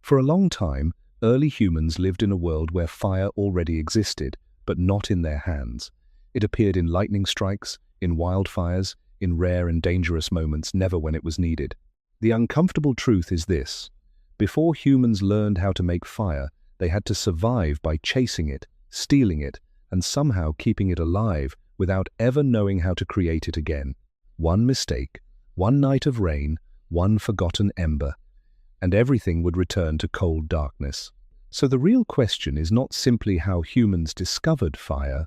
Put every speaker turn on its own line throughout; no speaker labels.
For a long time, early humans lived in a world where fire already existed, but not in their hands. It appeared in lightning strikes, in wildfires, in rare and dangerous moments, never when it was needed. The uncomfortable truth is this: before humans learned how to make fire, they had to survive by chasing it, stealing it, and somehow keeping it alive without ever knowing how to create it again. One mistake, one night of rain, one forgotten ember, and everything would return to cold darkness. So the real question is not simply how humans discovered fire,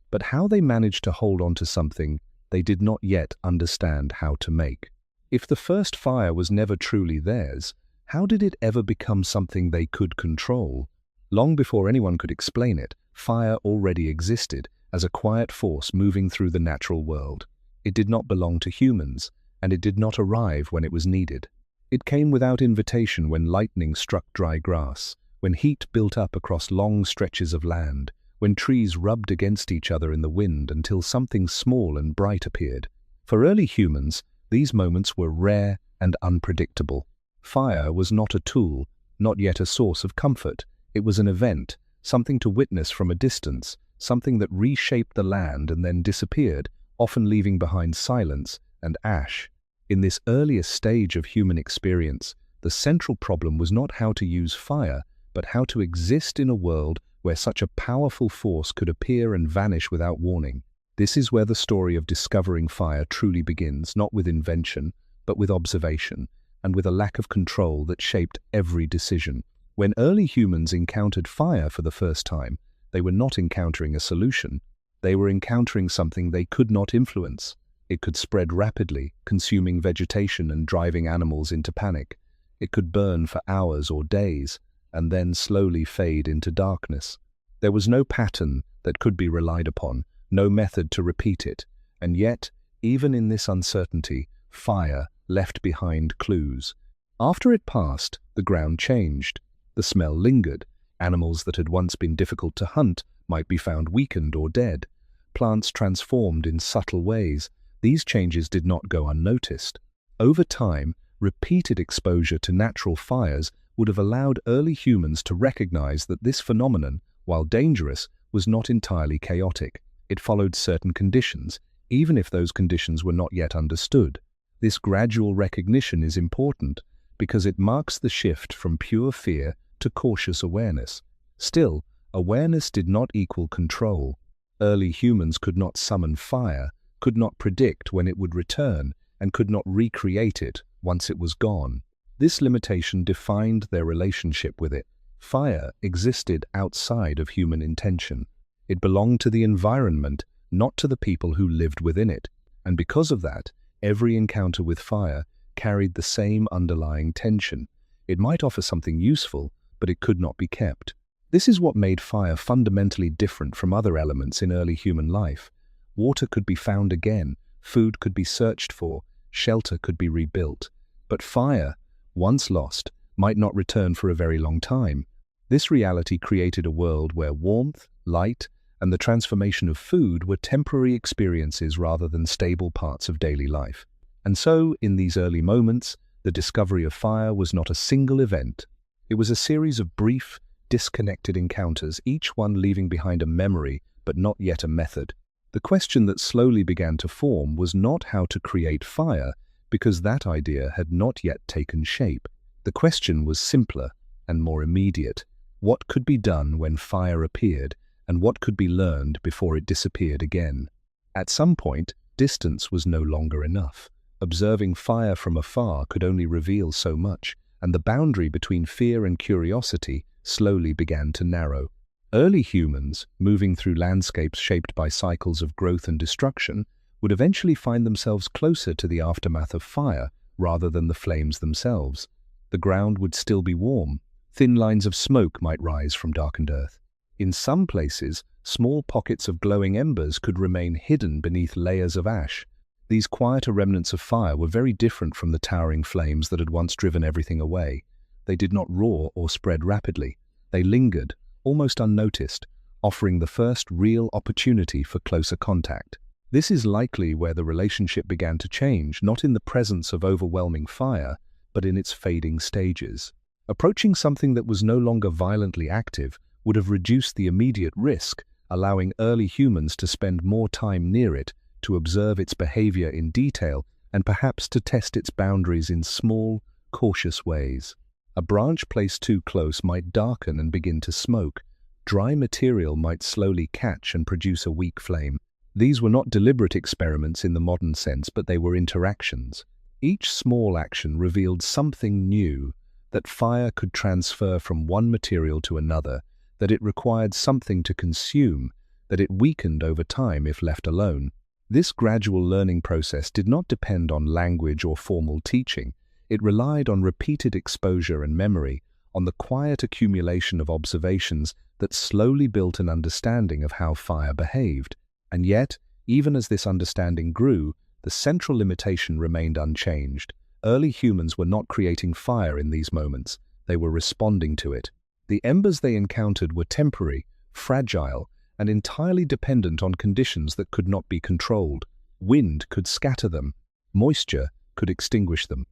but how they managed to hold on to something they did not yet understand how to make. If the first fire was never truly theirs, how did it ever become something they could control? Long before anyone could explain it, fire already existed as a quiet force moving through the natural world. It did not belong to humans, and it did not arrive when it was needed. It came without invitation when lightning struck dry grass, when heat built up across long stretches of land, when trees rubbed against each other in the wind until something small and bright appeared. For early humans, these moments were rare and unpredictable. Fire was not a tool, not yet a source of comfort. It was an event, something to witness from a distance, something that reshaped the land and then disappeared, often leaving behind silence and ash. In this earliest stage of human experience, the central problem was not how to use fire, but how to exist in a world where such a powerful force could appear and vanish without warning. This is where the story of discovering fire truly begins, not with invention, but with observation, and with a lack of control that shaped every decision. When early humans encountered fire for the first time, they were not encountering a solution. They were encountering something they could not influence. It could spread rapidly, consuming vegetation and driving animals into panic. It could burn for hours or days, and then slowly fade into darkness. There was no pattern that could be relied upon, no method to repeat it, and yet, even in this uncertainty, fire left behind clues. After it passed, the ground changed. The smell lingered. Animals that had once been difficult to hunt might be found weakened or dead. Plants transformed in subtle ways. These changes did not go unnoticed. Over time, repeated exposure to natural fires would have allowed early humans to recognize that this phenomenon, while dangerous, was not entirely chaotic. It followed certain conditions, even if those conditions were not yet understood. This gradual recognition is important because it marks the shift from pure fear to cautious awareness. Still, awareness did not equal control. Early humans could not summon fire, could not predict when it would return, and could not recreate it once it was gone. This limitation defined their relationship with it. Fire existed outside of human intention. It belonged to the environment, not to the people who lived within it. And because of that, every encounter with fire carried the same underlying tension. It might offer something useful, but it could not be kept. This is what made fire fundamentally different from other elements in early human life. Water could be found again, food could be searched for, shelter could be rebuilt. But fire, once lost, might not return for a very long time. This reality created a world where warmth, light, and the transformation of food were temporary experiences rather than stable parts of daily life. And so, in these early moments, the discovery of fire was not a single event. It was a series of brief, disconnected encounters, each one leaving behind a memory, but not yet a method. The question that slowly began to form was not how to create fire, because that idea had not yet taken shape. The question was simpler and more immediate. What could be done when fire appeared, and what could be learned before it disappeared again? At some point, distance was no longer enough. Observing fire from afar could only reveal so much, and the boundary between fear and curiosity slowly began to narrow. Early humans, moving through landscapes shaped by cycles of growth and destruction, would eventually find themselves closer to the aftermath of fire rather than the flames themselves. The ground would still be warm. Thin lines of smoke might rise from darkened earth. In some places, small pockets of glowing embers could remain hidden beneath layers of ash. These quieter remnants of fire were very different from the towering flames that had once driven everything away. They did not roar or spread rapidly. They lingered, almost unnoticed, offering the first real opportunity for closer contact. This is likely where the relationship began to change, not in the presence of overwhelming fire, but in its fading stages. Approaching something that was no longer violently active would have reduced the immediate risk, allowing early humans to spend more time near it, to observe its behavior in detail, and perhaps to test its boundaries in small, cautious ways. A branch placed too close might darken and begin to smoke. Dry material might slowly catch and produce a weak flame. These were not deliberate experiments in the modern sense, but they were interactions. Each small action revealed something new, that fire could transfer from one material to another, that it required something to consume, that it weakened over time if left alone. This gradual learning process did not depend on language or formal teaching. It relied on repeated exposure and memory, on the quiet accumulation of observations that slowly built an understanding of how fire behaved. And yet, even as this understanding grew, the central limitation remained unchanged. Early humans were not creating fire in these moments, they were responding to it. The embers they encountered were temporary, fragile, and entirely dependent on conditions that could not be controlled. Wind could scatter them, moisture could extinguish them.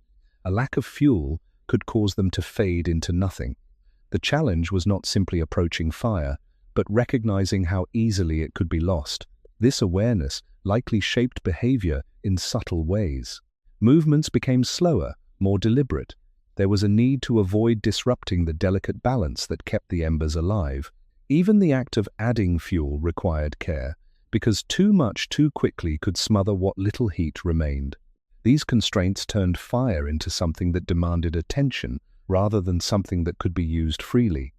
A lack of fuel could cause them to fade into nothing. The challenge was not simply approaching fire, but recognizing how easily it could be lost. This awareness likely shaped behavior in subtle ways. Movements became slower, more deliberate. There was a need to avoid disrupting the delicate balance that kept the embers alive. Even the act of adding fuel required care, because too much too quickly could smother what little heat remained. These constraints turned fire into something that demanded attention rather than something that could be used freely.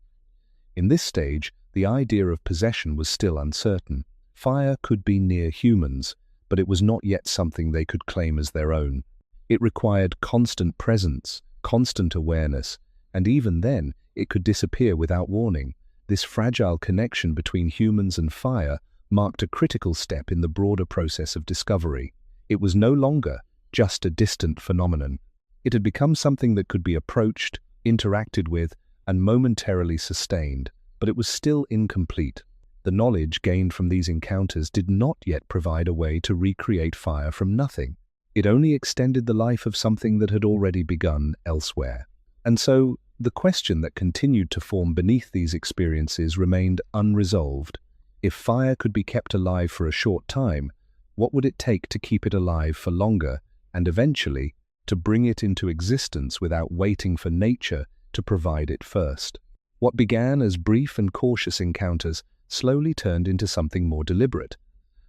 In this stage, the idea of possession was still uncertain. Fire could be near humans, but it was not yet something they could claim as their own. It required constant presence, constant awareness, and even then, it could disappear without warning. This fragile connection between humans and fire marked a critical step in the broader process of discovery. It was no longer just a distant phenomenon. It had become something that could be approached, interacted with, and momentarily sustained, but it was still incomplete. The knowledge gained from these encounters did not yet provide a way to recreate fire from nothing. It only extended the life of something that had already begun elsewhere. And so, the question that continued to form beneath these experiences remained unresolved. If fire could be kept alive for a short time, what would it take to keep it alive for longer, and eventually, to bring it into existence without waiting for nature to provide it first? What began as brief and cautious encounters slowly turned into something more deliberate.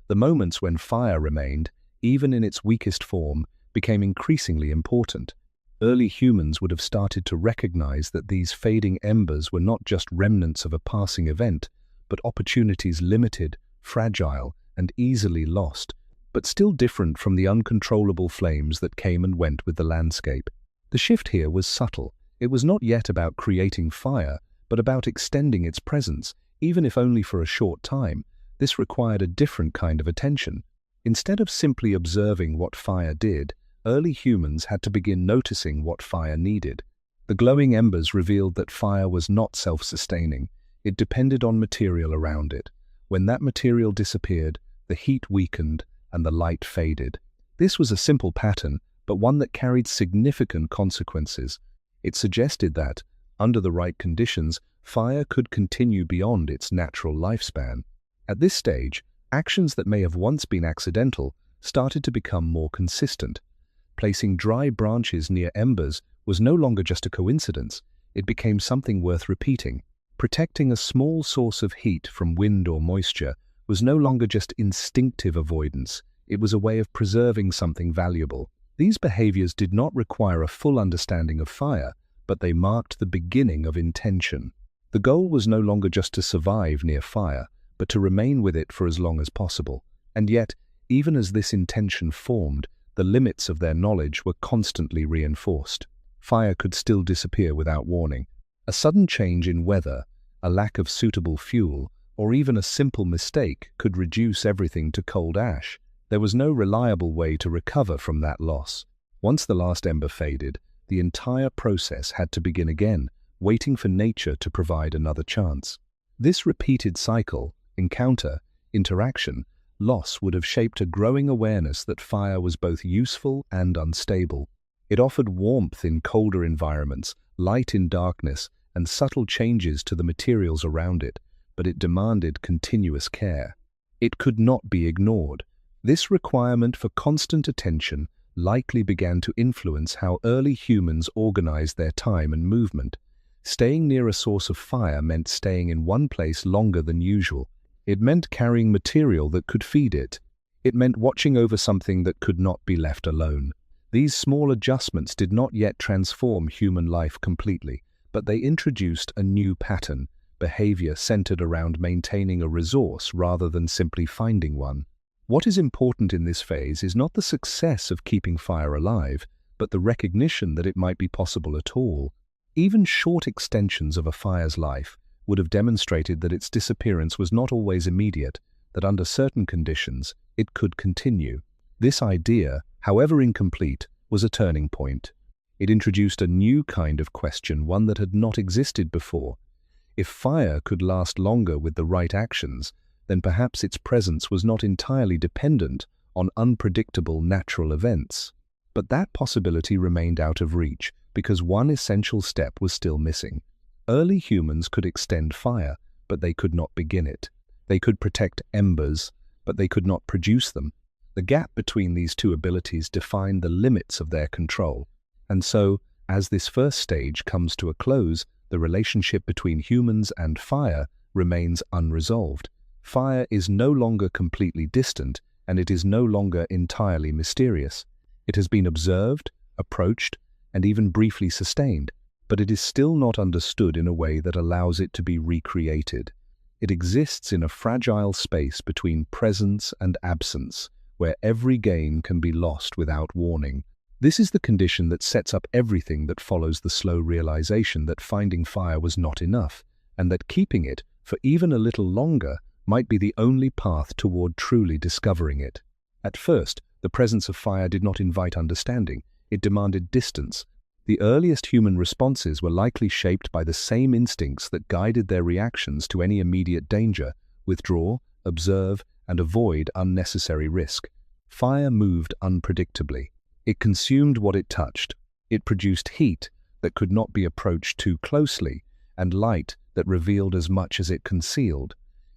The moments when fire remained, even in its weakest form, became increasingly important. Early humans would have started to recognize that these fading embers were not just remnants of a passing event, but opportunities limited, fragile, and easily lost, but still different from the uncontrollable flames that came and went with the landscape. The shift here was subtle. It was not yet about creating fire, but about extending its presence, even if only for a short time. This required a different kind of attention. Instead of simply observing what fire did, early humans had to begin noticing what fire needed. The glowing embers revealed that fire was not self-sustaining. It depended on material around it. When that material disappeared, the heat weakened and the light faded. This was a simple pattern, but one that carried significant consequences. It suggested that, under the right conditions, fire could continue beyond its natural lifespan. At this stage, actions that may have once been accidental started to become more consistent. Placing dry branches near embers was no longer just a coincidence, it became something worth repeating. Protecting a small source of heat from wind or moisture was no longer just instinctive avoidance, it was a way of preserving something valuable. These behaviors did not require a full understanding of fire, but they marked the beginning of intention. The goal was no longer just to survive near fire, but to remain with it for as long as possible. And yet, even as this intention formed, the limits of their knowledge were constantly reinforced. Fire could still disappear without warning. A sudden change in weather, a lack of suitable fuel, or even a simple mistake could reduce everything to cold ash. There was no reliable way to recover from that loss. Once the last ember faded, the entire process had to begin again, waiting for nature to provide another chance. This repeated cycle, encounter, interaction, loss would have shaped a growing awareness that fire was both useful and unstable. It offered warmth in colder environments, light in darkness, and subtle changes to the materials around it, but it demanded continuous care. It could not be ignored. This requirement for constant attention likely began to influence how early humans organized their time and movement. Staying near a source of fire meant staying in one place longer than usual. It meant carrying material that could feed it. It meant watching over something that could not be left alone. These small adjustments did not yet transform human life completely, but they introduced a new pattern, behavior centered around maintaining a resource rather than simply finding one. What is important in this phase is not the success of keeping fire alive, but the recognition that it might be possible at all. Even short extensions of a fire's life would have demonstrated that its disappearance was not always immediate, that under certain conditions it could continue. This idea, however incomplete, was a turning point. It introduced a new kind of question, one that had not existed before. If fire could last longer with the right actions, then perhaps its presence was not entirely dependent on unpredictable natural events. But that possibility remained out of reach because one essential step was still missing. Early humans could extend fire, but they could not begin it. They could protect embers, but they could not produce them. The gap between these two abilities defined the limits of their control. And so, as this first stage comes to a close, the relationship between humans and fire remains unresolved. Fire is no longer completely distant, and it is no longer entirely mysterious. It has been observed, approached, and even briefly sustained, but it is still not understood in a way that allows it to be recreated. It exists in a fragile space between presence and absence, where every gain can be lost without warning. This is the condition that sets up everything that follows the slow realization that finding fire was not enough, and that keeping it for even a little longer might be the only path toward truly discovering it. At first, the presence of fire did not invite understanding. It demanded distance. The earliest human responses were likely shaped by the same instincts that guided their reactions to any immediate danger: withdraw, observe, and avoid unnecessary risk. Fire moved unpredictably. It consumed what it touched. It produced heat that could not be approached too closely, and light that revealed as much as it concealed.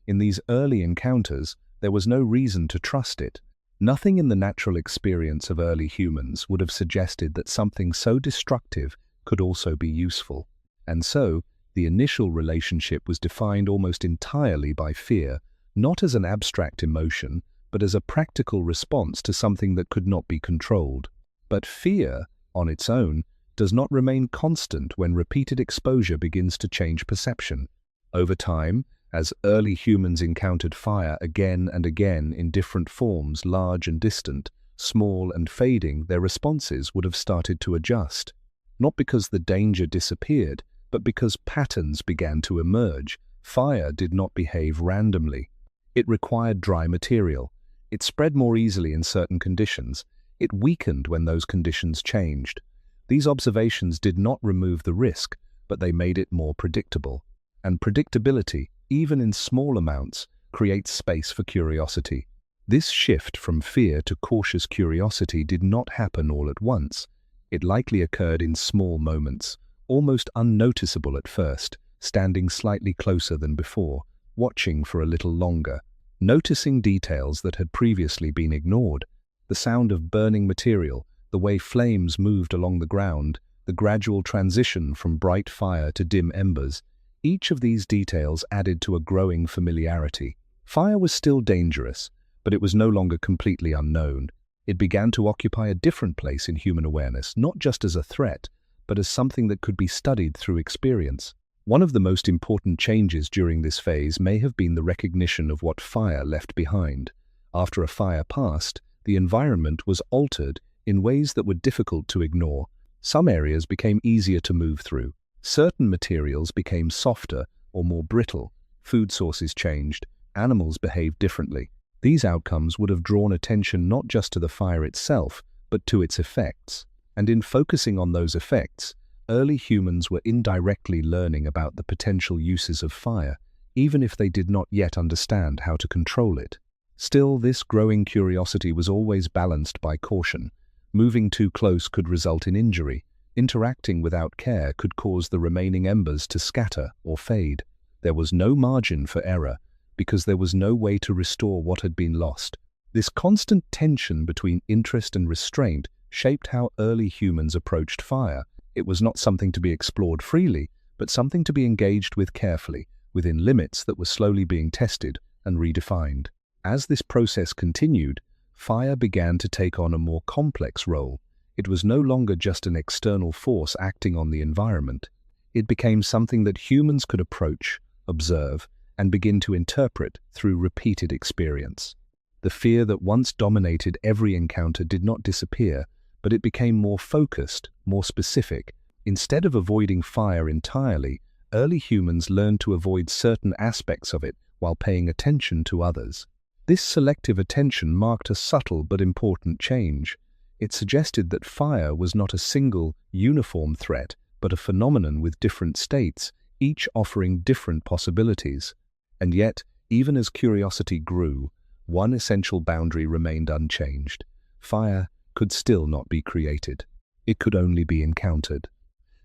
In these early encounters, there was no reason to trust it. Nothing in the natural experience of early humans would have suggested that something so destructive could also be useful. And so, the initial relationship was defined almost entirely by fear, not as an abstract emotion, but as a practical response to something that could not be controlled. But fear, on its own, does not remain constant when repeated exposure begins to change perception. Over time, as early humans encountered fire again and again in different forms, large and distant, small and fading, their responses would have started to adjust. Not because the danger disappeared, but because patterns began to emerge. Fire did not behave randomly. It required dry material. It spread more easily in certain conditions. It weakened when those conditions changed. These observations did not remove the risk, but they made it more predictable. And predictability, even in small amounts, creates space for curiosity. This shift from fear to cautious curiosity did not happen all at once. It likely occurred in small moments, almost unnoticeable at first, standing slightly closer than before, watching for a little longer, noticing details that had previously been ignored. The sound of burning material, the way flames moved along the ground, the gradual transition from bright fire to dim embers. Each of these details added to a growing familiarity. Fire was still dangerous, but it was no longer completely unknown. It began to occupy a different place in human awareness, not just as a threat, but as something that could be studied through experience. One of the most important changes during this phase may have been the recognition of what fire left behind. After a fire passed, the environment was altered in ways that were difficult to ignore. Some areas became easier to move through. Certain materials became softer or more brittle. Food sources changed. Animals behaved differently. These outcomes would have drawn attention not just to the fire itself, but to its effects. And in focusing on those effects, early humans were indirectly learning about the potential uses of fire, even if they did not yet understand how to control it. Still, this growing curiosity was always balanced by caution. Moving too close could result in injury. Interacting without care could cause the remaining embers to scatter or fade. There was no margin for error, because there was no way to restore what had been lost. This constant tension between interest and restraint shaped how early humans approached fire. It was not something to be explored freely, but something to be engaged with carefully, within limits that were slowly being tested and redefined. As this process continued, fire began to take on a more complex role. It was no longer just an external force acting on the environment. It became something that humans could approach, observe, and begin to interpret through repeated experience. The fear that once dominated every encounter did not disappear, but it became more focused, more specific. Instead of avoiding fire entirely, early humans learned to avoid certain aspects of it while paying attention to others. This selective attention marked a subtle but important change. It suggested that fire was not a single, uniform threat, but a phenomenon with different states, each offering different possibilities. And yet, even as curiosity grew, one essential boundary remained unchanged. Fire could still not be created. It could only be encountered.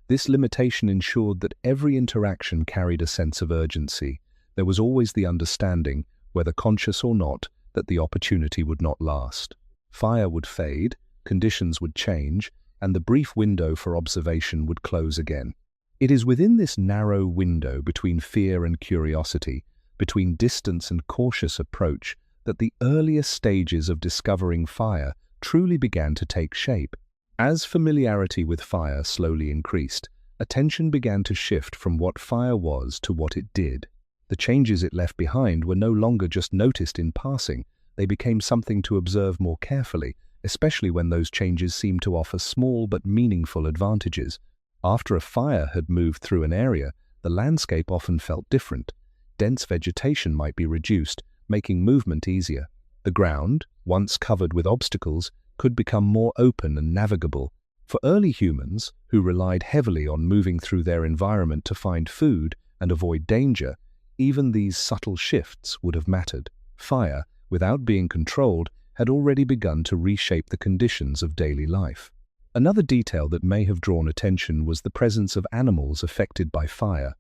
This limitation ensured that every interaction carried a sense of urgency. There was always the understanding, whether conscious or not, that the opportunity would not last. Fire would fade, conditions would change, and the brief window for observation would close again. It is within this narrow window between fear and curiosity, between distance and cautious approach, that the earliest stages of discovering fire truly began to take shape. As familiarity with fire slowly increased, attention began to shift from what fire was to what it did. The changes it left behind were no longer just noticed in passing. They became something to observe more carefully, especially when those changes seemed to offer small but meaningful advantages. After a fire had moved through an area, the landscape often felt different. Dense vegetation might be reduced, making movement easier. The ground, once covered with obstacles, could become more open and navigable. For early humans, who relied heavily on moving through their environment to find food and avoid danger, even these subtle shifts would have mattered. Fire, without being controlled, had already begun to reshape the conditions of daily life. Another detail that may have drawn attention was the presence of animals affected by fire.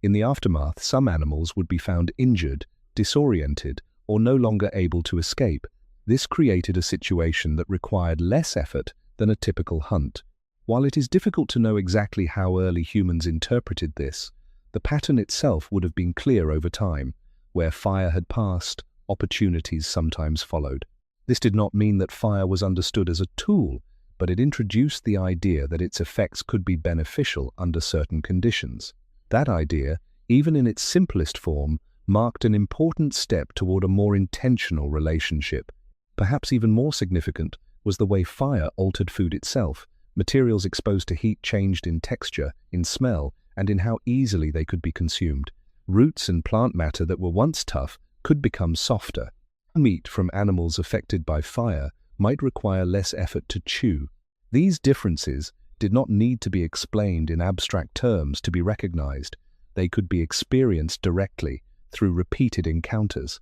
In the aftermath, some animals would be found injured, disoriented, or no longer able to escape. This created a situation that required less effort than a typical hunt. While it is difficult to know exactly how early humans interpreted this, the pattern itself would have been clear over time. Where fire had passed, opportunities sometimes followed. This did not mean that fire was understood as a tool, but it introduced the idea that its effects could be beneficial under certain conditions. That idea, even in its simplest form, marked an important step toward a more intentional relationship. Perhaps even more significant was the way fire altered food itself. Materials exposed to heat changed in texture, in smell, and in how easily they could be consumed. Roots and plant matter that were once tough could become softer. Meat from animals affected by fire might require less effort to chew. These differences did not need to be explained in abstract terms to be recognized. They could be experienced directly through repeated encounters.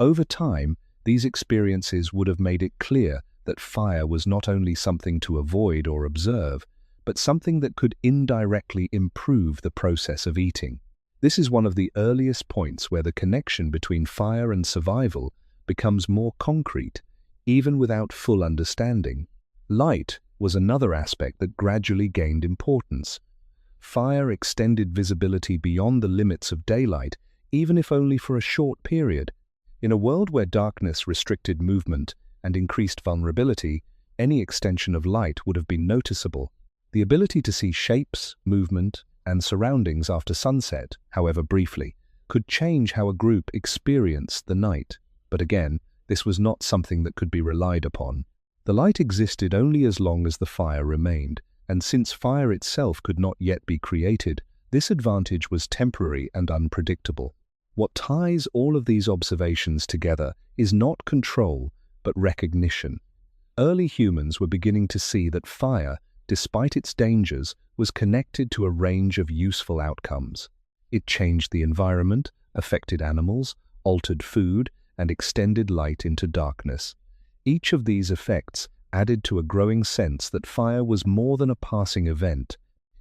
Over time, these experiences would have made it clear that fire was not only something to avoid or observe, but something that could indirectly improve the process of eating. This is one of the earliest points where the connection between fire and survival becomes more concrete, even without full understanding. Light was another aspect that gradually gained importance. Fire extended visibility beyond the limits of daylight, even if only for a short period. In a world where darkness restricted movement and increased vulnerability, any extension of light would have been noticeable. The ability to see shapes, movement, and surroundings after sunset, however briefly, could change how a group experienced the night. But again, this was not something that could be relied upon. The light existed only as long as the fire remained, and since fire itself could not yet be created, this advantage was temporary and unpredictable. What ties all of these observations together is not control, but recognition. Early humans were beginning to see that fire, despite its dangers, was connected to a range of useful outcomes. It changed the environment, affected animals, altered food, and extended light into darkness. Each of these effects added to a growing sense that fire was more than a passing event.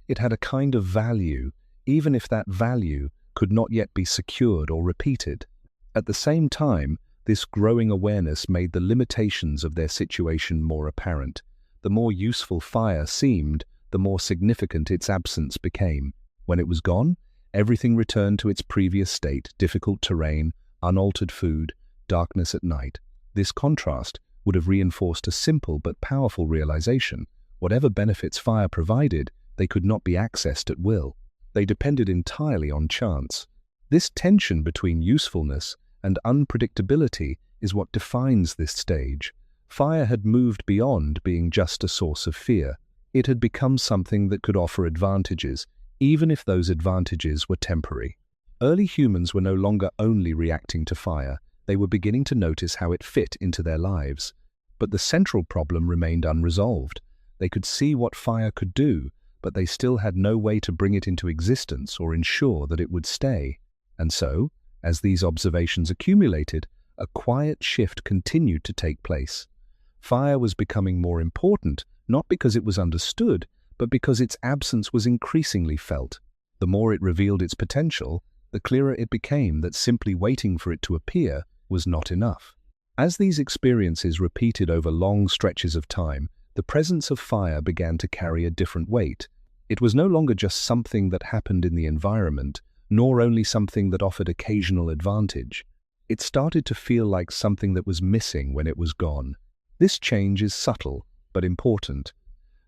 It had a kind of value, even if that value could not yet be secured or repeated. At the same time, this growing awareness made the limitations of their situation more apparent. The more useful fire seemed, the more significant its absence became. When it was gone, everything returned to its previous state: difficult terrain, unaltered food, darkness at night. This contrast would have reinforced a simple but powerful realization. Whatever benefits fire provided, they could not be accessed at will. They depended entirely on chance. This tension between usefulness and unpredictability is what defines this stage. Fire had moved beyond being just a source of fear. It had become something that could offer advantages, even if those advantages were temporary. Early humans were no longer only reacting to fire, they were beginning to notice how it fit into their lives. But the central problem remained unresolved. They could see what fire could do, but they still had no way to bring it into existence or ensure that it would stay. And so, as these observations accumulated, a quiet shift continued to take place. Fire was becoming more important, not because it was understood, but because its absence was increasingly felt. The more it revealed its potential, the clearer it became that simply waiting for it to appear was not enough. As these experiences repeated over long stretches of time, the presence of fire began to carry a different weight. It was no longer just something that happened in the environment, nor only something that offered occasional advantage. It started to feel like something that was missing when it was gone. This change is subtle, but important.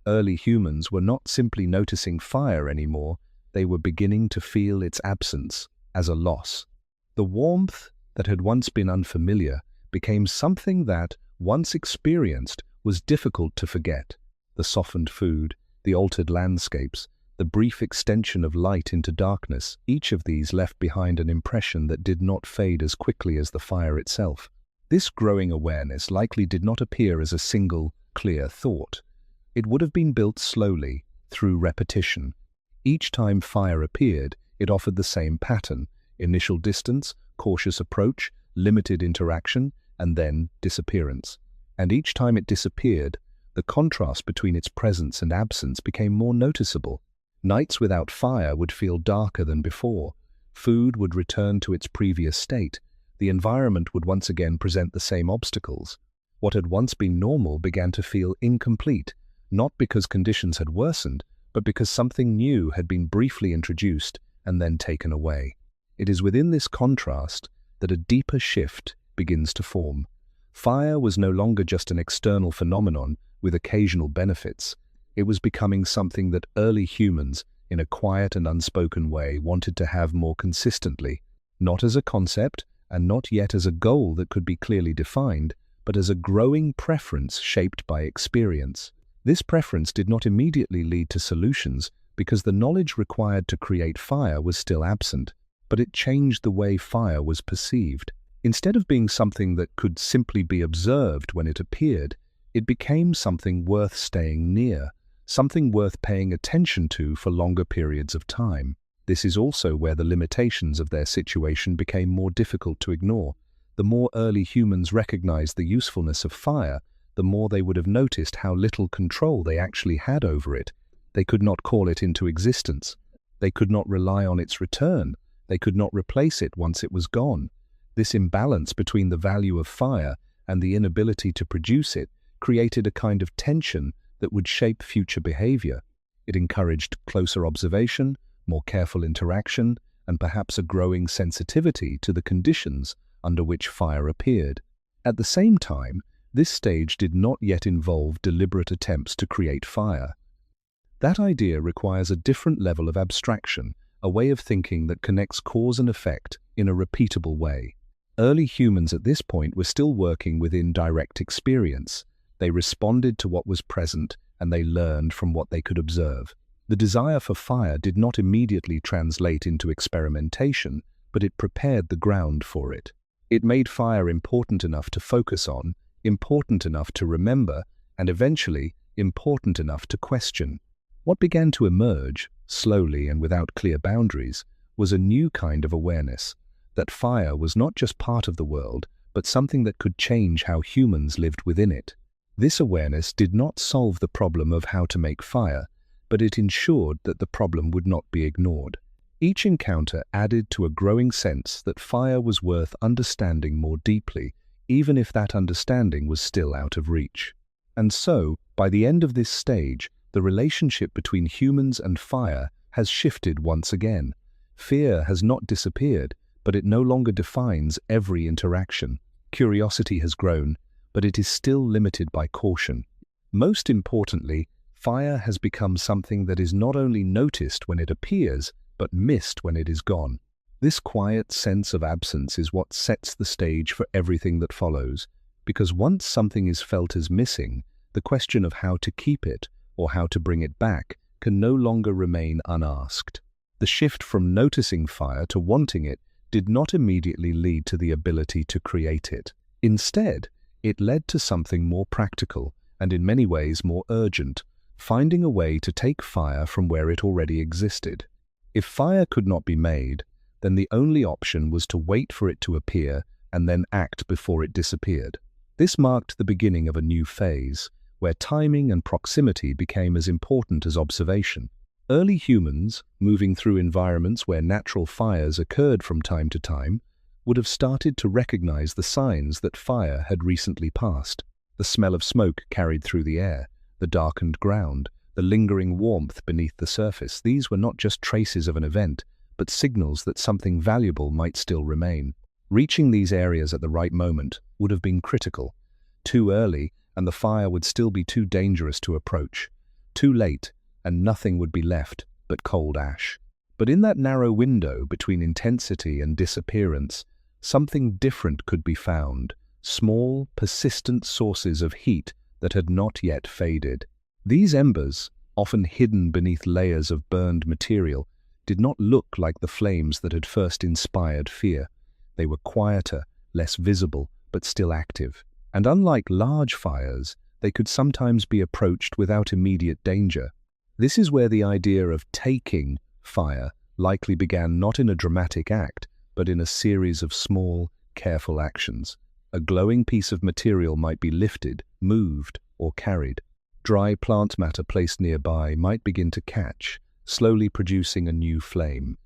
Early humans were not simply noticing fire anymore, they were beginning to feel its absence as a loss. The warmth that had once been unfamiliar became something that, once experienced, was difficult to forget. The softened food, the altered landscapes, the brief extension of light into darkness, each of these left behind an impression that did not fade as quickly as the fire itself. This growing awareness likely did not appear as a single, clear thought. It would have been built slowly, through repetition. Each time fire appeared, it offered the same pattern: initial distance, cautious approach, limited interaction, and then disappearance. And each time it disappeared, the contrast between its presence and absence became more noticeable. Nights without fire would feel darker than before. Food would return to its previous state. The environment would once again present the same obstacles. What had once been normal began to feel incomplete, not because conditions had worsened, but because something new had been briefly introduced and then taken away. It is within this contrast that a deeper shift begins to form. Fire was no longer just an external phenomenon with occasional benefits. It was becoming something that early humans, in a quiet and unspoken way, wanted to have more consistently, not as a concept and not yet as a goal that could be clearly defined, but as a growing preference shaped by experience. This preference did not immediately lead to solutions because the knowledge required to create fire was still absent, but it changed the way fire was perceived. Instead of being something that could simply be observed when it appeared, it became something worth staying near, something worth paying attention to for longer periods of time. This is also where the limitations of their situation became more difficult to ignore. The more early humans recognized the usefulness of fire, the more they would have noticed how little control they actually had over it. They could not call it into existence. They could not rely on its return. They could not replace it once it was gone. This imbalance between the value of fire and the inability to produce it created a kind of tension that would shape future behavior. It encouraged closer observation, more careful interaction, and perhaps a growing sensitivity to the conditions under which fire appeared. At the same time, this stage did not yet involve deliberate attempts to create fire. That idea requires a different level of abstraction, a way of thinking that connects cause and effect in a repeatable way. Early humans at this point were still working within direct experience. They responded to what was present, and they learned from what they could observe. The desire for fire did not immediately translate into experimentation, but it prepared the ground for it. It made fire important enough to focus on, important enough to remember, and eventually important enough to question. What began to emerge, slowly and without clear boundaries, was a new kind of awareness, that fire was not just part of the world, but something that could change how humans lived within it. This awareness did not solve the problem of how to make fire, but it ensured that the problem would not be ignored. Each encounter added to a growing sense that fire was worth understanding more deeply, even if that understanding was still out of reach. And so, by the end of this stage, the relationship between humans and fire has shifted once again. Fear has not disappeared, but it no longer defines every interaction. Curiosity has grown, but it is still limited by caution. Most importantly, fire has become something that is not only noticed when it appears, but missed when it is gone. This quiet sense of absence is what sets the stage for everything that follows, because once something is felt as missing, the question of how to keep it or how to bring it back can no longer remain unasked. The shift from noticing fire to wanting it did not immediately lead to the ability to create it. Instead, it led to something more practical and in many ways more urgent, finding a way to take fire from where it already existed. If fire could not be made, then the only option was to wait for it to appear and then act before it disappeared. This marked the beginning of a new phase, where timing and proximity became as important as observation. Early humans, moving through environments where natural fires occurred from time to time, would have started to recognize the signs that fire had recently passed. The smell of smoke carried through the air, the darkened ground, the lingering warmth beneath the surface. These were not just traces of an event, but signals that something valuable might still remain. Reaching these areas at the right moment would have been critical. Too early, and the fire would still be too dangerous to approach. Too late, and nothing would be left but cold ash. But in that narrow window between intensity and disappearance, something different could be found. Small, persistent sources of heat that had not yet faded. These embers, often hidden beneath layers of burned material, did not look like the flames that had first inspired fear. They were quieter, less visible, but still active. And unlike large fires, they could sometimes be approached without immediate danger. This is where the idea of taking fire likely began, not in a dramatic act, but in a series of small, careful actions. A glowing piece of material might be lifted, moved, or carried. Dry plant matter placed nearby might begin to catch, slowly producing a new flame.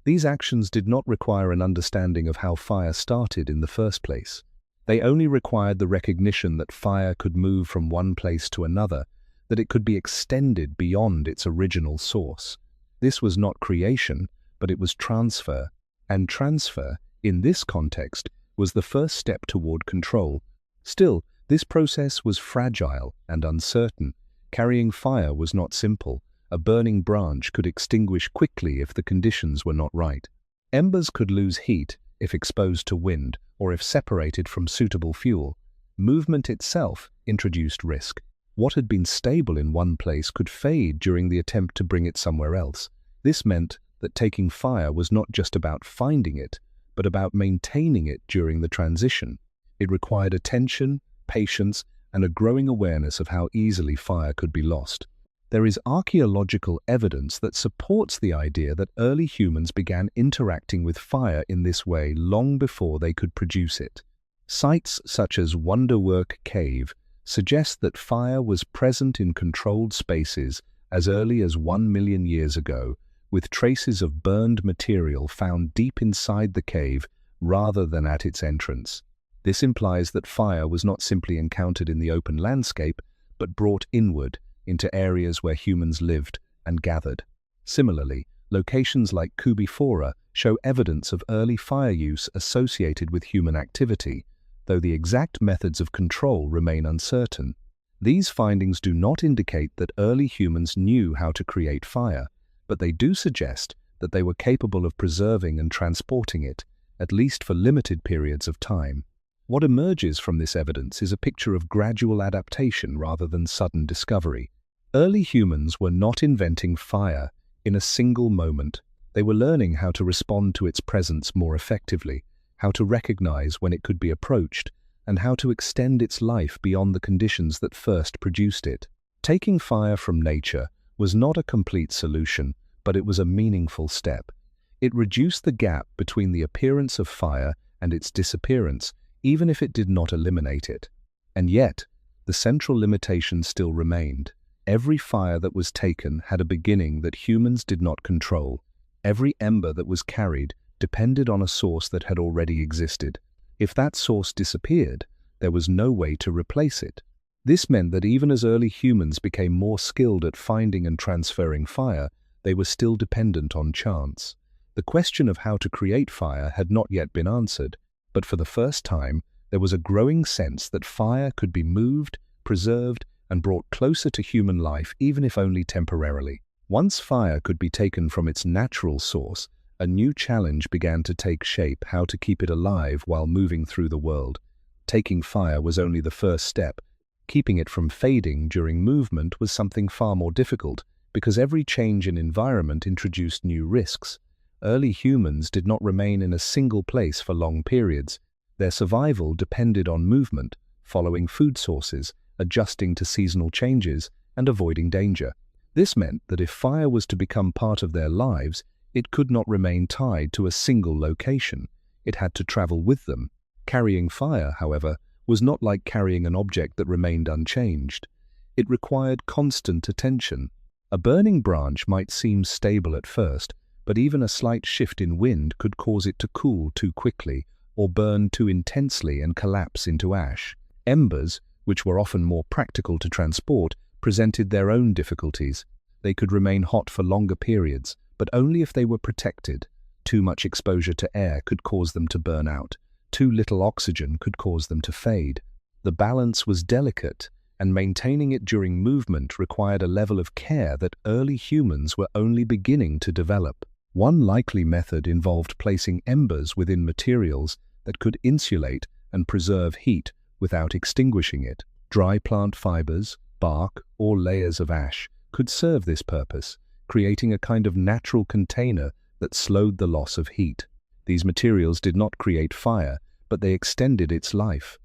These actions did not require an understanding of how fire started in the first place. They only required the recognition that fire could move from one place to another, that it could be extended beyond its original source. This was not creation, but it was transfer, and transfer, in this context, was the first step toward control. Still, this process was fragile and uncertain. Carrying fire was not simple. A burning branch could extinguish quickly if the conditions were not right. Embers could lose heat if exposed to wind or if separated from suitable fuel. Movement itself introduced risk. What had been stable in one place could fade during the attempt to bring it somewhere else. This meant that taking fire was not just about finding it, but about maintaining it during the transition. It required attention, patience, and a growing awareness of how easily fire could be lost. There is archaeological evidence that supports the idea that early humans began interacting with fire in this way long before they could produce it. Sites such as Wonderwork Cave suggest that fire was present in controlled spaces as early as 1 million years ago, with traces of burned material found deep inside the cave rather than at its entrance. This implies that fire was not simply encountered in the open landscape, but brought inward into areas where humans lived and gathered. Similarly, locations like Kubifora show evidence of early fire use associated with human activity, though the exact methods of control remain uncertain. These findings do not indicate that early humans knew how to create fire, but they do suggest that they were capable of preserving and transporting it, at least for limited periods of time. What emerges from this evidence is a picture of gradual adaptation rather than sudden discovery. Early humans were not inventing fire in a single moment. They were learning how to respond to its presence more effectively, how to recognize when it could be approached, and how to extend its life beyond the conditions that first produced it. Taking fire from nature was not a complete solution, but it was a meaningful step. It reduced the gap between the appearance of fire and its disappearance, even if it did not eliminate it. And yet, the central limitation still remained. Every fire that was taken had a beginning that humans did not control. Every ember that was carried depended on a source that had already existed. If that source disappeared, there was no way to replace it. This meant that even as early humans became more skilled at finding and transferring fire, they were still dependent on chance. The question of how to create fire had not yet been answered, but for the first time, there was a growing sense that fire could be moved, preserved, and brought closer to human life, even if only temporarily. Once fire could be taken from its natural source, a new challenge began to take shape: how to keep it alive while moving through the world. Taking fire was only the first step. Keeping it from fading during movement was something far more difficult, because every change in environment introduced new risks. Early humans did not remain in a single place for long periods. Their survival depended on movement, following food sources, adjusting to seasonal changes, and avoiding danger. This meant that if fire was to become part of their lives, it could not remain tied to a single location. It had to travel with them. Carrying fire, however, was not like carrying an object that remained unchanged. It required constant attention. A burning branch might seem stable at first, but even a slight shift in wind could cause it to cool too quickly or burn too intensely and collapse into ash. Embers, which were often more practical to transport, presented their own difficulties. They could remain hot for longer periods, but only if they were protected. Too much exposure to air could cause them to burn out. Too little oxygen could cause them to fade. The balance was delicate, and maintaining it during movement required a level of care that early humans were only beginning to develop. One likely method involved placing embers within materials that could insulate and preserve heat without extinguishing it. Dry plant fibers, bark, or layers of ash could serve this purpose, creating a kind of natural container that slowed the loss of heat. These materials did not create fire, but they extended its life.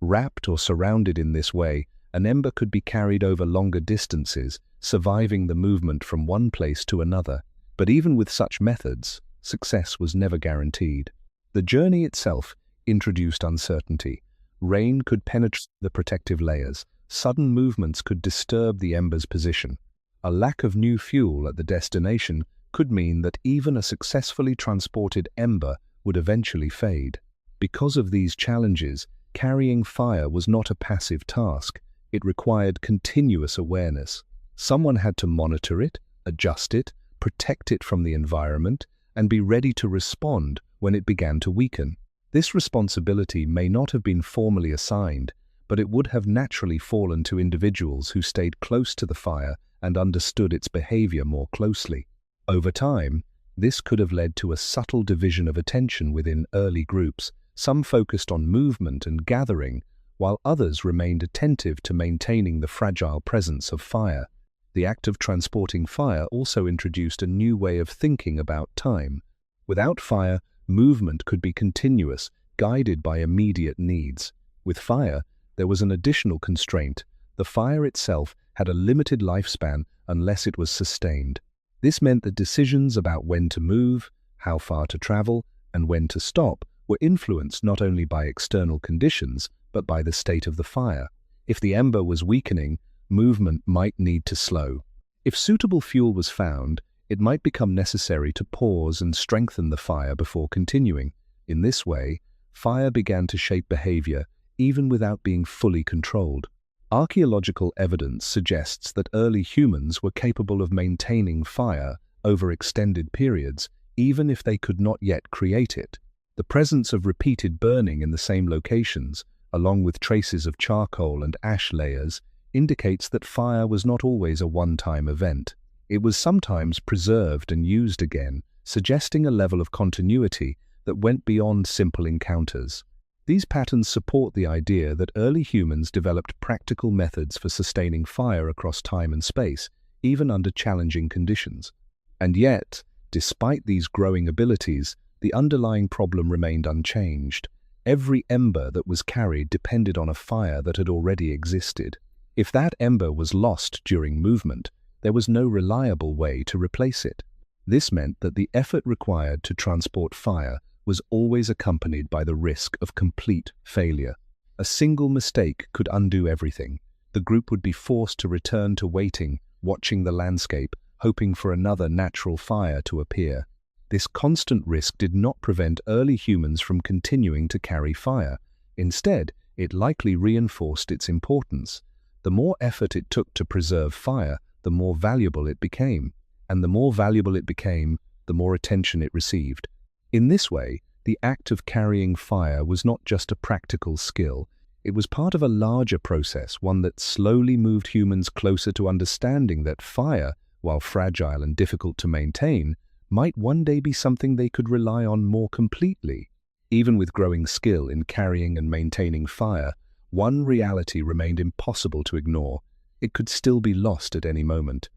Wrapped or surrounded in this way, an ember could be carried over longer distances, surviving the movement from one place to another. But even with such methods, success was never guaranteed. The journey itself introduced uncertainty. Rain could penetrate the protective layers. Sudden movements could disturb the ember's position. A lack of new fuel at the destination could mean that even a successfully transported ember would eventually fade. Because of these challenges, carrying fire was not a passive task. It required continuous awareness. Someone had to monitor it, adjust it, protect it from the environment, and be ready to respond when it began to weaken. This responsibility may not have been formally assigned, but it would have naturally fallen to individuals who stayed close to the fire and understood its behavior more closely. Over time, this could have led to a subtle division of attention within early groups. Some focused on movement and gathering, while others remained attentive to maintaining the fragile presence of fire. The act of transporting fire also introduced a new way of thinking about time. Without fire, movement could be continuous, guided by immediate needs. With fire, there was an additional constraint. The fire itself had a limited lifespan unless it was sustained. This meant that decisions about when to move, how far to travel, and when to stop were influenced not only by external conditions, but by the state of the fire. If the ember was weakening, movement might need to slow. If suitable fuel was found, it might become necessary to pause and strengthen the fire before continuing. In this way, fire began to shape behavior even without being fully controlled. Archaeological evidence suggests that early humans were capable of maintaining fire over extended periods, even if they could not yet create it. The presence of repeated burning in the same locations, along with traces of charcoal and ash layers, indicates that fire was not always a one-time event. It was sometimes preserved and used again, suggesting a level of continuity that went beyond simple encounters. These patterns support the idea that early humans developed practical methods for sustaining fire across time and space, even under challenging conditions. And yet, despite these growing abilities, the underlying problem remained unchanged. Every ember that was carried depended on a fire that had already existed. If that ember was lost during movement, there was no reliable way to replace it. This meant that the effort required to transport fire was always accompanied by the risk of complete failure. A single mistake could undo everything. the group would be forced to return to waiting, watching the landscape, hoping for another natural fire to appear. This constant risk did not prevent early humans from continuing to carry fire. Instead, it likely reinforced its importance. The more effort it took to preserve fire, the more valuable it became. And the more valuable it became, the more attention it received. In this way, the act of carrying fire was not just a practical skill. It was part of a larger process, one that slowly moved humans closer to understanding that fire, while fragile and difficult to maintain, might one day be something they could rely on more completely. Even with growing skill in carrying and maintaining fire, one reality remained impossible to ignore. It could still be lost at any moment.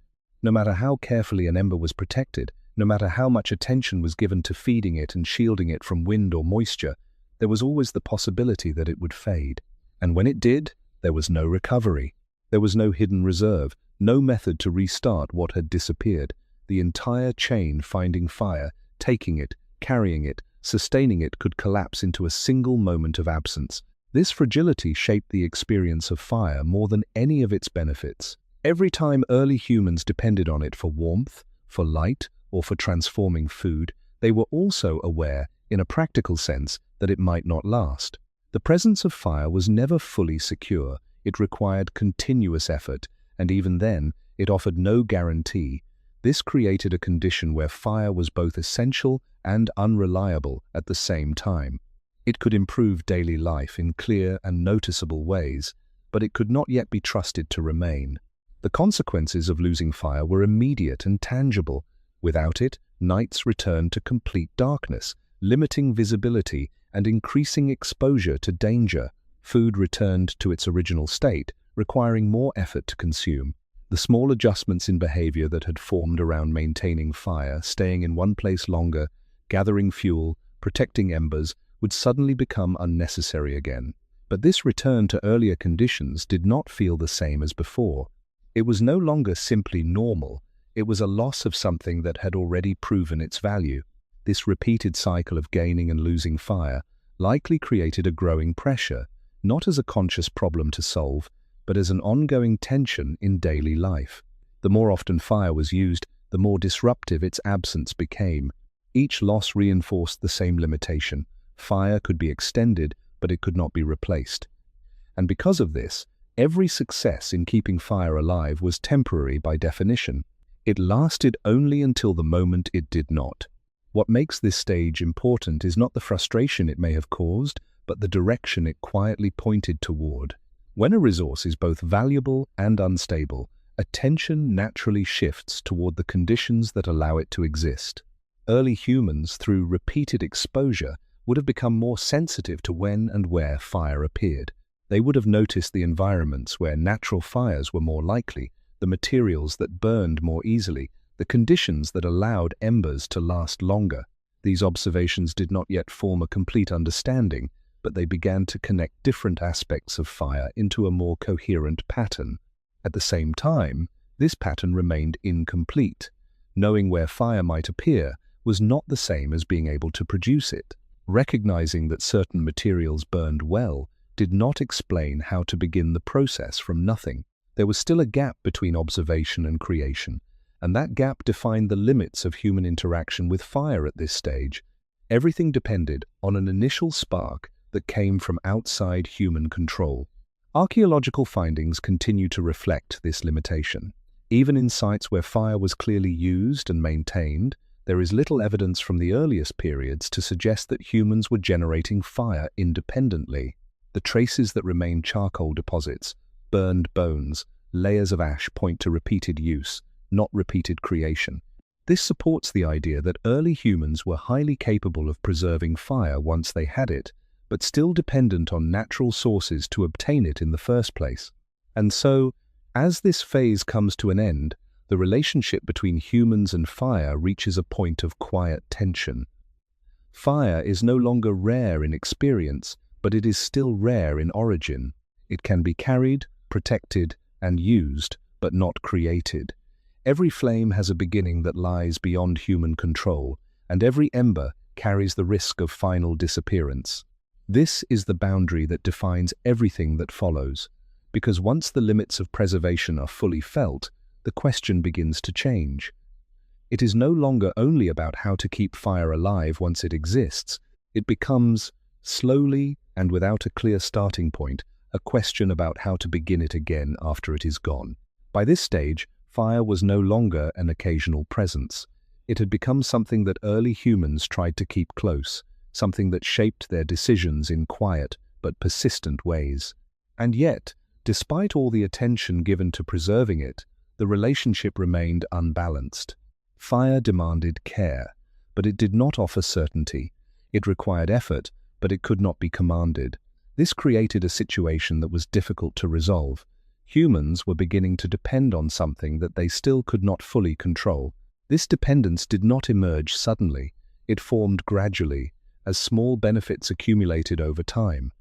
No matter how carefully an ember was protected, no matter how much attention was given to feeding it and shielding it from wind or moisture, there was always the possibility that it would fade. And when it did, there was no recovery. There was no hidden reserve, no method to restart what had disappeared. The entire chain finding fire, taking it, carrying it, sustaining it could collapse into a single moment of absence. This fragility shaped the experience of fire more than any of its benefits. Every time early humans depended on it for warmth, for light, or for transforming food, they were also aware, in a practical sense, that it might not last. The presence of fire was never fully secure. It required continuous effort, and even then, it offered no guarantee. This created a condition where fire was both essential and unreliable at the same time. It could improve daily life in clear and noticeable ways, but it could not yet be trusted to remain. The consequences of losing fire were immediate and tangible. Without it, nights returned to complete darkness, limiting visibility and increasing exposure to danger. Food returned to its original state, requiring more effort to consume. The small adjustments in behavior that had formed around maintaining fire, staying in one place longer, gathering fuel, protecting embers, would suddenly become unnecessary again. But this return to earlier conditions did not feel the same as before. It was no longer simply normal. It was a loss of something that had already proven its value. This repeated cycle of gaining and losing fire likely created a growing pressure, not as a conscious problem to solve, but as an ongoing tension in daily life. The more often fire was used, the more disruptive its absence became. Each loss reinforced the same limitation. Fire could be extended, but it could not be replaced. And because of this, every success in keeping fire alive was temporary by definition. It lasted only until the moment it did not. What makes this stage important is not the frustration it may have caused, but the direction it quietly pointed toward. When a resource is both valuable and unstable, attention naturally shifts toward the conditions that allow it to exist. Early humans, through repeated exposure, would have become more sensitive to when and where fire appeared. They would have noticed the environments where natural fires were more likely, the materials that burned more easily, the conditions that allowed embers to last longer. These observations did not yet form a complete understanding, but they began to connect different aspects of fire into a more coherent pattern. At the same time, this pattern remained incomplete. Knowing where fire might appear was not the same as being able to produce it. Recognizing that certain materials burned well did not explain how to begin the process from nothing. There was still a gap between observation and creation, and that gap defined the limits of human interaction with fire at this stage. Everything depended on an initial spark that came from outside human control. Archaeological findings continue to reflect this limitation. Even in sites where fire was clearly used and maintained, there is little evidence from the earliest periods to suggest that humans were generating fire independently. The traces that remain charcoal deposits, burned bones, layers of ash point to repeated use, not repeated creation. This supports the idea that early humans were highly capable of preserving fire once they had it, but still dependent on natural sources to obtain it in the first place. And so, as this phase comes to an end, the relationship between humans and fire reaches a point of quiet tension. Fire is no longer rare in experience, but it is still rare in origin. It can be carried, protected, and used, but not created. Every flame has a beginning that lies beyond human control, and every ember carries the risk of final disappearance. This is the boundary that defines everything that follows. Because once the limits of preservation are fully felt, the question begins to change. It is no longer only about how to keep fire alive once it exists. It becomes, slowly and without a clear starting point, a question about how to begin it again after it is gone. By this stage, fire was no longer an occasional presence. It had become something that early humans tried to keep close, something that shaped their decisions in quiet but persistent ways. And yet, despite all the attention given to preserving it, the relationship remained unbalanced. Fire demanded care, but it did not offer certainty. It required effort, but it could not be commanded. This created a situation that was difficult to resolve. Humans were beginning to depend on something that they still could not fully control. This dependence did not emerge suddenly. It formed gradually, as small benefits accumulated over time.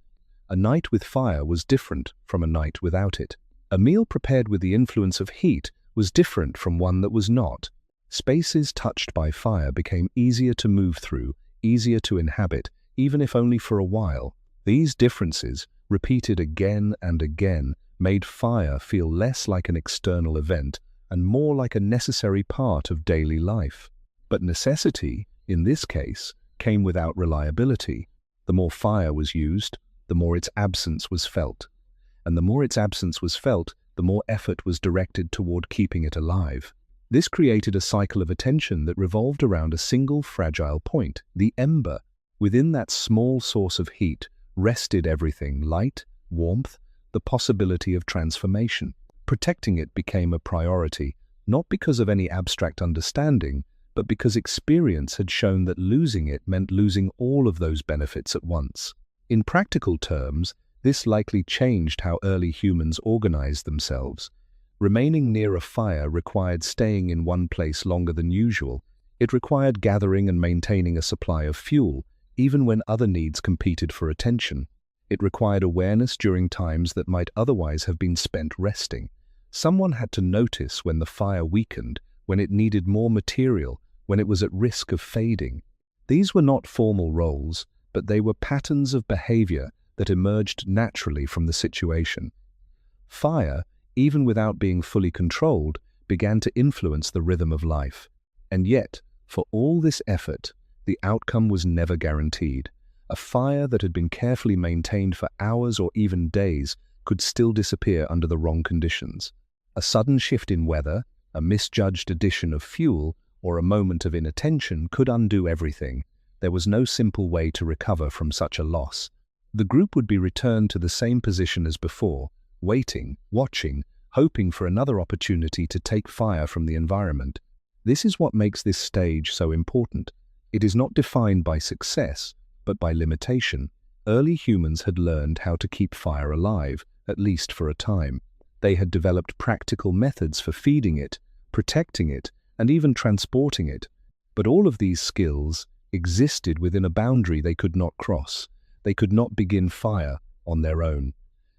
A night with fire was different from a night without it. A meal prepared with the influence of heat was different from one that was not. Spaces touched by fire became easier to move through, easier to inhabit, even if only for a while. These differences, repeated again and again, made fire feel less like an external event and more like a necessary part of daily life. But necessity, in this case, came without reliability. The more fire was used, the more its absence was felt. And the more its absence was felt, the more effort was directed toward keeping it alive. This created a cycle of attention that revolved around a single fragile point, the ember. Within that small source of heat rested everything: light, warmth, the possibility of transformation. Protecting it became a priority, not because of any abstract understanding, but because experience had shown that losing it meant losing all of those benefits at once. In practical terms, this likely changed how early humans organized themselves. Remaining near a fire required staying in one place longer than usual. It required gathering and maintaining a supply of fuel, even when other needs competed for attention. It required awareness during times that might otherwise have been spent resting. Someone had to notice when the fire weakened, when it needed more material, when it was at risk of fading. These were not formal roles, but they were patterns of behavior that emerged naturally from the situation. Fire, even without being fully controlled, began to influence the rhythm of life. And yet, for all this effort, the outcome was never guaranteed. A fire that had been carefully maintained for hours or even days could still disappear under the wrong conditions. A sudden shift in weather, a misjudged addition of fuel, or a moment of inattention could undo everything. There was no simple way to recover from such a loss. The group would be returned to the same position as before, waiting, watching, hoping for another opportunity to take fire from the environment. This is what makes this stage so important. It is not defined by success, but by limitation. Early humans had learned how to keep fire alive, at least for a time. They had developed practical methods for feeding it, protecting it, and even transporting it. But all of these skills existed within a boundary they could not cross. They could not begin fire on their own.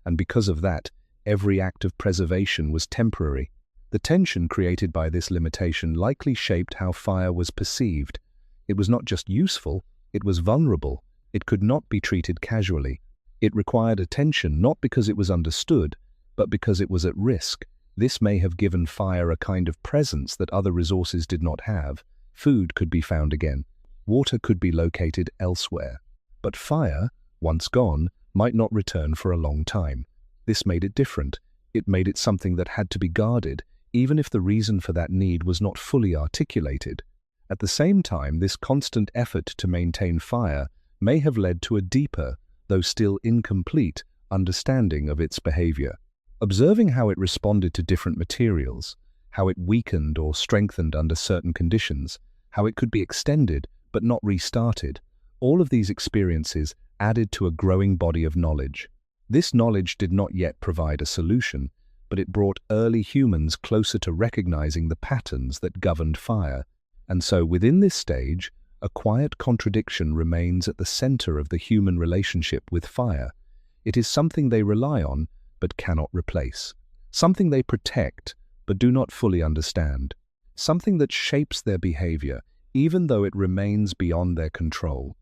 And because of that, every act of preservation was temporary. The tension created by this limitation likely shaped how fire was perceived. It was not just useful, it was vulnerable. It could not be treated casually. It required attention not because it was understood, but because it was at risk. This may have given fire a kind of presence that other resources did not have. Food could be found again. Water could be located elsewhere. But fire, once gone, might not return for a long time. This made it different. It made it something that had to be guarded, even if the reason for that need was not fully articulated. At the same time, this constant effort to maintain fire may have led to a deeper, though still incomplete, understanding of its behavior. Observing how it responded to different materials, how it weakened or strengthened under certain conditions, how it could be extended but not restarted, all of these experiences added to a growing body of knowledge. This knowledge did not yet provide a solution, but it brought early humans closer to recognizing the patterns that governed fire. And so within this stage, a quiet contradiction remains at the center of the human relationship with fire. It is something they rely on, but cannot replace. Something they protect, but do not fully understand. Something that shapes their behavior, even though it remains beyond their control.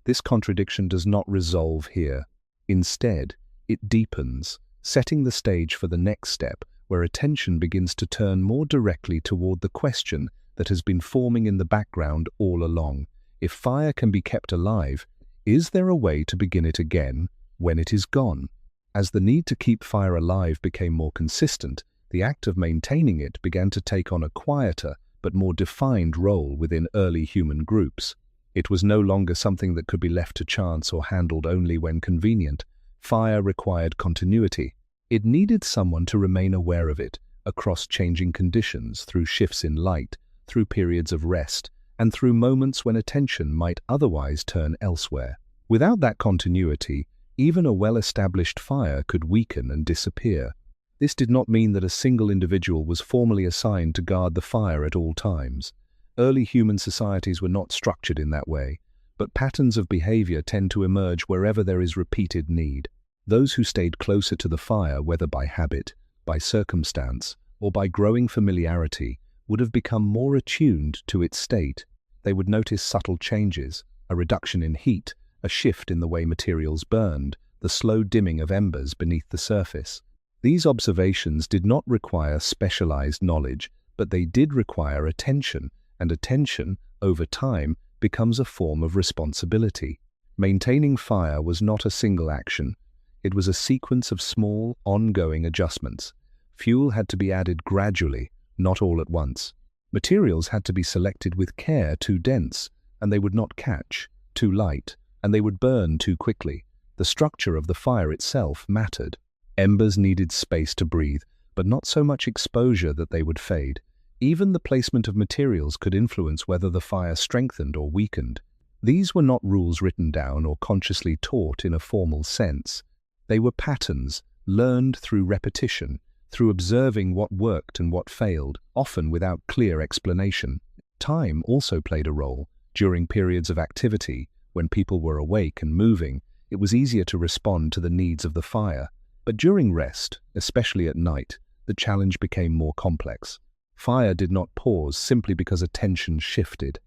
This contradiction does not resolve here. Instead, it deepens. setting the stage for the next step, where attention begins to turn more directly toward the question that has been forming in the background all along. If fire can be kept alive, is there a way to begin it again when it is gone? As the need to keep fire alive became more consistent, the act of maintaining it began to take on a quieter but more defined role within early human groups. It was no longer something that could be left to chance or handled only when convenient. Fire required continuity. It needed someone to remain aware of it, across changing conditions, through shifts in light, through periods of rest, and through moments when attention might otherwise turn elsewhere. Without that continuity, even a well-established fire could weaken and disappear. This did not mean that a single individual was formally assigned to guard the fire at all times. Early human societies were not structured in that way, but patterns of behavior tend to emerge wherever there is repeated need. Those who stayed closer to the fire, whether by habit, by circumstance, or by growing familiarity, would have become more attuned to its state. They would notice subtle changes, a reduction in heat, a shift in the way materials burned, the slow dimming of embers beneath the surface. These observations did not require specialized knowledge, but they did require attention, and attention, over time, becomes a form of responsibility. Maintaining fire was not a single action. It was a sequence of small, ongoing adjustments. Fuel had to be added gradually, not all at once. Materials had to be selected with care, too dense, and they would not catch, too light, and they would burn too quickly. The structure of the fire itself mattered. Embers needed space to breathe, but not so much exposure that they would fade. Even the placement of materials could influence whether the fire strengthened or weakened. These were not rules written down or consciously taught in a formal sense. They were patterns, learned through repetition, through observing what worked and what failed, often without clear explanation. Time also played a role. During periods of activity, when people were awake and moving, it was easier to respond to the needs of the fire. But during rest, especially at night, the challenge became more complex. Fire did not pause simply because attention shifted.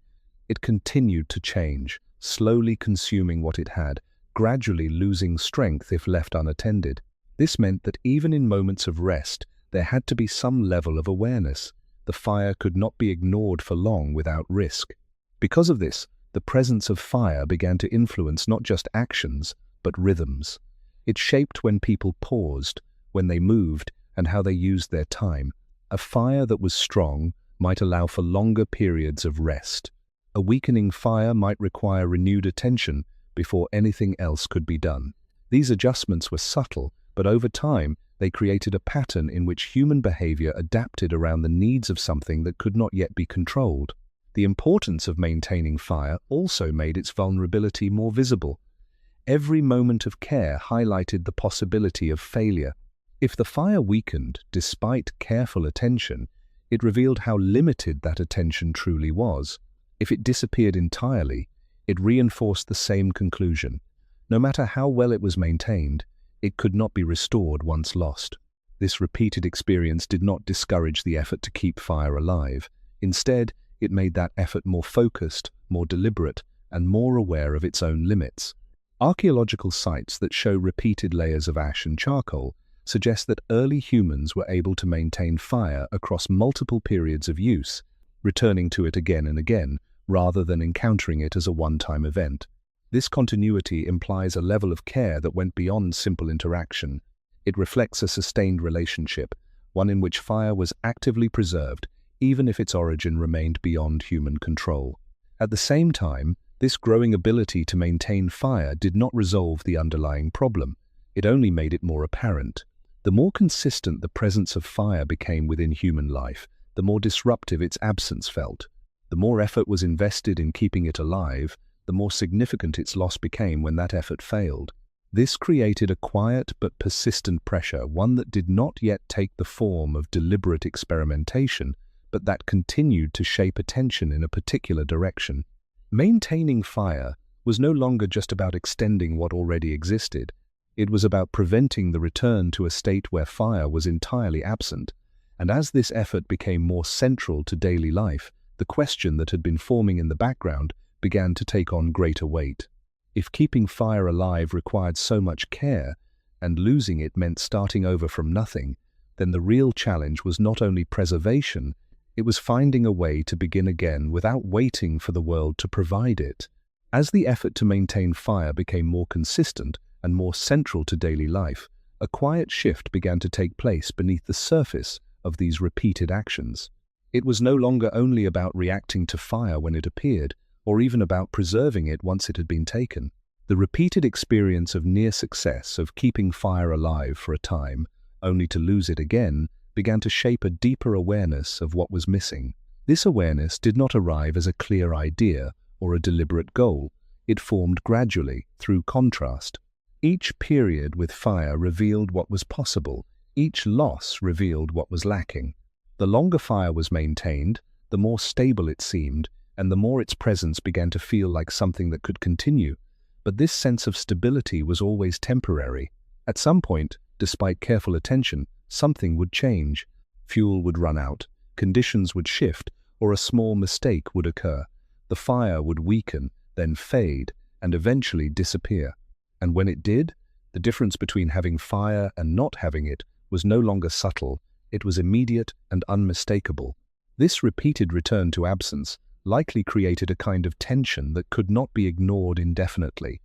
It continued to change, slowly consuming what it had, gradually losing strength if left unattended. This meant that even in moments of rest, there had to be some level of awareness. The fire could not be ignored for long without risk. Because of this, the presence of fire began to influence not just actions, but rhythms. It shaped when people paused, when they moved, and how they used their time. A fire that was strong might allow for longer periods of rest. A weakening fire might require renewed attention before anything else could be done. These adjustments were subtle, but over time they created a pattern in which human behavior adapted around the needs of something that could not yet be controlled. The importance of maintaining fire also made its vulnerability more visible. Every moment of care highlighted the possibility of failure. If the fire weakened, despite careful attention, it revealed how limited that attention truly was. If it disappeared entirely, it reinforced the same conclusion. No matter how well it was maintained, it could not be restored once lost. This repeated experience did not discourage the effort to keep fire alive. Instead, it made that effort more focused, more deliberate, and more aware of its own limits. Archaeological sites that show repeated layers of ash and charcoal suggest that early humans were able to maintain fire across multiple periods of use, returning to it again and again, rather than encountering it as a one-time event. This continuity implies a level of care that went beyond simple interaction. It reflects a sustained relationship, one in which fire was actively preserved, even if its origin remained beyond human control. At the same time, this growing ability to maintain fire did not resolve the underlying problem. It only made it more apparent. The more consistent the presence of fire became within human life, the more disruptive its absence felt. The more effort was invested in keeping it alive, the more significant its loss became when that effort failed. This created a quiet but persistent pressure, one that did not yet take the form of deliberate experimentation, but that continued to shape attention in a particular direction. Maintaining fire was no longer just about extending what already existed. It was about preventing the return to a state where fire was entirely absent. And as this effort became more central to daily life, the question that had been forming in the background began to take on greater weight. If keeping fire alive required so much care, and losing it meant starting over from nothing, then the real challenge was not only preservation, it was finding a way to begin again without waiting for the world to provide it. As the effort to maintain fire became more consistent and more central to daily life, a quiet shift began to take place beneath the surface of these repeated actions. It was no longer only about reacting to fire when it appeared, or even about preserving it once it had been taken. The repeated experience of near success, of keeping fire alive for a time, only to lose it again, began to shape a deeper awareness of what was missing. This awareness did not arrive as a clear idea or a deliberate goal. It formed gradually, through contrast. Each period with fire revealed what was possible. Each loss revealed what was lacking. The longer fire was maintained, the more stable it seemed, and the more its presence began to feel like something that could continue. But this sense of stability was always temporary. At some point, despite careful attention, something would change. Fuel would run out, conditions would shift, or a small mistake would occur. The fire would weaken, then fade, and eventually disappear. And when it did, the difference between having fire and not having it was no longer subtle, it was immediate and unmistakable. This repeated return to absence likely created a kind of tension that could not be ignored indefinitely.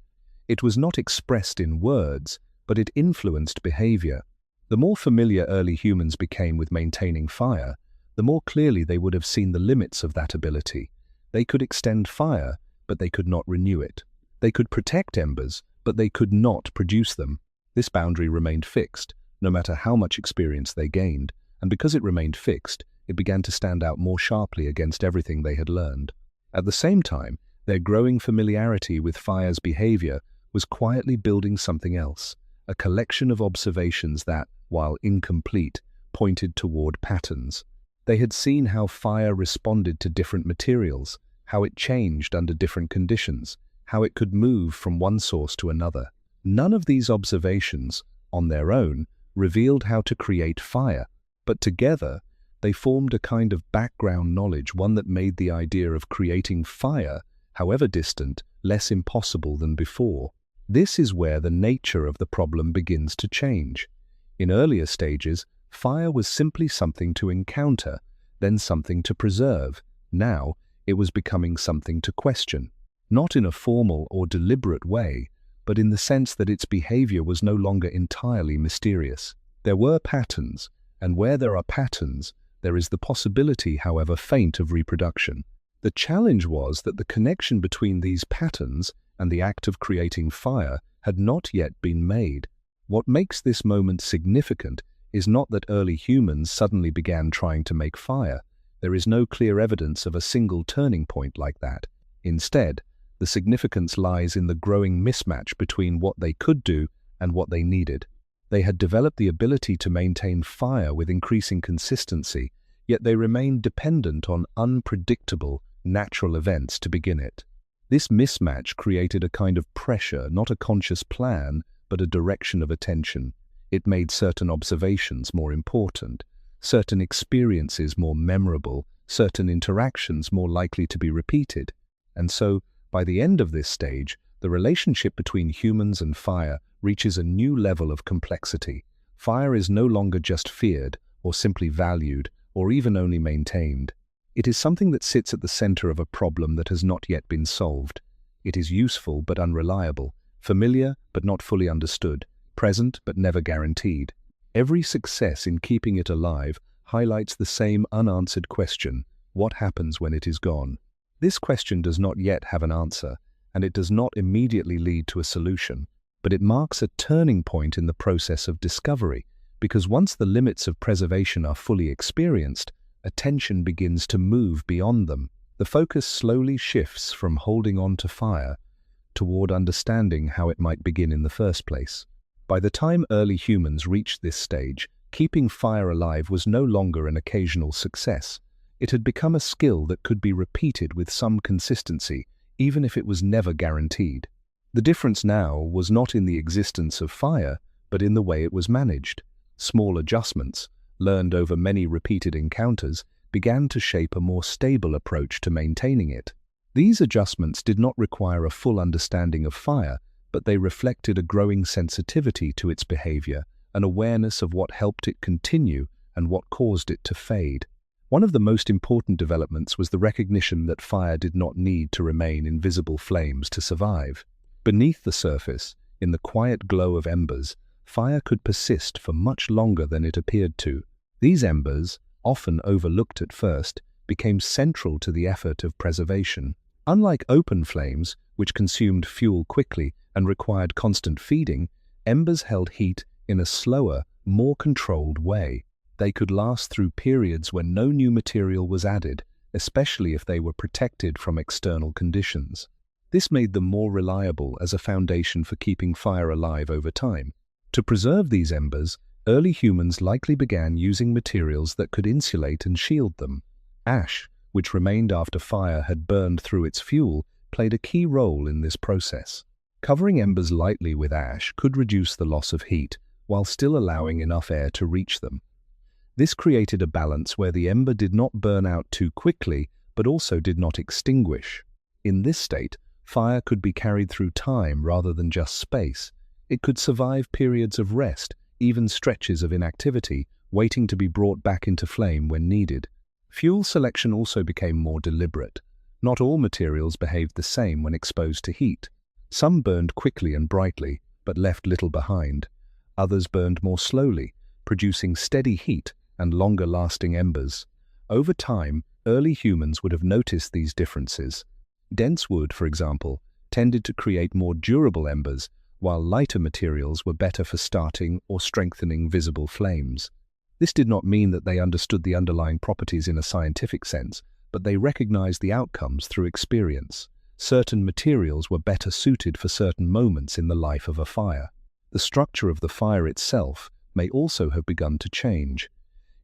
It was not expressed in words, but it influenced behavior. The more familiar early humans became with maintaining fire, the more clearly they would have seen the limits of that ability. They could extend fire, but they could not renew it. They could protect embers, but they could not produce them. This boundary remained fixed, no matter how much experience they gained, and because it remained fixed, it began to stand out more sharply against everything they had learned. At the same time, their growing familiarity with fire's behavior was quietly building something else, a collection of observations that, while incomplete, pointed toward patterns. They had seen how fire responded to different materials, how it changed under different conditions, how it could move from one source to another. None of these observations, on their own, revealed how to create fire, but together, they formed a kind of background knowledge, one that made the idea of creating fire, however distant, less impossible than before. This is where the nature of the problem begins to change. In earlier stages, fire was simply something to encounter, then something to preserve. Now, it was becoming something to question, not in a formal or deliberate way, but in the sense that its behavior was no longer entirely mysterious. There were patterns, and where there are patterns, there is the possibility, however faint, of reproduction. The challenge was that the connection between these patterns and the act of creating fire had not yet been made. What makes this moment significant is not that early humans suddenly began trying to make fire. There is no clear evidence of a single turning point like that. Instead, the significance lies in the growing mismatch between what they could do and what they needed. They had developed the ability to maintain fire with increasing consistency, yet they remained dependent on unpredictable, natural events to begin it. This mismatch created a kind of pressure, not a conscious plan, but a direction of attention. It made certain observations more important, certain experiences more memorable, certain interactions more likely to be repeated. And so, by the end of this stage, the relationship between humans and fire reaches a new level of complexity. Fire is no longer just feared, or simply valued, or even only maintained. It is something that sits at the center of a problem that has not yet been solved. It is useful but unreliable, familiar but not fully understood, present but never guaranteed. Every success in keeping it alive highlights the same unanswered question: what happens when it is gone? This question does not yet have an answer, and it does not immediately lead to a solution, but it marks a turning point in the process of discovery, because once the limits of preservation are fully experienced, attention begins to move beyond them. The focus slowly shifts from holding on to fire toward understanding how it might begin in the first place. By the time early humans reached this stage, keeping fire alive was no longer an occasional success. It had become a skill that could be repeated with some consistency, even if it was never guaranteed. The difference now was not in the existence of fire, but in the way it was managed. Small adjustments, learned over many repeated encounters, began to shape a more stable approach to maintaining it. These adjustments did not require a full understanding of fire, but they reflected a growing sensitivity to its behavior, an awareness of what helped it continue and what caused it to fade. One of the most important developments was the recognition that fire did not need to remain in visible flames to survive. Beneath the surface, in the quiet glow of embers, fire could persist for much longer than it appeared to. These embers, often overlooked at first, became central to the effort of preservation. Unlike open flames, which consumed fuel quickly and required constant feeding, embers held heat in a slower, more controlled way. They could last through periods when no new material was added, especially if they were protected from external conditions. This made them more reliable as a foundation for keeping fire alive over time. To preserve these embers, early humans likely began using materials that could insulate and shield them. Ash, which remained after fire had burned through its fuel, played a key role in this process. Covering embers lightly with ash could reduce the loss of heat, while still allowing enough air to reach them. This created a balance where the ember did not burn out too quickly, but also did not extinguish. In this state, fire could be carried through time rather than just space. It could survive periods of rest, even stretches of inactivity, waiting to be brought back into flame when needed. Fuel selection also became more deliberate. Not all materials behaved the same when exposed to heat. Some burned quickly and brightly, but left little behind. Others burned more slowly, producing steady heat and longer-lasting embers. Over time, early humans would have noticed these differences. Dense wood, for example, tended to create more durable embers, while lighter materials were better for starting or strengthening visible flames. This did not mean that they understood the underlying properties in a scientific sense, but they recognized the outcomes through experience. Certain materials were better suited for certain moments in the life of a fire. The structure of the fire itself may also have begun to change.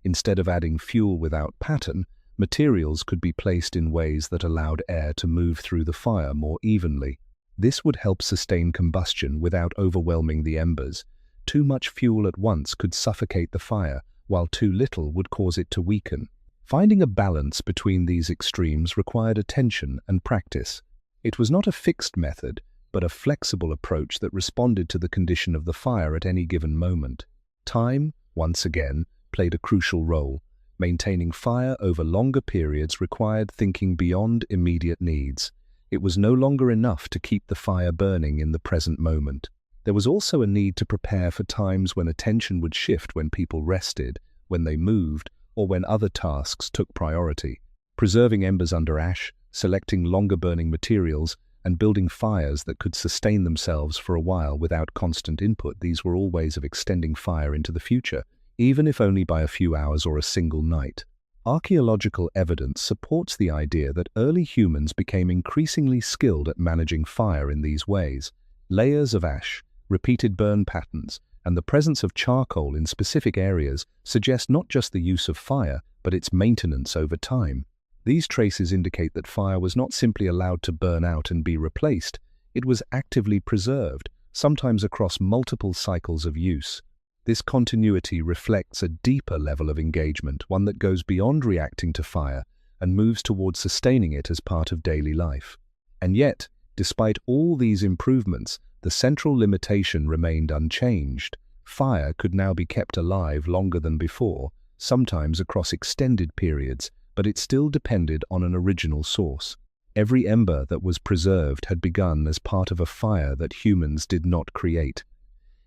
Instead of adding fuel without pattern, materials could be placed in ways that allowed air to move through the fire more evenly. This would help sustain combustion without overwhelming the embers. Too much fuel at once could suffocate the fire, while too little would cause it to weaken. Finding a balance between these extremes required attention and practice. It was not a fixed method, but a flexible approach that responded to the condition of the fire at any given moment. Time, once again, played a crucial role. Maintaining fire over longer periods required thinking beyond immediate needs. It was no longer enough to keep the fire burning in the present moment. There was also a need to prepare for times when attention would shift when people rested, when they moved, or when other tasks took priority. Preserving embers under ash, selecting longer-burning materials, and building fires that could sustain themselves for a while without constant input, these were all ways of extending fire into the future, even if only by a few hours or a single night. Archaeological evidence supports the idea that early humans became increasingly skilled at managing fire in these ways. Layers of ash, repeated burn patterns, and the presence of charcoal in specific areas suggest not just the use of fire, but its maintenance over time. These traces indicate that fire was not simply allowed to burn out and be replaced, it was actively preserved, sometimes across multiple cycles of use. This continuity reflects a deeper level of engagement, one that goes beyond reacting to fire and moves towards sustaining it as part of daily life. And yet, despite all these improvements, the central limitation remained unchanged. Fire could now be kept alive longer than before, sometimes across extended periods, but it still depended on an original source. Every ember that was preserved had begun as part of a fire that humans did not create.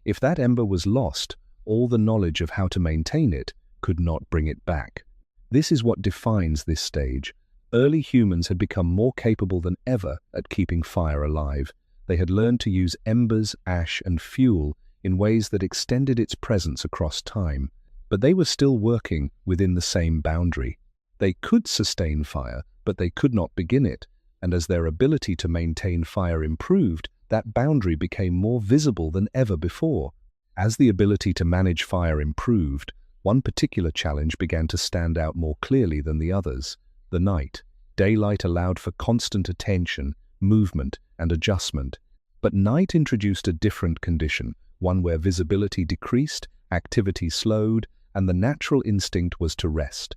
If that ember was lost, all the knowledge of how to maintain it could not bring it back. This is what defines this stage. Early humans had become more capable than ever at keeping fire alive. They had learned to use embers, ash, and fuel in ways that extended its presence across time. But they were still working within the same boundary. They could sustain fire, but they could not begin it, and as their ability to maintain fire improved, that boundary became more visible than ever before. As the ability to manage fire improved, one particular challenge began to stand out more clearly than the others: the night. Daylight allowed for constant attention, movement, and adjustment. But night introduced a different condition, one where visibility decreased, activity slowed, and the natural instinct was to rest.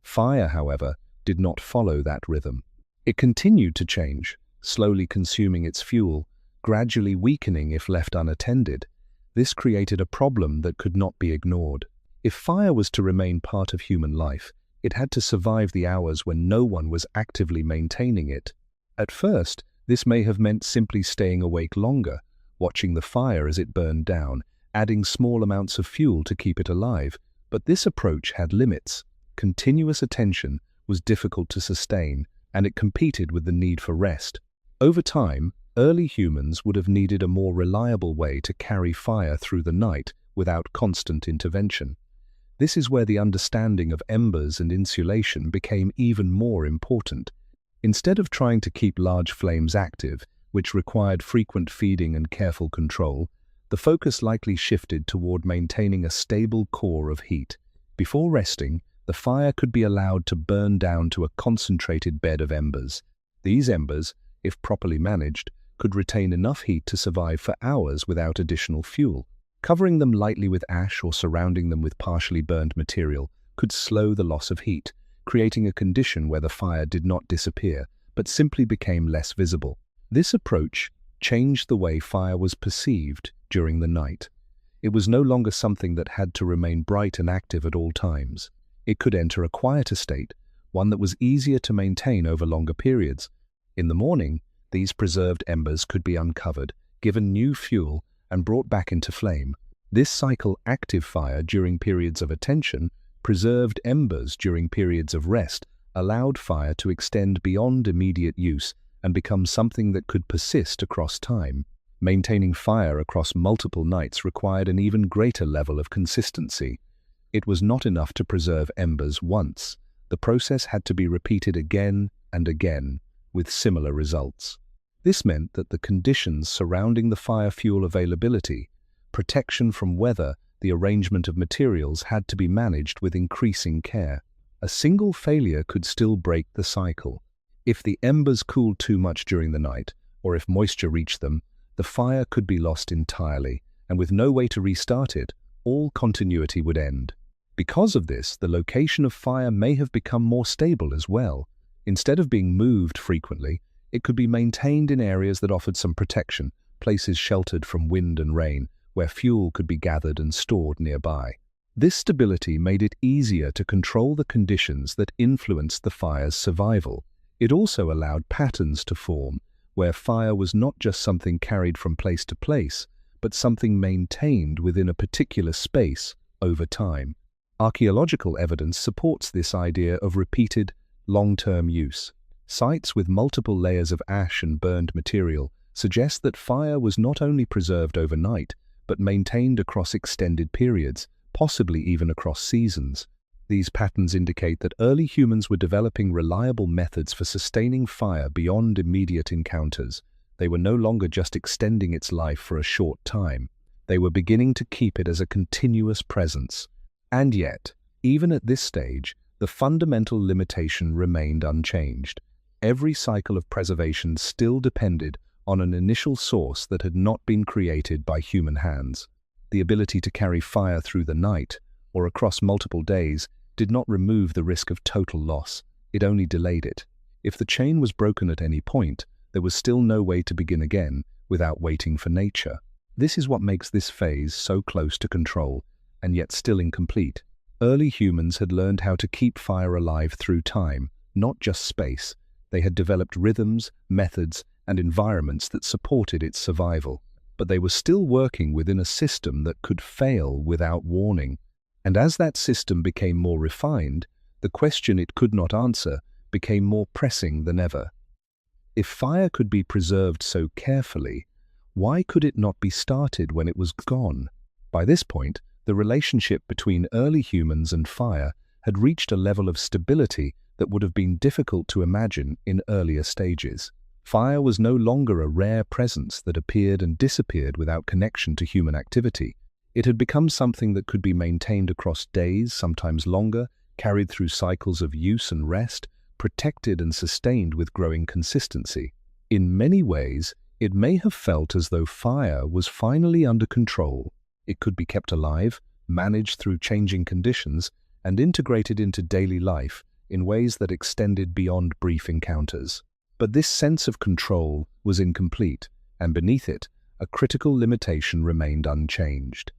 Fire, however, did not follow that rhythm. It continued to change, slowly consuming its fuel, gradually weakening if left unattended. This created a problem that could not be ignored. If fire was to remain part of human life, it had to survive the hours when no one was actively maintaining it. At first, this may have meant simply staying awake longer, watching the fire as it burned down, adding small amounts of fuel to keep it alive. But this approach had limits. Continuous attention was difficult to sustain, and it competed with the need for rest. Over time, early humans would have needed a more reliable way to carry fire through the night without constant intervention. This is where the understanding of embers and insulation became even more important. Instead of trying to keep large flames active, which required frequent feeding and careful control, the focus likely shifted toward maintaining a stable core of heat. Before resting, the fire could be allowed to burn down to a concentrated bed of embers. These embers, if properly managed, could retain enough heat to survive for hours without additional fuel. Covering them lightly with ash or surrounding them with partially burned material could slow the loss of heat, creating a condition where the fire did not disappear, but simply became less visible. This approach changed the way fire was perceived during the night. It was no longer something that had to remain bright and active at all times. It could enter a quieter state, one that was easier to maintain over longer periods. In the morning, these preserved embers could be uncovered, given new fuel, and brought back into flame. This cycle active fire during periods of attention, preserved embers during periods of rest, allowed fire to extend beyond immediate use and become something that could persist across time. Maintaining fire across multiple nights required an even greater level of consistency. It was not enough to preserve embers once. The process had to be repeated again and again, with similar results. This meant that the conditions surrounding the fire fuel availability, protection from weather, the arrangement of materials had to be managed with increasing care. A single failure could still break the cycle. If the embers cooled too much during the night, or if moisture reached them, the fire could be lost entirely, and with no way to restart it, all continuity would end. Because of this, the location of fire may have become more stable as well. Instead of being moved frequently, it could be maintained in areas that offered some protection, places sheltered from wind and rain, where fuel could be gathered and stored nearby. This stability made it easier to control the conditions that influenced the fire's survival. It also allowed patterns to form, where fire was not just something carried from place to place, but something maintained within a particular space over time. Archaeological evidence supports this idea of repeated, long-term use. Sites with multiple layers of ash and burned material suggest that fire was not only preserved overnight, but maintained across extended periods, possibly even across seasons. These patterns indicate that early humans were developing reliable methods for sustaining fire beyond immediate encounters. They were no longer just extending its life for a short time. They were beginning to keep it as a continuous presence. And yet, even at this stage, the fundamental limitation remained unchanged. Every cycle of preservation still depended on an initial source that had not been created by human hands. The ability to carry fire through the night, or across multiple days, did not remove the risk of total loss. It only delayed it. If the chain was broken at any point, there was still no way to begin again without waiting for nature. This is what makes this phase so close to control, and yet still incomplete. Early humans had learned how to keep fire alive through time, not just space. They had developed rhythms, methods, and environments that supported its survival. But they were still working within a system that could fail without warning. And as that system became more refined, the question it could not answer became more pressing than ever. If fire could be preserved so carefully, why could it not be started when it was gone? By this point, the relationship between early humans and fire had reached a level of stability that would have been difficult to imagine in earlier stages. Fire was no longer a rare presence that appeared and disappeared without connection to human activity. It had become something that could be maintained across days, sometimes longer, carried through cycles of use and rest, protected and sustained with growing consistency. In many ways, it may have felt as though fire was finally under control. It could be kept alive, managed through changing conditions, and integrated into daily life in ways that extended beyond brief encounters. But this sense of control was incomplete, and beneath it, a critical limitation remained unchanged.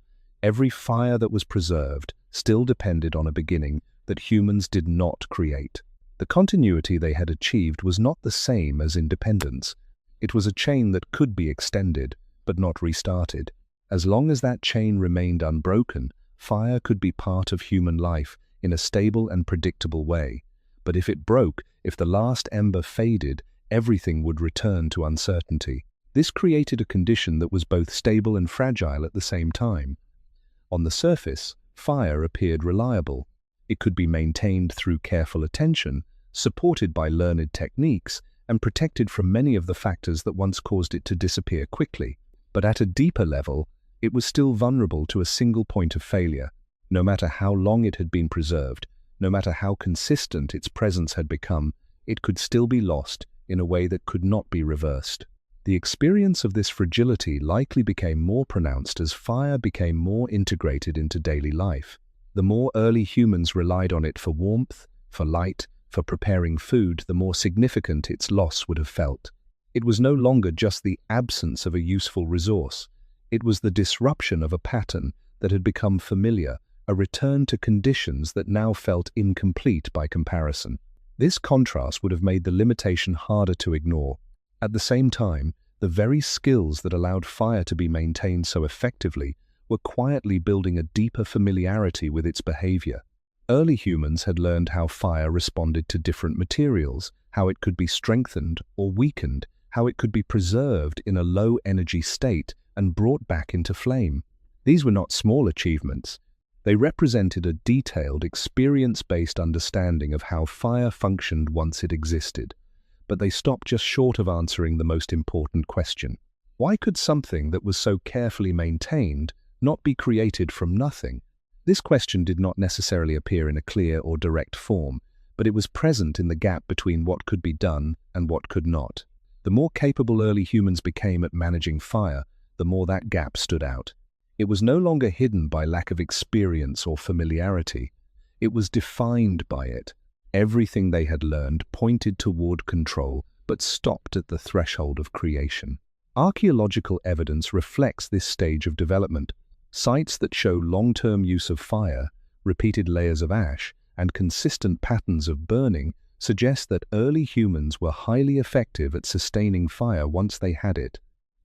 Every fire that was preserved still depended on a beginning that humans did not create. The continuity they had achieved was not the same as independence. It was a chain that could be extended, but not restarted. As long as that chain remained unbroken, fire could be part of human life in a stable and predictable way. But if it broke, if the last ember faded, everything would return to uncertainty. This created a condition that was both stable and fragile at the same time. On the surface, fire appeared reliable. It could be maintained through careful attention, supported by learned techniques, and protected from many of the factors that once caused it to disappear quickly. But at a deeper level, it was still vulnerable to a single point of failure. No matter how long it had been preserved, no matter how consistent its presence had become, it could still be lost in a way that could not be reversed. The experience of this fragility likely became more pronounced as fire became more integrated into daily life. The more early humans relied on it for warmth, for light, for preparing food, the more significant its loss would have felt. It was no longer just the absence of a useful resource. It was the disruption of a pattern that had become familiar, a return to conditions that now felt incomplete by comparison. This contrast would have made the limitation harder to ignore. At the same time, the very skills that allowed fire to be maintained so effectively were quietly building a deeper familiarity with its behavior. Early humans had learned how fire responded to different materials, how it could be strengthened or weakened, how it could be preserved in a low-energy state and brought back into flame. These were not small achievements. They represented a detailed, experience-based understanding of how fire functioned once it existed. But they stopped just short of answering the most important question. Why could something that was so carefully maintained not be created from nothing? This question did not necessarily appear in a clear or direct form, but it was present in the gap between what could be done and what could not. The more capable early humans became at managing fire, the more that gap stood out. It was no longer hidden by lack of experience or familiarity. It was defined by it. Everything they had learned pointed toward control, but stopped at the threshold of creation. Archaeological evidence reflects this stage of development. Sites that show long-term use of fire, repeated layers of ash, and consistent patterns of burning suggest that early humans were highly effective at sustaining fire once they had it.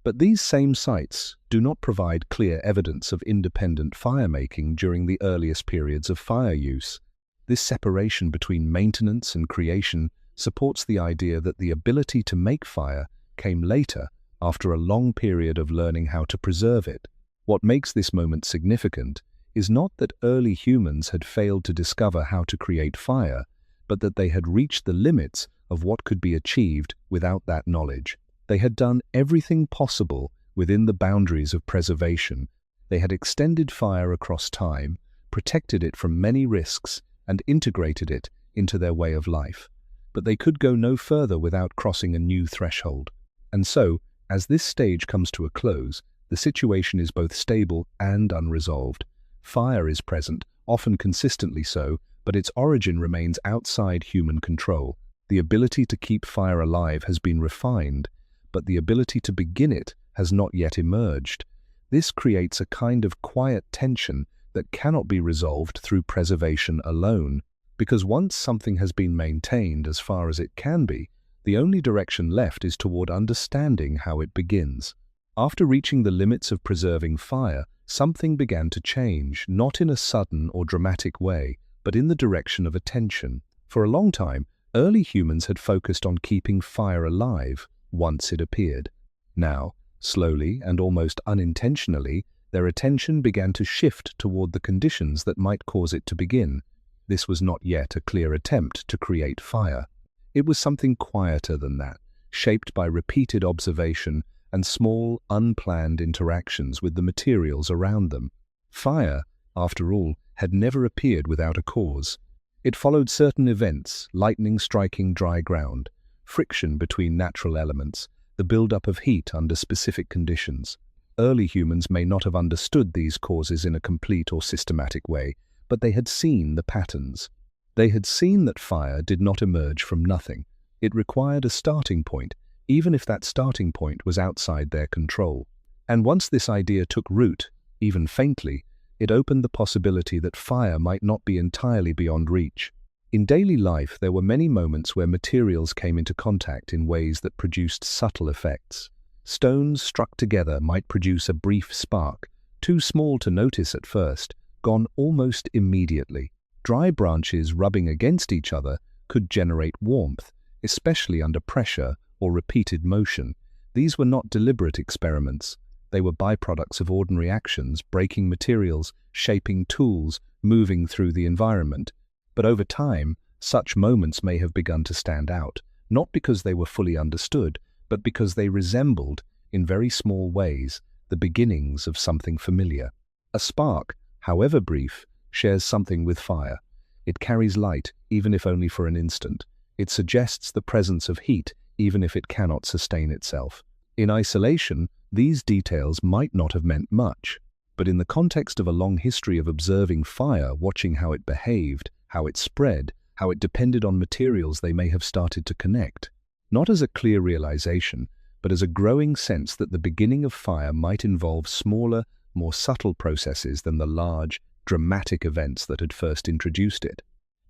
But these same sites do not provide clear evidence of independent fire-making during the earliest periods of fire use. This separation between maintenance and creation supports the idea that the ability to make fire came later, after a long period of learning how to preserve it. What makes this moment significant is not that early humans had failed to discover how to create fire, but that they had reached the limits of what could be achieved without that knowledge. They had done everything possible within the boundaries of preservation. They had extended fire across time, protected it from many risks, and integrated it into their way of life. But they could go no further without crossing a new threshold. And so, as this stage comes to a close, the situation is both stable and unresolved. Fire is present, often consistently so, but its origin remains outside human control. The ability to keep fire alive has been refined, but the ability to begin it has not yet emerged. This creates a kind of quiet tension that cannot be resolved through preservation alone, because once something has been maintained as far as it can be, the only direction left is toward understanding how it begins. After reaching the limits of preserving fire, something began to change, not in a sudden or dramatic way, but in the direction of attention. For a long time, early humans had focused on keeping fire alive once it appeared. Now, slowly and almost unintentionally, their attention began to shift toward the conditions that might cause it to begin. This was not yet a clear attempt to create fire. It was something quieter than that, shaped by repeated observation and small, unplanned interactions with the materials around them. Fire, after all, had never appeared without a cause. It followed certain events: lightning striking dry ground, friction between natural elements, the buildup of heat under specific conditions. Early humans may not have understood these causes in a complete or systematic way, but they had seen the patterns. They had seen that fire did not emerge from nothing. It required a starting point. even if that starting point was outside their control. And once this idea took root, even faintly, it opened the possibility that fire might not be entirely beyond reach. In daily life, there were many moments where materials came into contact in ways that produced subtle effects. Stones struck together might produce a brief spark, too small to notice at first, gone almost immediately. Dry branches rubbing against each other could generate warmth, especially under pressure or repeated motion. These were not deliberate experiments. They were byproducts of ordinary actions, breaking materials, shaping tools, moving through the environment. But over time, such moments may have begun to stand out, not because they were fully understood, but because they resembled, in very small ways, the beginnings of something familiar. A spark, however brief, shares something with fire. It carries light, even if only for an instant. It suggests the presence of heat, even if it cannot sustain itself. In isolation, these details might not have meant much, but in the context of a long history of observing fire, watching how it behaved, how it spread, how it depended on materials, they may have started to connect. Not as a clear realization, but as a growing sense that the beginning of fire might involve smaller, more subtle processes than the large, dramatic events that had first introduced it.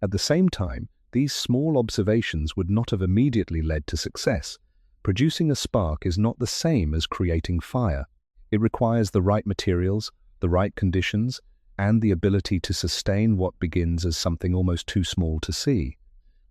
At the same time, these small observations would not have immediately led to success. Producing a spark is not the same as creating fire. It requires the right materials, the right conditions, and the ability to sustain what begins as something almost too small to see.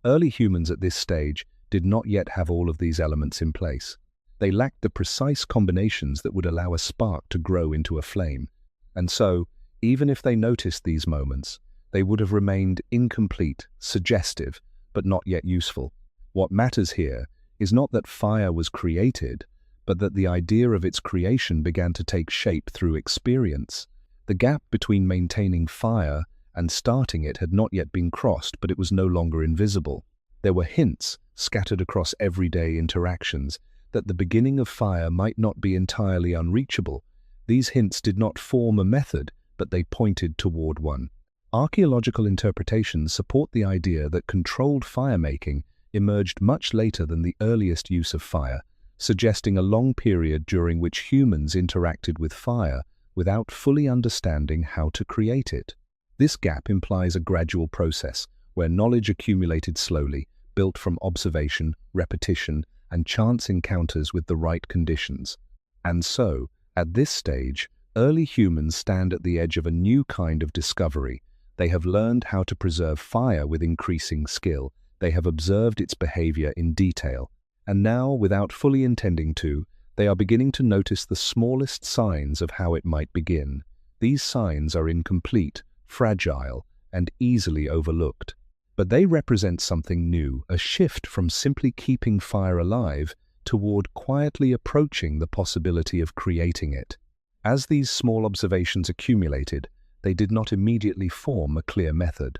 Early humans at this stage did not yet have all of these elements in place. They lacked the precise combinations that would allow a spark to grow into a flame. And so, even if they noticed these moments, they would have remained incomplete, suggestive, but not yet useful. What matters here is not that fire was created, but that the idea of its creation began to take shape through experience. The gap between maintaining fire and starting it had not yet been crossed, but it was no longer invisible. There were hints, scattered across everyday interactions, that the beginning of fire might not be entirely unreachable. These hints did not form a method, but they pointed toward one. Archaeological interpretations support the idea that controlled fire-making emerged much later than the earliest use of fire, suggesting a long period during which humans interacted with fire without fully understanding how to create it. This gap implies a gradual process, where knowledge accumulated slowly, built from observation, repetition, and chance encounters with the right conditions. And so, at this stage, early humans stand at the edge of a new kind of discovery. They have learned how to preserve fire with increasing skill. They have observed its behavior in detail. And now, without fully intending to, they are beginning to notice the smallest signs of how it might begin. These signs are incomplete, fragile, and easily overlooked. But they represent something new, a shift from simply keeping fire alive toward quietly approaching the possibility of creating it. As these small observations accumulated, they did not immediately form a clear method.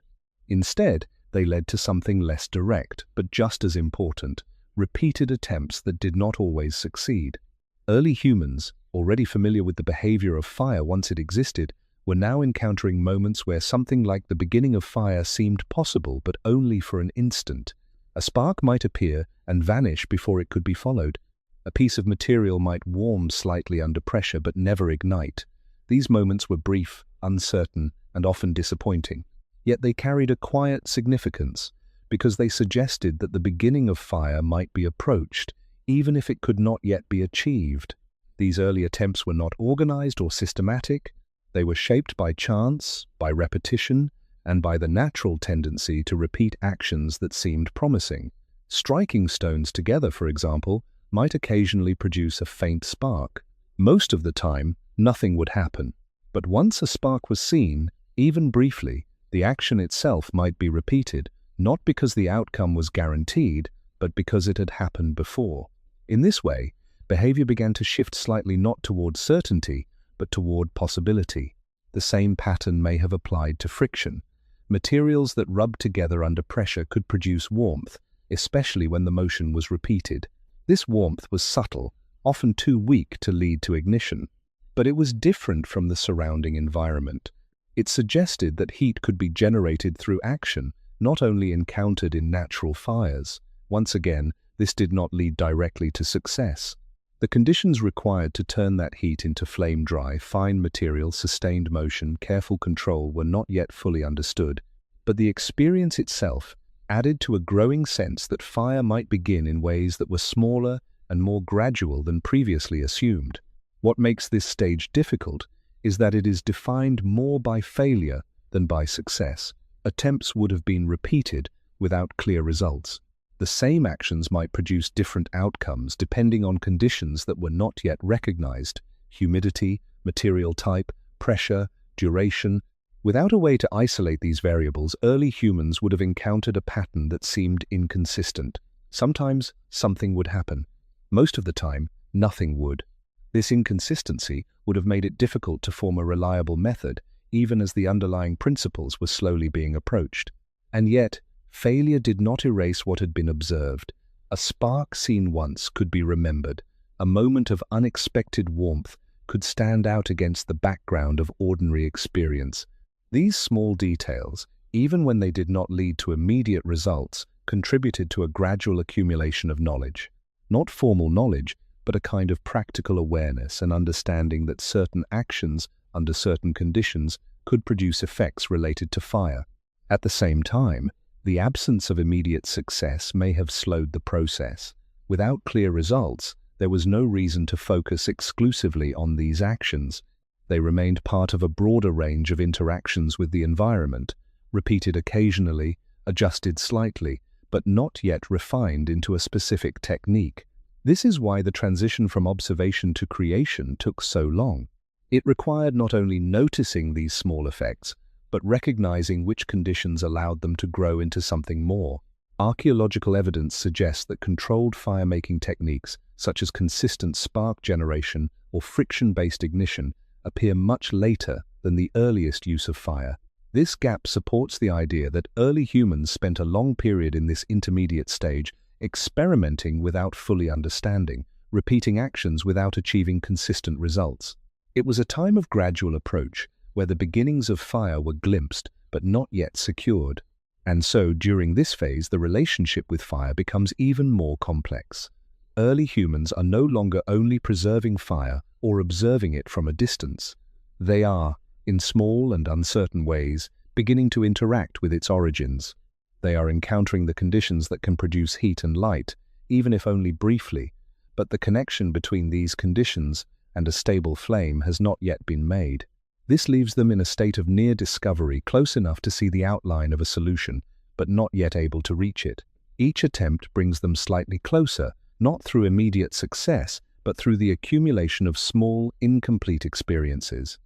Instead, they led to something less direct, but just as important, repeated attempts that did not always succeed. Early humans, already familiar with the behavior of fire once it existed, were now encountering moments where something like the beginning of fire seemed possible, but only for an instant. A spark might appear and vanish before it could be followed. A piece of material might warm slightly under pressure but never ignite. These moments were brief, uncertain, and often disappointing. Yet they carried a quiet significance, because they suggested that the beginning of fire might be approached, even if it could not yet be achieved. These early attempts were not organized or systematic. They were shaped by chance, by repetition, and by the natural tendency to repeat actions that seemed promising. Striking stones together, for example, might occasionally produce a faint spark. Most of the time, nothing would happen. But once a spark was seen, even briefly, the action itself might be repeated, not because the outcome was guaranteed, but because it had happened before. In this way, behavior began to shift slightly not toward certainty, but toward possibility. The same pattern may have applied to friction. Materials that rubbed together under pressure could produce warmth, especially when the motion was repeated. This warmth was subtle, often too weak to lead to ignition. But it was different from the surrounding environment. It suggested that heat could be generated through action, not only encountered in natural fires. Once again, this did not lead directly to success. The conditions required to turn that heat into flame-dry, fine material, sustained motion, careful control were not yet fully understood, but the experience itself added to a growing sense that fire might begin in ways that were smaller and more gradual than previously assumed. What makes this stage difficult is that it is defined more by failure than by success. Attempts would have been repeated without clear results. The same actions might produce different outcomes depending on conditions that were not yet recognized: humidity, material type, pressure, duration. Without a way to isolate these variables, early humans would have encountered a pattern that seemed inconsistent. Sometimes something would happen. Most of the time, nothing would. This inconsistency would have made it difficult to form a reliable method, even as the underlying principles were slowly being approached. And yet, failure did not erase what had been observed. A spark seen once could be remembered. A moment of unexpected warmth could stand out against the background of ordinary experience. These small details, even when they did not lead to immediate results, contributed to a gradual accumulation of knowledge. Not formal knowledge, but a kind of practical awareness and understanding that certain actions under certain conditions could produce effects related to fire. At the same time, the absence of immediate success may have slowed the process. Without clear results, there was no reason to focus exclusively on these actions. They remained part of a broader range of interactions with the environment, repeated occasionally, adjusted slightly, but not yet refined into a specific technique. This is why the transition from observation to creation took so long. It required not only noticing these small effects, but recognizing which conditions allowed them to grow into something more. Archaeological evidence suggests that controlled fire-making techniques, such as consistent spark generation or friction-based ignition, appear much later than the earliest use of fire. This gap supports the idea that early humans spent a long period in this intermediate stage, experimenting without fully understanding, repeating actions without achieving consistent results. It was a time of gradual approach, where the beginnings of fire were glimpsed but not yet secured. And so, during this phase, the relationship with fire becomes even more complex. Early humans are no longer only preserving fire or observing it from a distance. They are, in small and uncertain ways, beginning to interact with its origins. They are encountering the conditions that can produce heat and light, even if only briefly, but the connection between these conditions and a stable flame has not yet been made. This leaves them in a state of near discovery, close enough to see the outline of a solution, but not yet able to reach it. Each attempt brings them slightly closer, not through immediate success, but through the accumulation of small, incomplete experiences.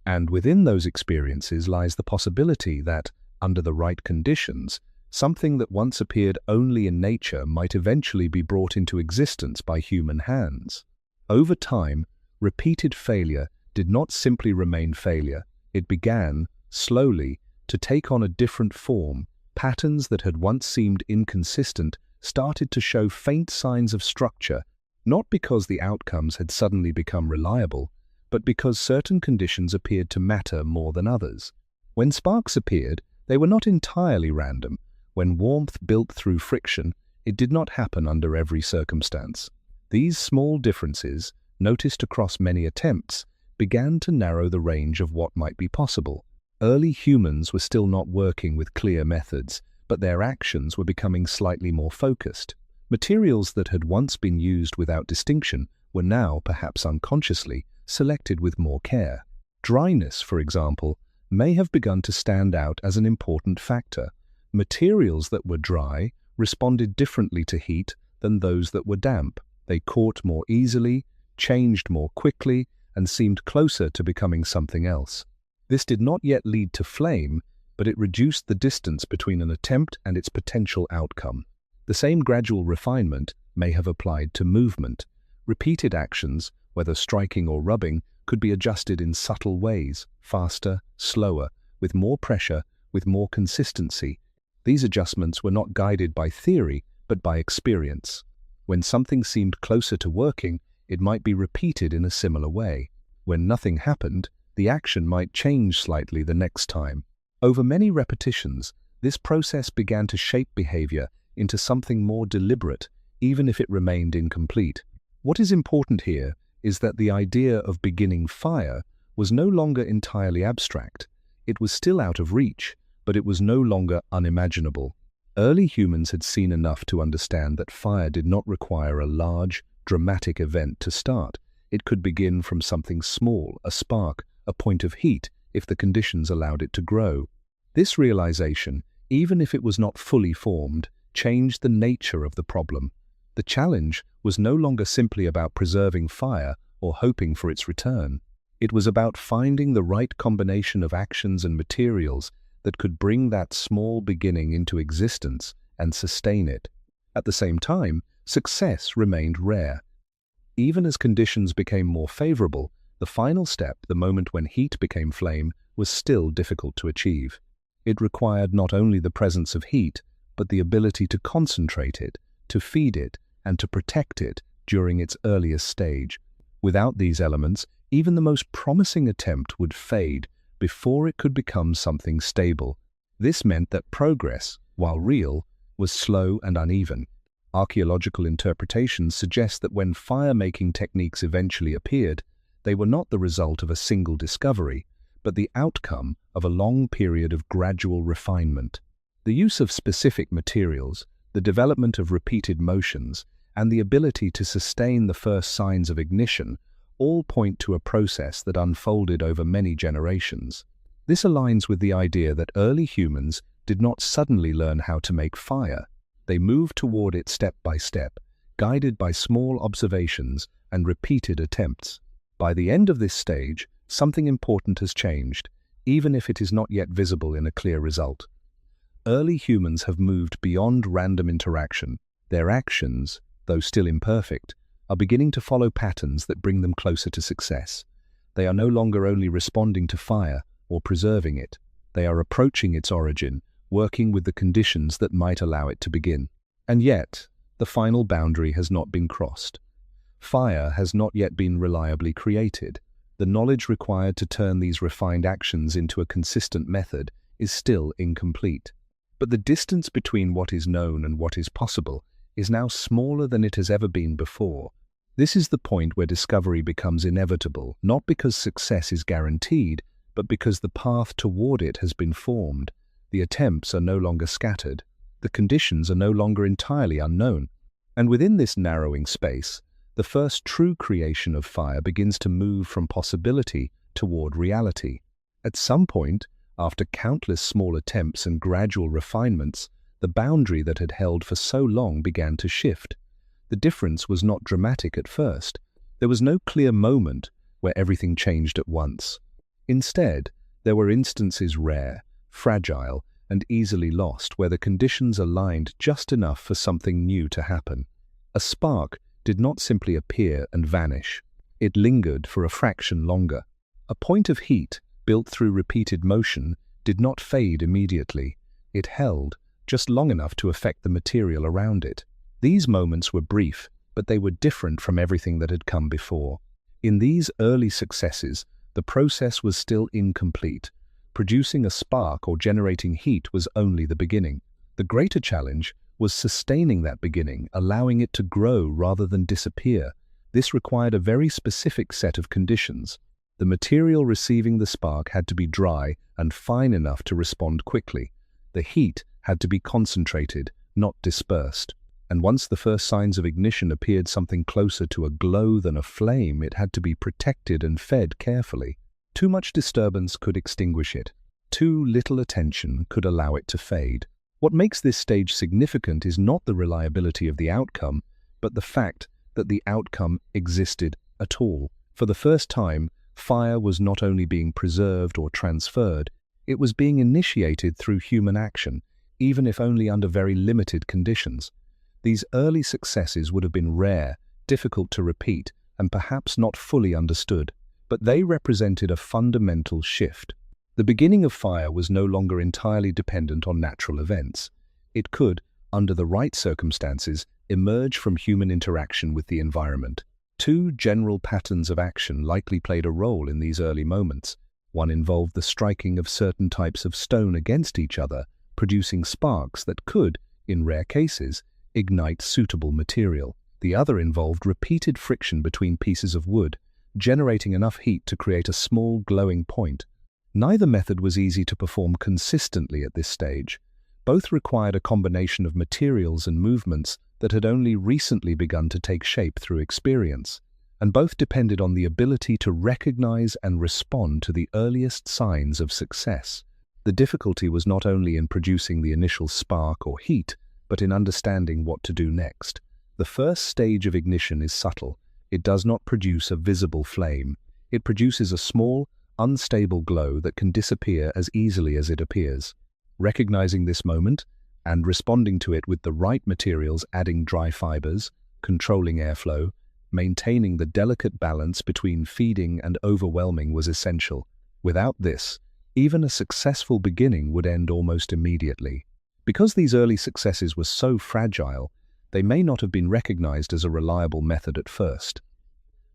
And within those experiences lies the possibility that, under the right conditions, something that once appeared only in nature might eventually be brought into existence by human hands. Over time, repeated failure did not simply remain failure. It began, slowly, to take on a different form. Patterns that had once seemed inconsistent started to show faint signs of structure, not because the outcomes had suddenly become reliable, but because certain conditions appeared to matter more than others. When sparks appeared, they were not entirely random. When warmth built through friction, it did not happen under every circumstance. These small differences, noticed across many attempts, began to narrow the range of what might be possible. Early humans were still not working with clear methods, but their actions were becoming slightly more focused. Materials that had once been used without distinction were now, perhaps unconsciously, selected with more care. Dryness, for example, may have begun to stand out as an important factor. Materials that were dry responded differently to heat than those that were damp. They caught more easily, changed more quickly, and seemed closer to becoming something else. This did not yet lead to flame, but it reduced the distance between an attempt and its potential outcome. The same gradual refinement may have applied to movement. Repeated actions, whether striking or rubbing, could be adjusted in subtle ways, faster, slower, with more pressure, with more consistency. These adjustments were not guided by theory, but by experience. When something seemed closer to working, it might be repeated in a similar way. When nothing happened, the action might change slightly the next time. Over many repetitions, this process began to shape behavior into something more deliberate, even if it remained incomplete. What is important here is that the idea of beginning fire was no longer entirely abstract. It was still out of reach, but it was no longer unimaginable. Early humans had seen enough to understand that fire did not require a large, dramatic event to start. It could begin from something small, a spark, a point of heat, if the conditions allowed it to grow. This realization, even if it was not fully formed, changed the nature of the problem. The challenge was no longer simply about preserving fire or hoping for its return. It was about finding the right combination of actions and materials that could bring that small beginning into existence and sustain it. At the same time, success remained rare. Even as conditions became more favorable, the final step, the moment when heat became flame, was still difficult to achieve. It required not only the presence of heat, but the ability to concentrate it, to feed it, and to protect it during its earliest stage. Without these elements, even the most promising attempt would fade before it could become something stable. This meant that progress, while real, was slow and uneven. Archaeological interpretations suggest that when fire-making techniques eventually appeared, they were not the result of a single discovery, but the outcome of a long period of gradual refinement. The use of specific materials, the development of repeated motions, and the ability to sustain the first signs of ignition all point to a process that unfolded over many generations. This aligns with the idea that early humans did not suddenly learn how to make fire. They moved toward it step by step, guided by small observations and repeated attempts. By the end of this stage, something important has changed, even if it is not yet visible in a clear result. Early humans have moved beyond random interaction. Their actions, though still imperfect, are beginning to follow patterns that bring them closer to success. They are no longer only responding to fire or preserving it. They are approaching its origin, working with the conditions that might allow it to begin. And yet, the final boundary has not been crossed. Fire has not yet been reliably created. The knowledge required to turn these refined actions into a consistent method is still incomplete. But the distance between what is known and what is possible is now smaller than it has ever been before. This is the point where discovery becomes inevitable, not because success is guaranteed, but because the path toward it has been formed. The attempts are no longer scattered. The conditions are no longer entirely unknown. And within this narrowing space, the first true creation of fire begins to move from possibility toward reality. At some point, after countless small attempts and gradual refinements, the boundary that had held for so long began to shift. The difference was not dramatic at first. There was no clear moment where everything changed at once. Instead, there were instances rare, fragile, and easily lost where the conditions aligned just enough for something new to happen. A spark did not simply appear and vanish. It lingered for a fraction longer. A point of heat, built through repeated motion, did not fade immediately. It held, just long enough to affect the material around it. These moments were brief, but they were different from everything that had come before. In these early successes, the process was still incomplete. Producing a spark or generating heat was only the beginning. The greater challenge was sustaining that beginning, allowing it to grow rather than disappear. This required a very specific set of conditions. The material receiving the spark had to be dry and fine enough to respond quickly. The heat had to be concentrated, not dispersed. And once the first signs of ignition appeared, something closer to a glow than a flame, it had to be protected and fed carefully. Too much disturbance could extinguish it. Too little attention could allow it to fade. What makes this stage significant is not the reliability of the outcome, but the fact that the outcome existed at all. For the first time, fire was not only being preserved or transferred, it was being initiated through human action, even if only under very limited conditions. These early successes would have been rare, difficult to repeat, and perhaps not fully understood, but they represented a fundamental shift. The beginning of fire was no longer entirely dependent on natural events. It could, under the right circumstances, emerge from human interaction with the environment. Two general patterns of action likely played a role in these early moments. One involved the striking of certain types of stone against each other, producing sparks that could, in rare cases, ignite suitable material. The other involved repeated friction between pieces of wood, generating enough heat to create a small glowing point. Neither method was easy to perform consistently at this stage. Both required a combination of materials and movements that had only recently begun to take shape through experience, and both depended on the ability to recognize and respond to the earliest signs of success. The difficulty was not only in producing the initial spark or heat, but in understanding what to do next. The first stage of ignition is subtle. It does not produce a visible flame. It produces a small, unstable glow that can disappear as easily as it appears. Recognizing this moment and responding to it with the right materials, adding dry fibers, controlling airflow, maintaining the delicate balance between feeding and overwhelming was essential. Without this, even a successful beginning would end almost immediately. Because these early successes were so fragile, they may not have been recognized as a reliable method at first.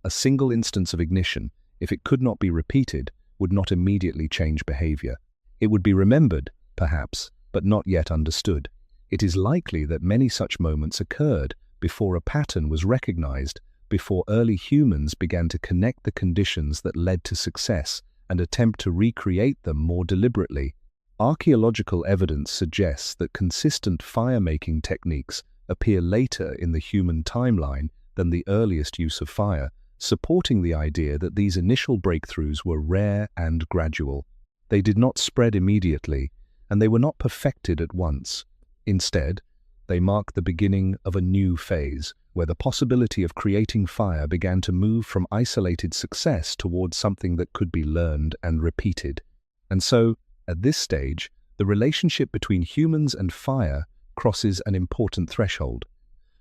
A single instance of ignition, if it could not be repeated, would not immediately change behavior. It would be remembered, perhaps, but not yet understood. It is likely that many such moments occurred before a pattern was recognized, before early humans began to connect the conditions that led to success and attempt to recreate them more deliberately. Archaeological evidence suggests that consistent fire-making techniques appear later in the human timeline than the earliest use of fire, supporting the idea that these initial breakthroughs were rare and gradual. They did not spread immediately, and they were not perfected at once. Instead, they mark the beginning of a new phase, where the possibility of creating fire began to move from isolated success towards something that could be learned and repeated. And so, at this stage, the relationship between humans and fire crosses an important threshold.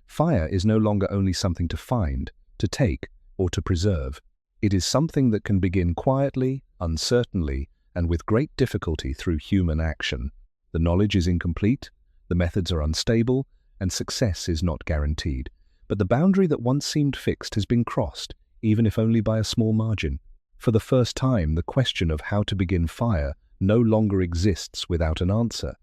Fire is no longer only something to find, to take, or to preserve. It is something that can begin quietly, uncertainly, and with great difficulty through human action. The knowledge is incomplete, the methods are unstable, and success is not guaranteed. But the boundary that once seemed fixed has been crossed, even if only by a small margin. For the first time, the question of how to begin fire no longer exists without an answer.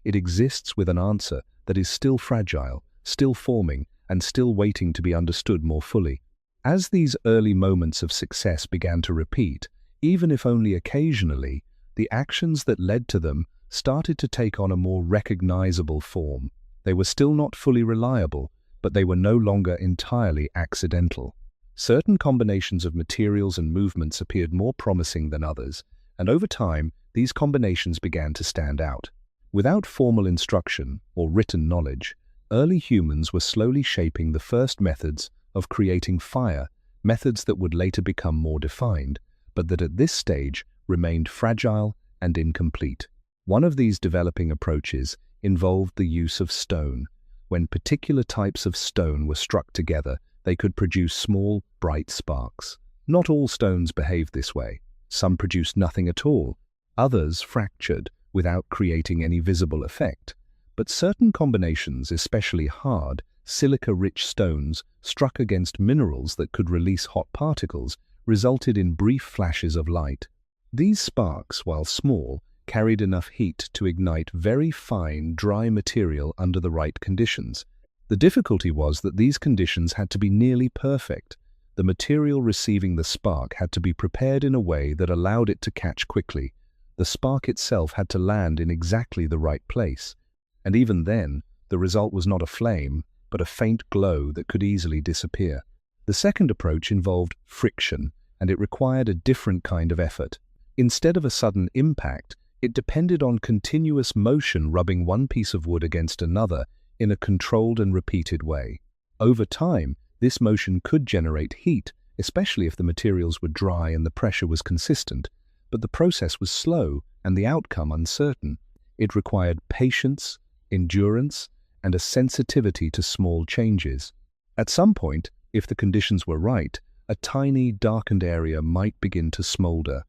It exists with an answer that is still fragile, still forming, and still waiting to be understood more fully. As these early moments of success began to repeat, even if only occasionally, the actions that led to them started to take on a more recognizable form. They were still not fully reliable, but they were no longer entirely accidental. Certain combinations of materials and movements appeared more promising than others, and over time, these combinations began to stand out. Without formal instruction or written knowledge, early humans were slowly shaping the first methods of creating fire, methods that would later become more defined, but that at this stage remained fragile and incomplete. One of these developing approaches involved the use of stone. When particular types of stone were struck together, they could produce small, bright sparks. Not all stones behaved this way. Some produced nothing at all. Others fractured without creating any visible effect. But certain combinations, especially hard, silica-rich stones struck against minerals that could release hot particles, resulted in brief flashes of light. These sparks, while small, carried enough heat to ignite very fine, dry material under the right conditions. The difficulty was that these conditions had to be nearly perfect. The material receiving the spark had to be prepared in a way that allowed it to catch quickly. The spark itself had to land in exactly the right place. And even then, the result was not a flame, but a faint glow that could easily disappear. The second approach involved friction, and it required a different kind of effort. Instead of a sudden impact, it depended on continuous motion rubbing one piece of wood against another in a controlled and repeated way. Over time, this motion could generate heat, especially if the materials were dry and the pressure was consistent, but the process was slow and the outcome uncertain. It required patience, endurance, and a sensitivity to small changes. At some point, if the conditions were right, a tiny, darkened area might begin to smolder.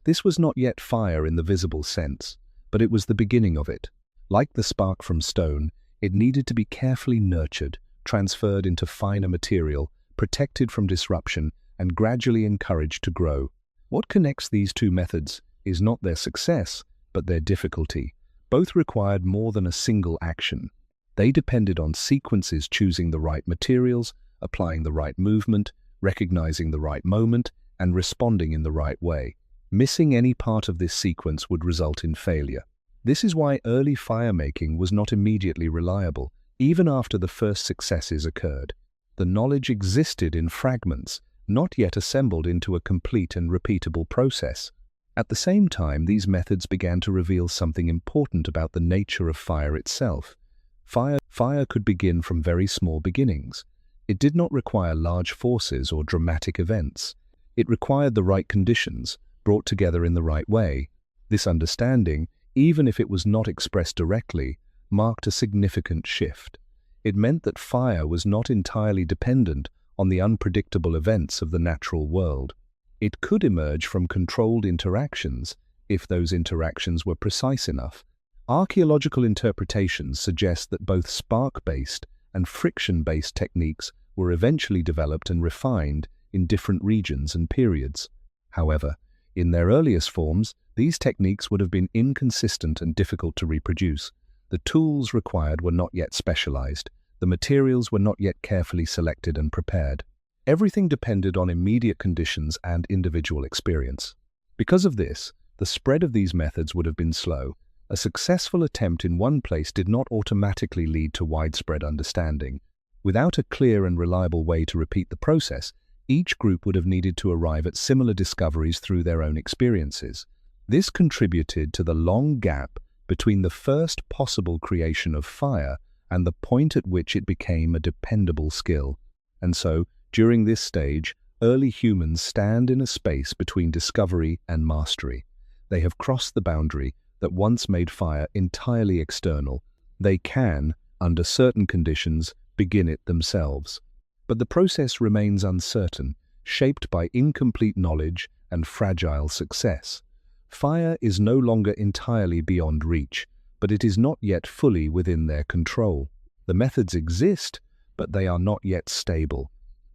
This was not yet fire in the visible sense, but it was the beginning of it. Like the spark from stone, it needed to be carefully nurtured, transferred into finer material, protected from disruption, and gradually encouraged to grow. What connects these two methods is not their success, but their difficulty. Both required more than a single action. They depended on sequences choosing the right materials, applying the right movement, recognizing the right moment, and responding in the right way. Missing any part of this sequence would result in failure. This is why early fire-making was not immediately reliable, even after the first successes occurred. The knowledge existed in fragments, not yet assembled into a complete and repeatable process. At the same time, these methods began to reveal something important about the nature of fire itself. Fire could begin from very small beginnings. It did not require large forces or dramatic events. It required the right conditions, brought together in the right way. This understanding, even if it was not expressed directly, marked a significant shift. It meant that fire was not entirely dependent on the unpredictable events of the natural world. It could emerge from controlled interactions, if those interactions were precise enough. Archaeological interpretations suggest that both spark-based and friction-based techniques were eventually developed and refined in different regions and periods. However, in their earliest forms, these techniques would have been inconsistent and difficult to reproduce. The tools required were not yet specialized. The materials were not yet carefully selected and prepared. Everything depended on immediate conditions and individual experience. Because of this, the spread of these methods would have been slow. A successful attempt in one place did not automatically lead to widespread understanding. Without a clear and reliable way to repeat the process, each group would have needed to arrive at similar discoveries through their own experiences. This contributed to the long gap between the first possible creation of fire and the point at which it became a dependable skill. And so, during this stage, early humans stand in a space between discovery and mastery. They have crossed the boundary that once made fire entirely external. They can, under certain conditions, begin it themselves. But the process remains uncertain, shaped by incomplete knowledge and fragile success. Fire is no longer entirely beyond reach, but it is not yet fully within their control. The methods exist, but they are not yet stable.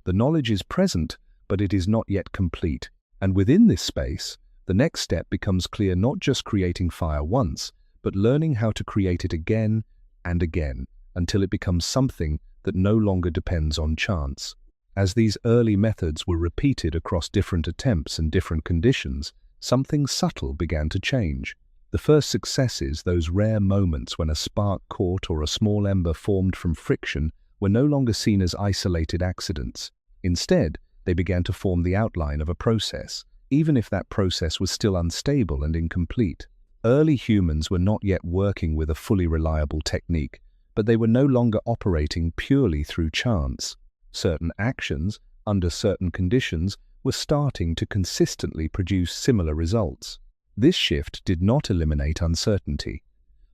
The knowledge is present, but it is not yet complete. And within this space, the next step becomes clear: not just creating fire once, but learning how to create it again and again, until it becomes something that no longer depends on chance. As these early methods were repeated across different attempts and different conditions, something subtle began to change. The first successes, those rare moments when a spark caught or a small ember formed from friction, were no longer seen as isolated accidents. Instead, they began to form the outline of a process, even if that process was still unstable and incomplete. Early humans were not yet working with a fully reliable technique, but they were no longer operating purely through chance. Certain actions, under certain conditions, were starting to consistently produce similar results. This shift did not eliminate uncertainty.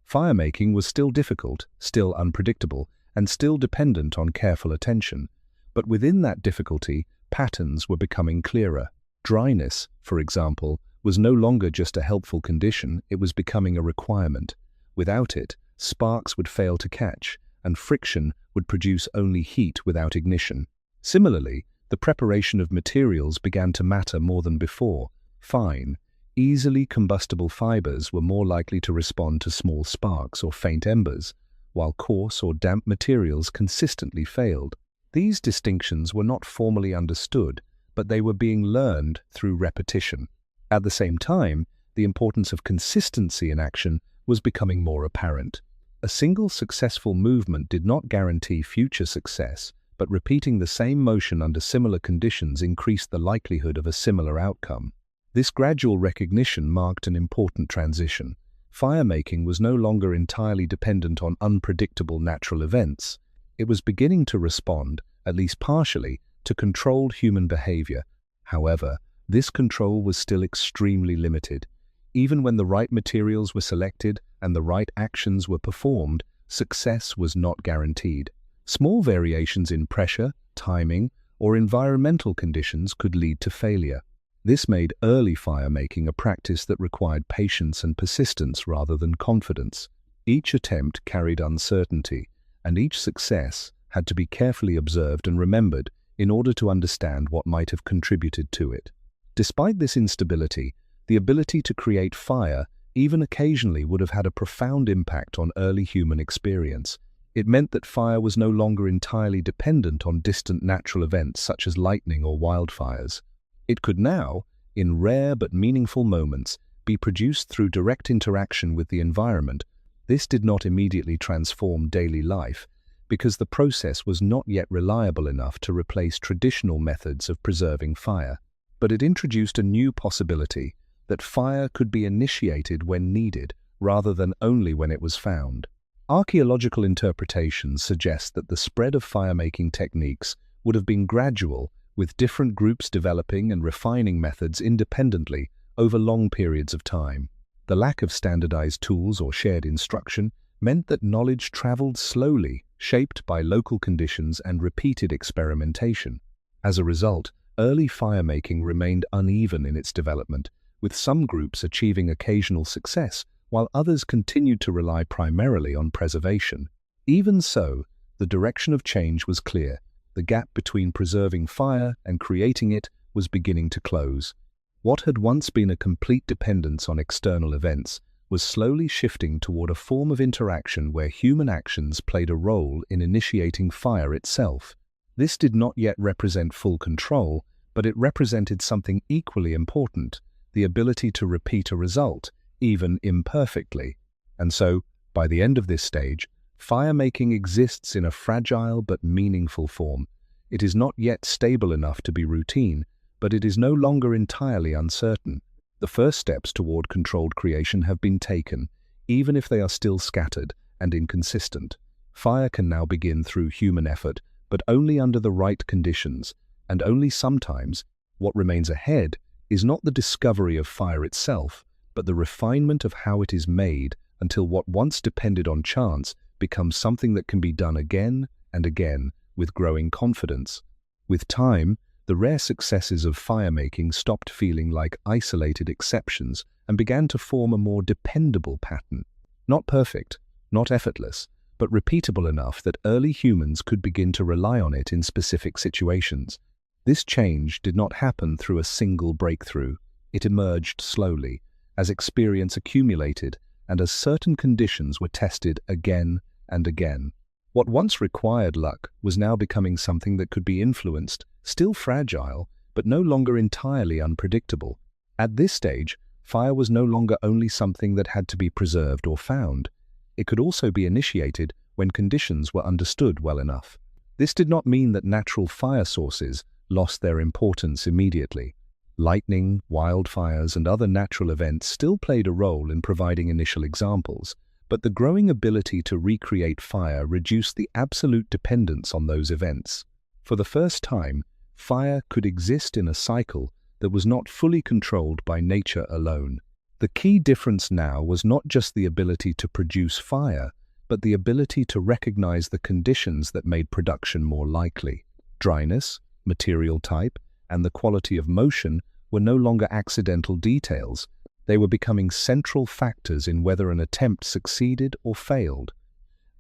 Firemaking was still difficult, still unpredictable, and still dependent on careful attention. But within that difficulty, patterns were becoming clearer. Dryness, for example, was no longer just a helpful condition, it was becoming a requirement. Without it, sparks would fail to catch, and friction would produce only heat without ignition. Similarly, the preparation of materials began to matter more than before. Fine, easily combustible fibers were more likely to respond to small sparks or faint embers, while coarse or damp materials consistently failed. These distinctions were not formally understood, but they were being learned through repetition. At the same time, the importance of consistency in action was becoming more apparent. A single successful movement did not guarantee future success, but repeating the same motion under similar conditions increased the likelihood of a similar outcome. This gradual recognition marked an important transition. Firemaking was no longer entirely dependent on unpredictable natural events. It was beginning to respond, at least partially, to controlled human behavior. However, this control was still extremely limited. Even when the right materials were selected and the right actions were performed, success was not guaranteed. Small variations in pressure, timing, or environmental conditions could lead to failure. This made early firemaking a practice that required patience and persistence rather than confidence. Each attempt carried uncertainty, and each success had to be carefully observed and remembered in order to understand what might have contributed to it. Despite this instability, the ability to create fire, even occasionally, would have had a profound impact on early human experience. It meant that fire was no longer entirely dependent on distant natural events such as lightning or wildfires. It could now, in rare but meaningful moments, be produced through direct interaction with the environment. This did not immediately transform daily life, because the process was not yet reliable enough to replace traditional methods of preserving fire. But it introduced a new possibility, that fire could be initiated when needed, rather than only when it was found. Archaeological interpretations suggest that the spread of fire-making techniques would have been gradual, with different groups developing and refining methods independently over long periods of time. The lack of standardized tools or shared instruction meant that knowledge traveled slowly, shaped by local conditions and repeated experimentation. As a result, early fire-making remained uneven in its development, with some groups achieving occasional success, while others continued to rely primarily on preservation. Even so, the direction of change was clear. The gap between preserving fire and creating it was beginning to close. What had once been a complete dependence on external events was slowly shifting toward a form of interaction where human actions played a role in initiating fire itself. This did not yet represent full control, but it represented something equally important: the ability to repeat a result, even imperfectly. And so, by the end of this stage, fire-making exists in a fragile but meaningful form. It is not yet stable enough to be routine, but it is no longer entirely uncertain. The first steps toward controlled creation have been taken, even if they are still scattered and inconsistent. Fire can now begin through human effort, but only under the right conditions, and only sometimes. What remains ahead is not the discovery of fire itself, but the refinement of how it is made until what once depended on chance becomes something that can be done again and again with growing confidence. With time, the rare successes of fire-making stopped feeling like isolated exceptions and began to form a more dependable pattern. Not perfect, not effortless, but repeatable enough that early humans could begin to rely on it in specific situations. This change did not happen through a single breakthrough. It emerged slowly, as experience accumulated and as certain conditions were tested again and again. What once required luck was now becoming something that could be influenced, still fragile, but no longer entirely unpredictable. At this stage, fire was no longer only something that had to be preserved or found. It could also be initiated when conditions were understood well enough. This did not mean that natural fire sources lost their importance immediately. Lightning, wildfires, and other natural events still played a role in providing initial examples, but the growing ability to recreate fire reduced the absolute dependence on those events. For the first time, fire could exist in a cycle that was not fully controlled by nature alone. The key difference now was not just the ability to produce fire, but the ability to recognize the conditions that made production more likely. Dryness, material type, and the quality of motion were no longer accidental details. They were becoming central factors in whether an attempt succeeded or failed.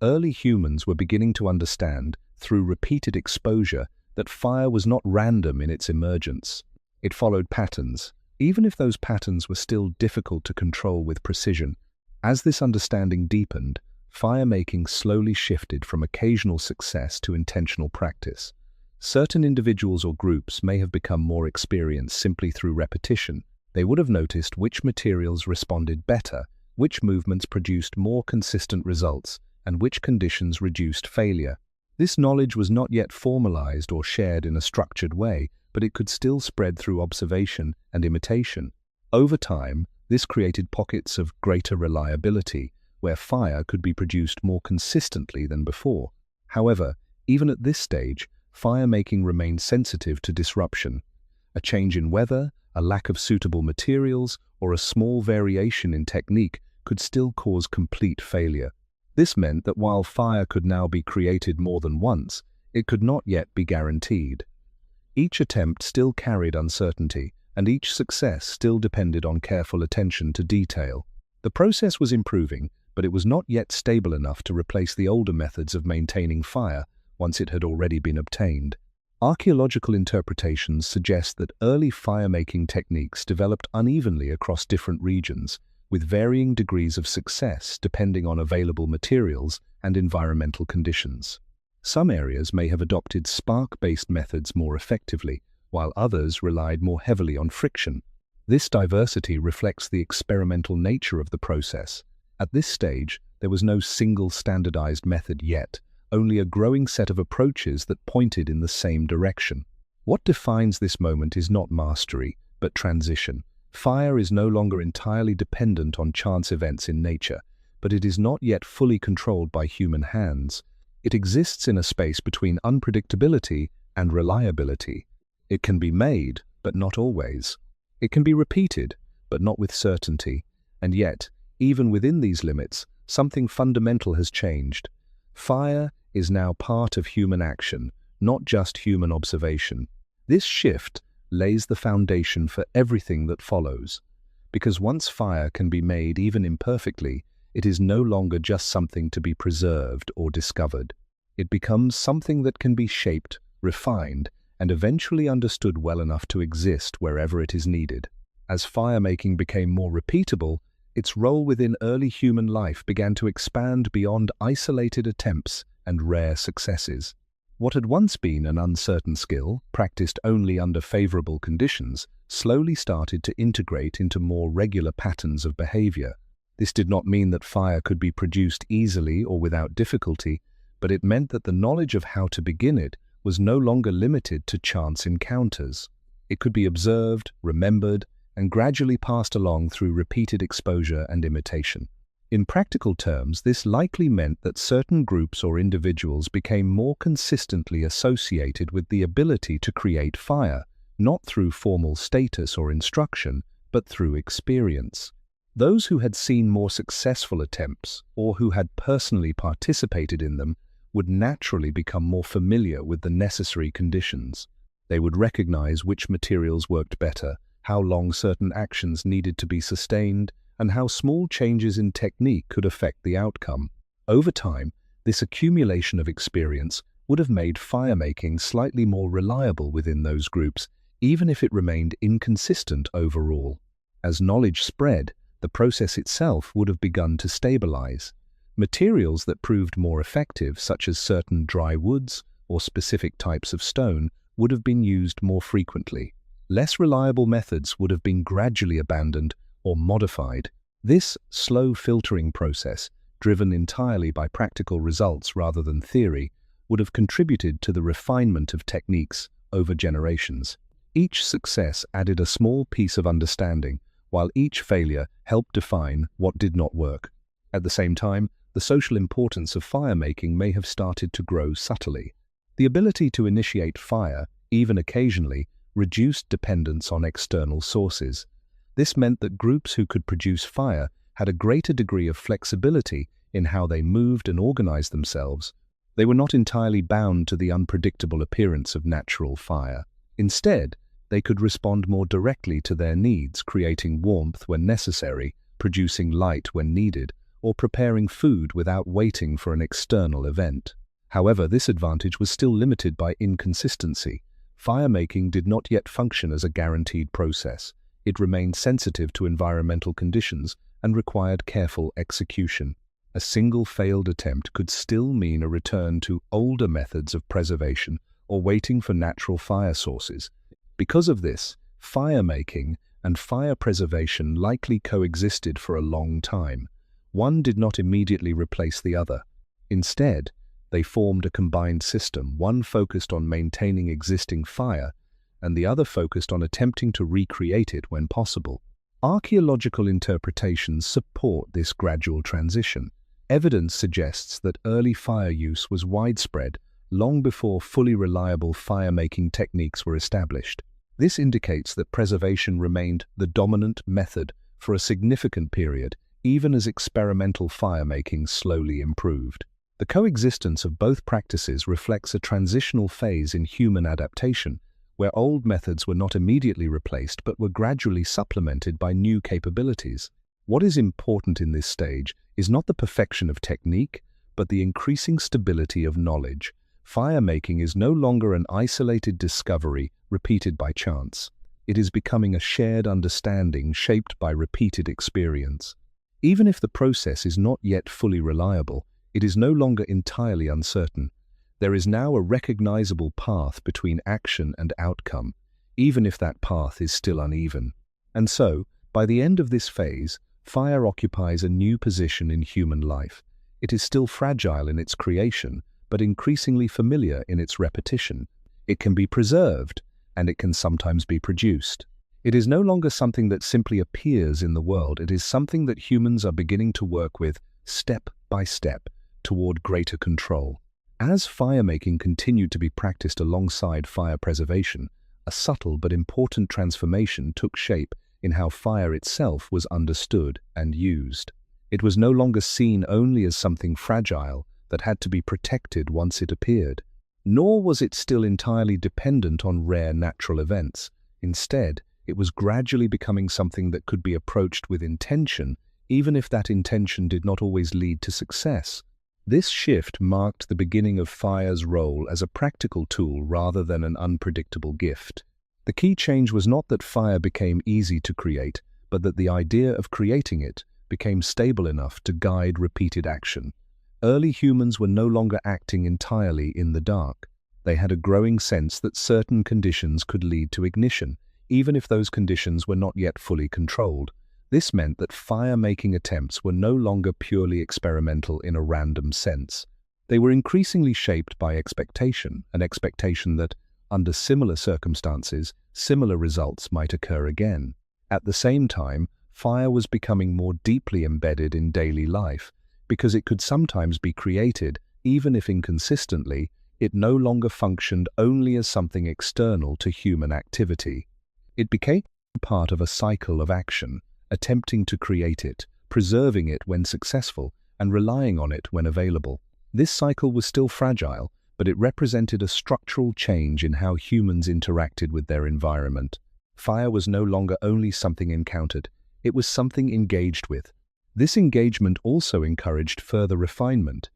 Early humans were beginning to understand, through repeated exposure, that fire was not random in its emergence. It followed patterns, even if those patterns were still difficult to control with precision. As this understanding deepened, fire-making slowly shifted from occasional success to intentional practice. Certain individuals or groups may have become more experienced simply through repetition. They would have noticed which materials responded better, which movements produced more consistent results, and which conditions reduced failure. This knowledge was not yet formalized or shared in a structured way, but it could still spread through observation and imitation. Over time, this created pockets of greater reliability, where fire could be produced more consistently than before. However, even at this stage, fire-making remained sensitive to disruption. A change in weather, a lack of suitable materials, or a small variation in technique could still cause complete failure. This meant that while fire could now be created more than once, it could not yet be guaranteed. Each attempt still carried uncertainty, and each success still depended on careful attention to detail. The process was improving, but it was not yet stable enough to replace the older methods of maintaining fire once it had already been obtained. Archaeological interpretations suggest that early fire-making techniques developed unevenly across different regions, with varying degrees of success depending on available materials and environmental conditions. Some areas may have adopted spark-based methods more effectively, while others relied more heavily on friction. This diversity reflects the experimental nature of the process. At this stage, there was no single standardized method yet, only a growing set of approaches that pointed in the same direction. What defines this moment is not mastery, but transition. Fire is no longer entirely dependent on chance events in nature, but it is not yet fully controlled by human hands. It exists in a space between unpredictability and reliability. It can be made, but not always. It can be repeated, but not with certainty. And yet, even within these limits, something fundamental has changed. Fire is now part of human action, not just human observation. This shift lays the foundation for everything that follows. Because once fire can be made even imperfectly, it is no longer just something to be preserved or discovered. It becomes something that can be shaped, refined, and eventually understood well enough to exist wherever it is needed. As fire-making became more repeatable, its role within early human life began to expand beyond isolated attempts and rare successes. What had once been an uncertain skill, practiced only under favorable conditions, slowly started to integrate into more regular patterns of behavior. This did not mean that fire could be produced easily or without difficulty, but it meant that the knowledge of how to begin it was no longer limited to chance encounters. It could be observed, remembered, and gradually passed along through repeated exposure and imitation. In practical terms, this likely meant that certain groups or individuals became more consistently associated with the ability to create fire, not through formal status or instruction, but through experience. Those who had seen more successful attempts, or who had personally participated in them, would naturally become more familiar with the necessary conditions. They would recognize which materials worked better, how long certain actions needed to be sustained, and how small changes in technique could affect the outcome. Over time, this accumulation of experience would have made fire-making slightly more reliable within those groups, even if it remained inconsistent overall. As knowledge spread, the process itself would have begun to stabilize. Materials that proved more effective, such as certain dry woods or specific types of stone, would have been used more frequently. Less reliable methods would have been gradually abandoned or modified. This slow filtering process, driven entirely by practical results rather than theory, would have contributed to the refinement of techniques over generations. Each success added a small piece of understanding, while each failure helped define what did not work. At the same time, the social importance of fire-making may have started to grow subtly. The ability to initiate fire, even occasionally, reduced dependence on external sources. This meant that groups who could produce fire had a greater degree of flexibility in how they moved and organized themselves. They were not entirely bound to the unpredictable appearance of natural fire. Instead, they could respond more directly to their needs, creating warmth when necessary, producing light when needed, or preparing food without waiting for an external event. However, this advantage was still limited by inconsistency. Fire-making did not yet function as a guaranteed process. It remained sensitive to environmental conditions and required careful execution. A single failed attempt could still mean a return to older methods of preservation or waiting for natural fire sources. Because of this, fire-making and fire preservation likely coexisted for a long time. One did not immediately replace the other. Instead, they formed a combined system, one focused on maintaining existing fire, and the other focused on attempting to recreate it when possible. Archaeological interpretations support this gradual transition. Evidence suggests that early fire use was widespread long before fully reliable fire-making techniques were established. This indicates that preservation remained the dominant method for a significant period, even as experimental fire-making slowly improved. The coexistence of both practices reflects a transitional phase in human adaptation, where old methods were not immediately replaced but were gradually supplemented by new capabilities. What is important in this stage is not the perfection of technique, but the increasing stability of knowledge. Fire-making is no longer an isolated discovery repeated by chance. It is becoming a shared understanding shaped by repeated experience. Even if the process is not yet fully reliable, it is no longer entirely uncertain. There is now a recognizable path between action and outcome, even if that path is still uneven. And so, by the end of this phase, fire occupies a new position in human life. It is still fragile in its creation, but increasingly familiar in its repetition. It can be preserved, and it can sometimes be produced. It is no longer something that simply appears in the world. It is something that humans are beginning to work with step by step toward greater control. As firemaking continued to be practiced alongside fire preservation, a subtle but important transformation took shape in how fire itself was understood and used. It was no longer seen only as something fragile that had to be protected once it appeared. Nor was it still entirely dependent on rare natural events. Instead, it was gradually becoming something that could be approached with intention, even if that intention did not always lead to success. This shift marked the beginning of fire's role as a practical tool rather than an unpredictable gift. The key change was not that fire became easy to create, but that the idea of creating it became stable enough to guide repeated action. Early humans were no longer acting entirely in the dark. They had a growing sense that certain conditions could lead to ignition, even if those conditions were not yet fully controlled. This meant that fire-making attempts were no longer purely experimental in a random sense. They were increasingly shaped by expectation, an expectation that, under similar circumstances, similar results might occur again. At the same time, fire was becoming more deeply embedded in daily life. Because it could sometimes be created, even if inconsistently, it no longer functioned only as something external to human activity. It became part of a cycle of action, attempting to create it, preserving it when successful, and relying on it when available. This cycle was still fragile, but it represented a structural change in how humans interacted with their environment. Fire was no longer only something encountered, it was something engaged with. This engagement also encouraged further refinement.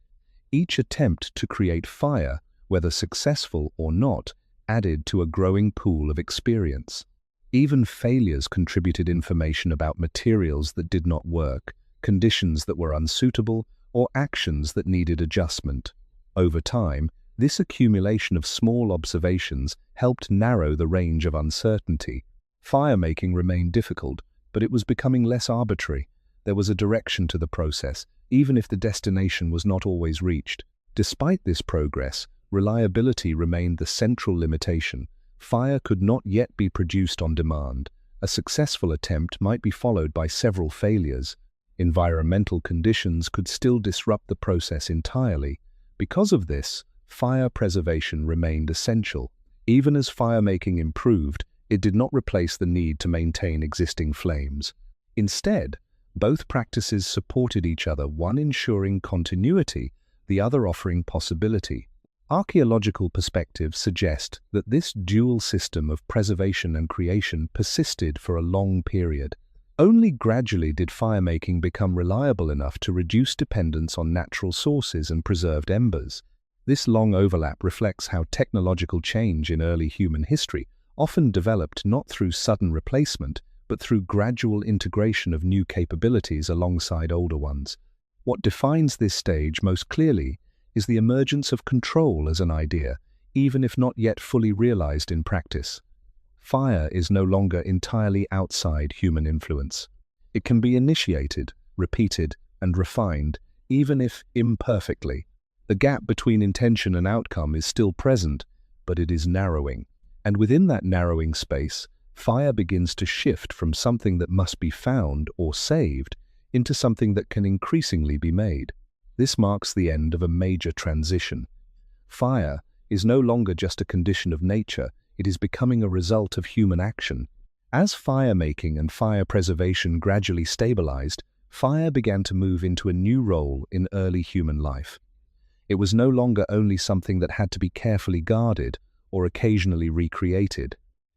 Each attempt to create fire, whether successful or not, added to a growing pool of experience. Even failures contributed information about materials that did not work, conditions that were unsuitable, or actions that needed adjustment. Over time, this accumulation of small observations helped narrow the range of uncertainty. Firemaking remained difficult, but it was becoming less arbitrary. There was a direction to the process, even if the destination was not always reached. Despite this progress, reliability remained the central limitation. Fire could not yet be produced on demand. A successful attempt might be followed by several failures. Environmental conditions could still disrupt the process entirely. Because of this, fire preservation remained essential. Even as firemaking improved, it did not replace the need to maintain existing flames. Instead, both practices supported each other, one ensuring continuity, the other offering possibility. Archaeological perspectives suggest that this dual system of preservation and creation persisted for a long period. Only gradually did firemaking become reliable enough to reduce dependence on natural sources and preserved embers. This long overlap reflects how technological change in early human history often developed not through sudden replacement, but through gradual integration of new capabilities alongside older ones. What defines this stage most clearly is the emergence of control as an idea, even if not yet fully realized in practice. Fire is no longer entirely outside human influence. It can be initiated, repeated, and refined, even if imperfectly. The gap between intention and outcome is still present, but it is narrowing. And within that narrowing space, fire begins to shift from something that must be found or saved into something that can increasingly be made. This marks the end of a major transition. Fire is no longer just a condition of nature, it is becoming a result of human action. As firemaking and fire preservation gradually stabilized, fire began to move into a new role in early human life. It was no longer only something that had to be carefully guarded or occasionally recreated.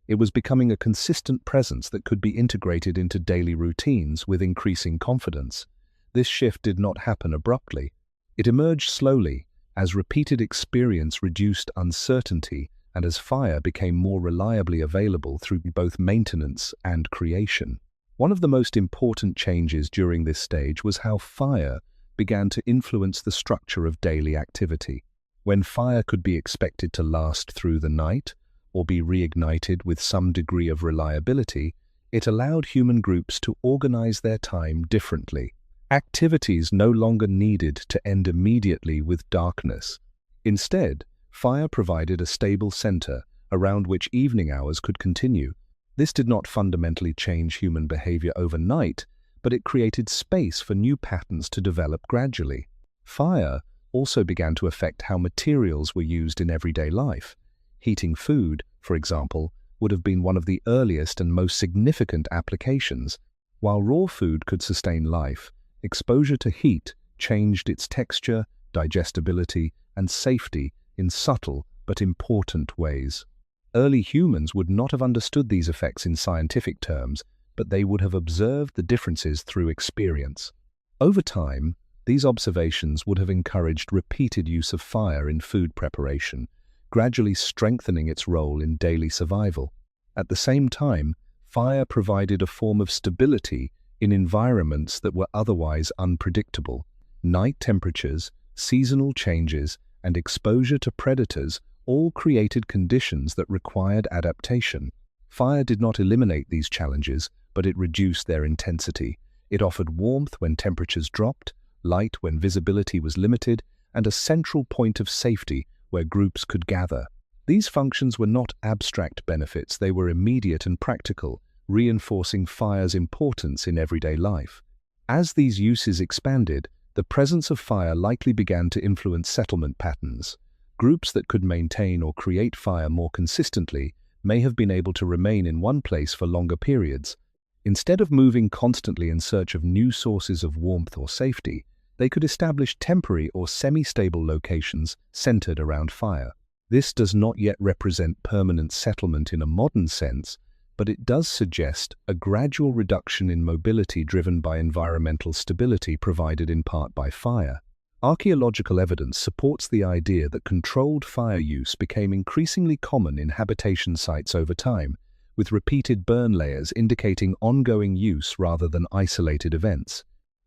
It was becoming a consistent presence that could be integrated into daily routines with increasing confidence. This shift did not happen abruptly. It emerged slowly, as repeated experience reduced uncertainty and as fire became more reliably available through both maintenance and creation. One of the most important changes during this stage was how fire began to influence the structure of daily activity. When fire could be expected to last through the night or be reignited with some degree of reliability, it allowed human groups to organize their time differently. Activities no longer needed to end immediately with darkness. Instead, fire provided a stable center around which evening hours could continue. This did not fundamentally change human behavior overnight, but it created space for new patterns to develop gradually. Fire also began to affect how materials were used in everyday life. Heating food, for example, would have been one of the earliest and most significant applications. While raw food could sustain life, exposure to heat changed its texture, digestibility, and safety in subtle but important ways. Early humans would not have understood these effects in scientific terms, but they would have observed the differences through experience. Over time, these observations would have encouraged repeated use of fire in food preparation, gradually strengthening its role in daily survival. At the same time, fire provided a form of stability in environments that were otherwise unpredictable. Night temperatures, seasonal changes, and exposure to predators all created conditions that required adaptation. Fire did not eliminate these challenges, but it reduced their intensity. It offered warmth when temperatures dropped, light when visibility was limited, and a central point of safety where groups could gather. These functions were not abstract benefits, they were immediate and practical, reinforcing fire's importance in everyday life. As these uses expanded, the presence of fire likely began to influence settlement patterns. Groups that could maintain or create fire more consistently may have been able to remain in one place for longer periods. Instead of moving constantly in search of new sources of warmth or safety, they could establish temporary or semi-stable locations centered around fire. This does not yet represent permanent settlement in a modern sense, but it does suggest a gradual reduction in mobility driven by environmental stability provided in part by fire. Archaeological evidence supports the idea that controlled fire use became increasingly common in habitation sites over time, with repeated burn layers indicating ongoing use rather than isolated events.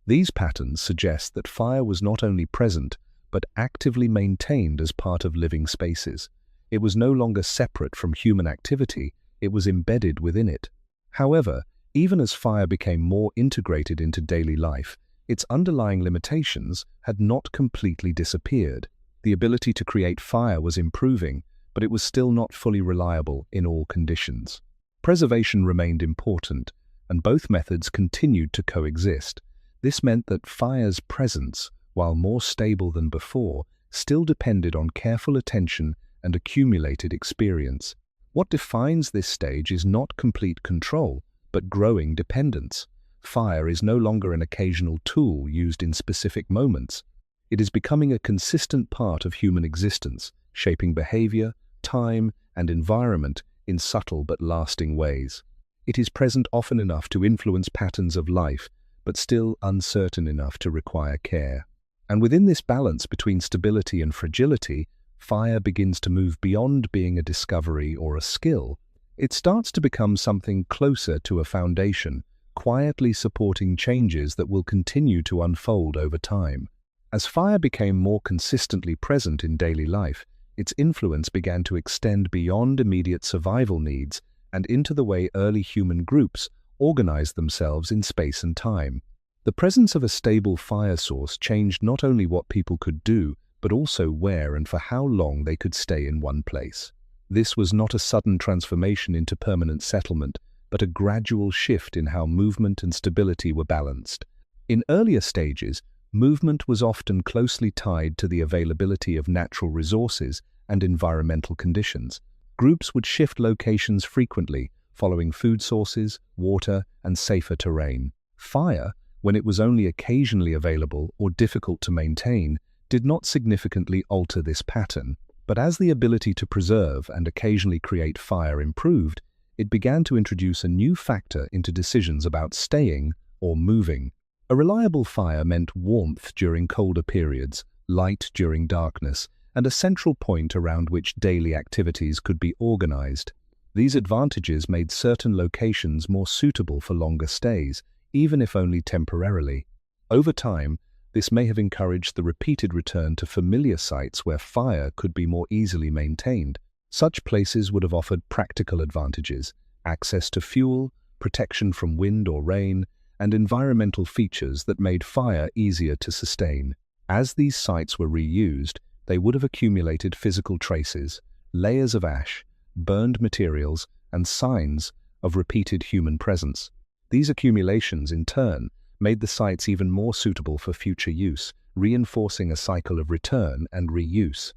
These patterns suggest that fire was not only present, but actively maintained as part of living spaces. It was no longer separate from human activity, it was embedded within it. However, even as fire became more integrated into daily life, its underlying limitations had not completely disappeared. The ability to create fire was improving, but it was still not fully reliable in all conditions. Preservation remained important, and both methods continued to coexist. This meant that fire's presence, while more stable than before, still depended on careful attention and accumulated experience. What defines this stage is not complete control, but growing dependence. Fire is no longer an occasional tool used in specific moments. It is becoming a consistent part of human existence, shaping behavior, time, and environment in subtle but lasting ways. It is present often enough to influence patterns of life, but still uncertain enough to require care. And within this balance between stability and fragility, fire begins to move beyond being a discovery or a skill. It starts to become something closer to a foundation, quietly supporting changes that will continue to unfold over time. As fire became more consistently present in daily life, its influence began to extend beyond immediate survival needs and into the way early human groups organized themselves in space and time. The presence of a stable fire source changed not only what people could do, but also where and for how long they could stay in one place. This was not a sudden transformation into permanent settlement, but a gradual shift in how movement and stability were balanced. In earlier stages, movement was often closely tied to the availability of natural resources and environmental conditions. Groups would shift locations frequently, following food sources, water, and safer terrain. Fire, when it was only occasionally available or difficult to maintain, did not significantly alter this pattern. But as the ability to preserve and occasionally create fire improved, it began to introduce a new factor into decisions about staying or moving. A reliable fire meant warmth during colder periods, light during darkness, and a central point around which daily activities could be organized. These advantages made certain locations more suitable for longer stays, even if only temporarily. Over time, this may have encouraged the repeated return to familiar sites where fire could be more easily maintained. Such places would have offered practical advantages: access to fuel, protection from wind or rain, and environmental features that made fire easier to sustain. As these sites were reused, they would have accumulated physical traces, layers of ash, burned materials, and signs of repeated human presence. These accumulations, in turn, made the sites even more suitable for future use, reinforcing a cycle of return and reuse.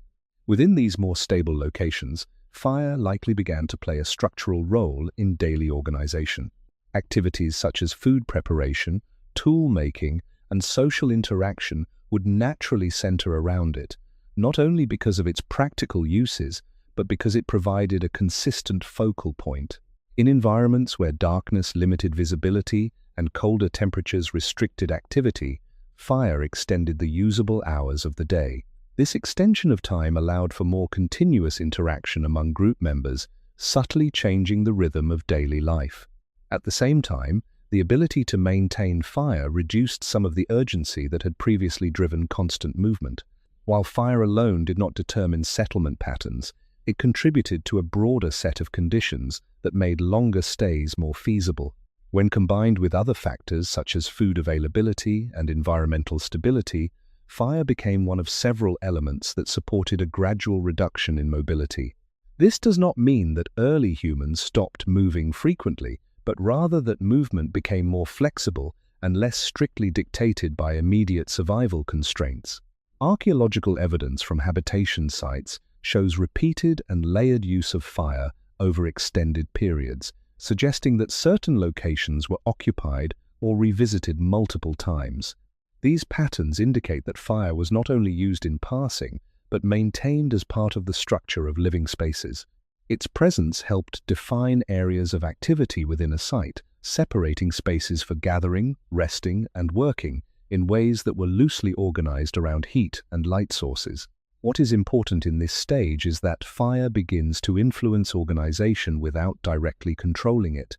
Within these more stable locations, fire likely began to play a structural role in daily organization. Activities such as food preparation, tool making, and social interaction would naturally center around it, not only because of its practical uses, but because it provided a consistent focal point. In environments where darkness limited visibility and colder temperatures restricted activity, fire extended the usable hours of the day. This extension of time allowed for more continuous interaction among group members, subtly changing the rhythm of daily life. At the same time, the ability to maintain fire reduced some of the urgency that had previously driven constant movement. While fire alone did not determine settlement patterns, it contributed to a broader set of conditions that made longer stays more feasible. When combined with other factors such as food availability and environmental stability, fire became one of several elements that supported a gradual reduction in mobility. This does not mean that early humans stopped moving frequently, but rather that movement became more flexible and less strictly dictated by immediate survival constraints. Archaeological evidence from habitation sites shows repeated and layered use of fire over extended periods, suggesting that certain locations were occupied or revisited multiple times. These patterns indicate that fire was not only used in passing, but maintained as part of the structure of living spaces. Its presence helped define areas of activity within a site, separating spaces for gathering, resting, and working in ways that were loosely organized around heat and light sources. What is important in this stage is that fire begins to influence organization without directly controlling it.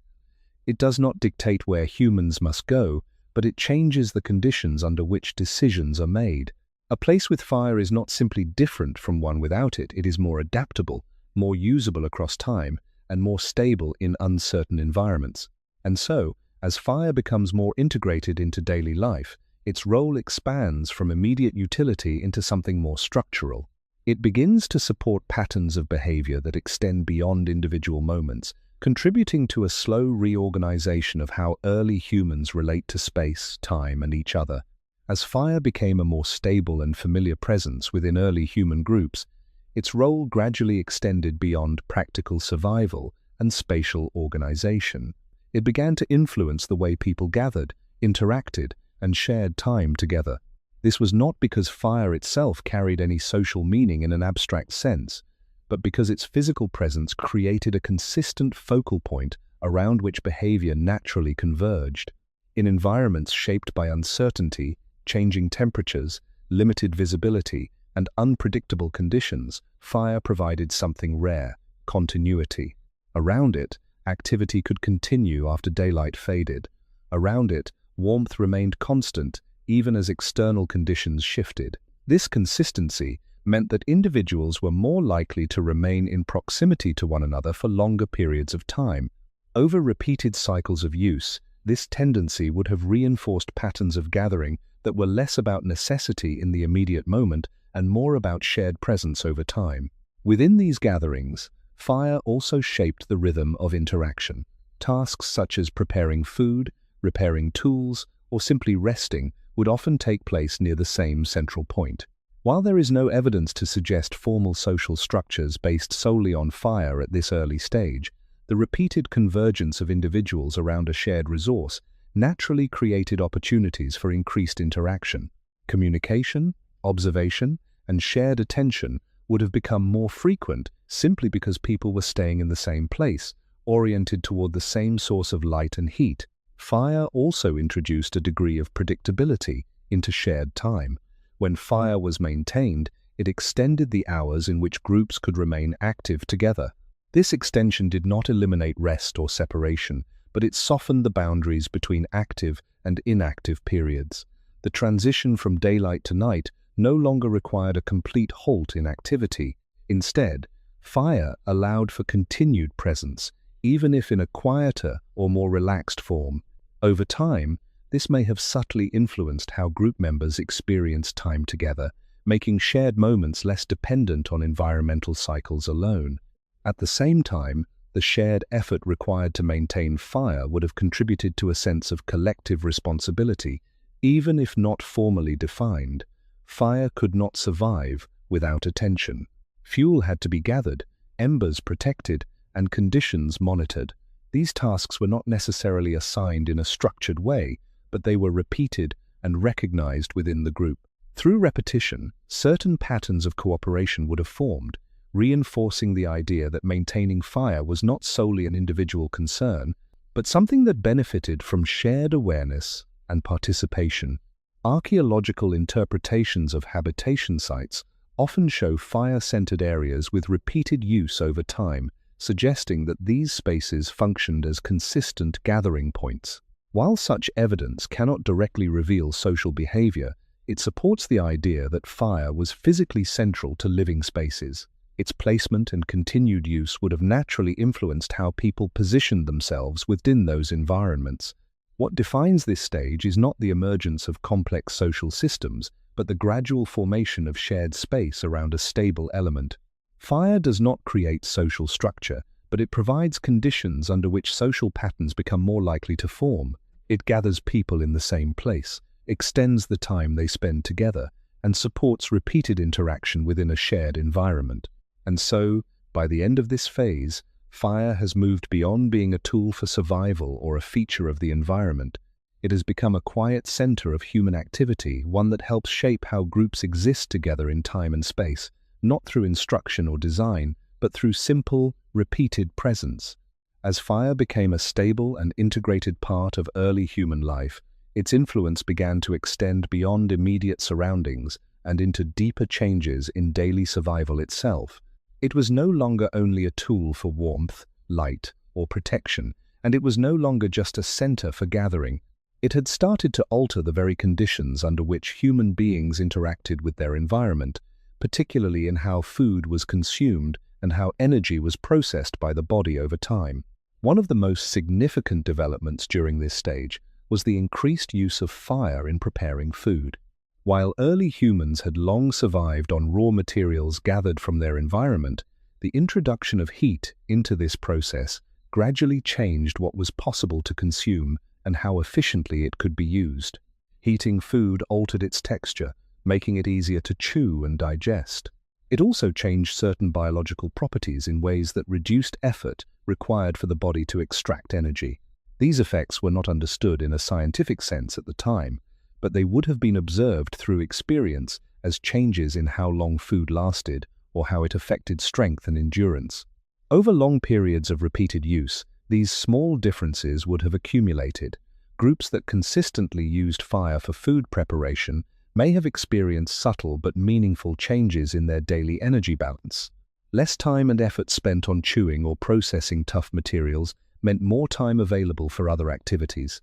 It does not dictate where humans must go, but it changes the conditions under which decisions are made. A place with fire is not simply different from one without it, it is more adaptable, more usable across time, and more stable in uncertain environments. And so, as fire becomes more integrated into daily life, its role expands from immediate utility into something more structural. It begins to support patterns of behavior that extend beyond individual moments, contributing to a slow reorganization of how early humans relate to space, time, and each other. As fire became a more stable and familiar presence within early human groups, its role gradually extended beyond practical survival and spatial organization. It began to influence the way people gathered, interacted, and shared time together. This was not because fire itself carried any social meaning in an abstract sense, but because its physical presence created a consistent focal point around which behavior naturally converged. In environments shaped by uncertainty, changing temperatures, limited visibility, and unpredictable conditions, fire provided something rare: continuity. Around it, activity could continue after daylight faded. Around it, warmth remained constant even as external conditions shifted. This consistency meant that individuals were more likely to remain in proximity to one another for longer periods of time. Over repeated cycles of use, this tendency would have reinforced patterns of gathering that were less about necessity in the immediate moment and more about shared presence over time. Within these gatherings, fire also shaped the rhythm of interaction. Tasks such as preparing food, repairing tools, or simply resting would often take place near the same central point. While there is no evidence to suggest formal social structures based solely on fire at this early stage, the repeated convergence of individuals around a shared resource naturally created opportunities for increased interaction. Communication, observation, and shared attention would have become more frequent simply because people were staying in the same place, oriented toward the same source of light and heat. Fire also introduced a degree of predictability into shared time. When fire was maintained, it extended the hours in which groups could remain active together. This extension did not eliminate rest or separation, but it softened the boundaries between active and inactive periods. The transition from daylight to night no longer required a complete halt in activity. Instead, fire allowed for continued presence, even if in a quieter or more relaxed form. Over time, this may have subtly influenced how group members experienced time together, making shared moments less dependent on environmental cycles alone. At the same time, the shared effort required to maintain fire would have contributed to a sense of collective responsibility, even if not formally defined. Fire could not survive without attention. Fuel had to be gathered, embers protected, and conditions monitored. These tasks were not necessarily assigned in a structured way, but they were repeated and recognized within the group. Through repetition, certain patterns of cooperation would have formed, reinforcing the idea that maintaining fire was not solely an individual concern, but something that benefited from shared awareness and participation. Archaeological interpretations of habitation sites often show fire-centered areas with repeated use over time, suggesting that these spaces functioned as consistent gathering points. While such evidence cannot directly reveal social behavior, it supports the idea that fire was physically central to living spaces. Its placement and continued use would have naturally influenced how people positioned themselves within those environments. What defines this stage is not the emergence of complex social systems, but the gradual formation of shared space around a stable element. Fire does not create social structure, but it provides conditions under which social patterns become more likely to form. It gathers people in the same place, extends the time they spend together, and supports repeated interaction within a shared environment. And so, by the end of this phase, fire has moved beyond being a tool for survival or a feature of the environment. It has become a quiet center of human activity, one that helps shape how groups exist together in time and space, not through instruction or design, but through simple, repeated presence. As fire became a stable and integrated part of early human life, its influence began to extend beyond immediate surroundings and into deeper changes in daily survival itself. It was no longer only a tool for warmth, light, or protection, and it was no longer just a center for gathering. It had started to alter the very conditions under which human beings interacted with their environment, particularly in how food was consumed and how energy was processed by the body over time. One of the most significant developments during this stage was the increased use of fire in preparing food. While early humans had long survived on raw materials gathered from their environment, the introduction of heat into this process gradually changed what was possible to consume and how efficiently it could be used. Heating food altered its texture, making it easier to chew and digest. It also changed certain biological properties in ways that reduced effort required for the body to extract energy. These effects were not understood in a scientific sense at the time, but they would have been observed through experience as changes in how long food lasted or how it affected strength and endurance. Over long periods of repeated use, these small differences would have accumulated. Groups that consistently used fire for food preparation may have experienced subtle but meaningful changes in their daily energy balance. Less time and effort spent on chewing or processing tough materials meant more time available for other activities.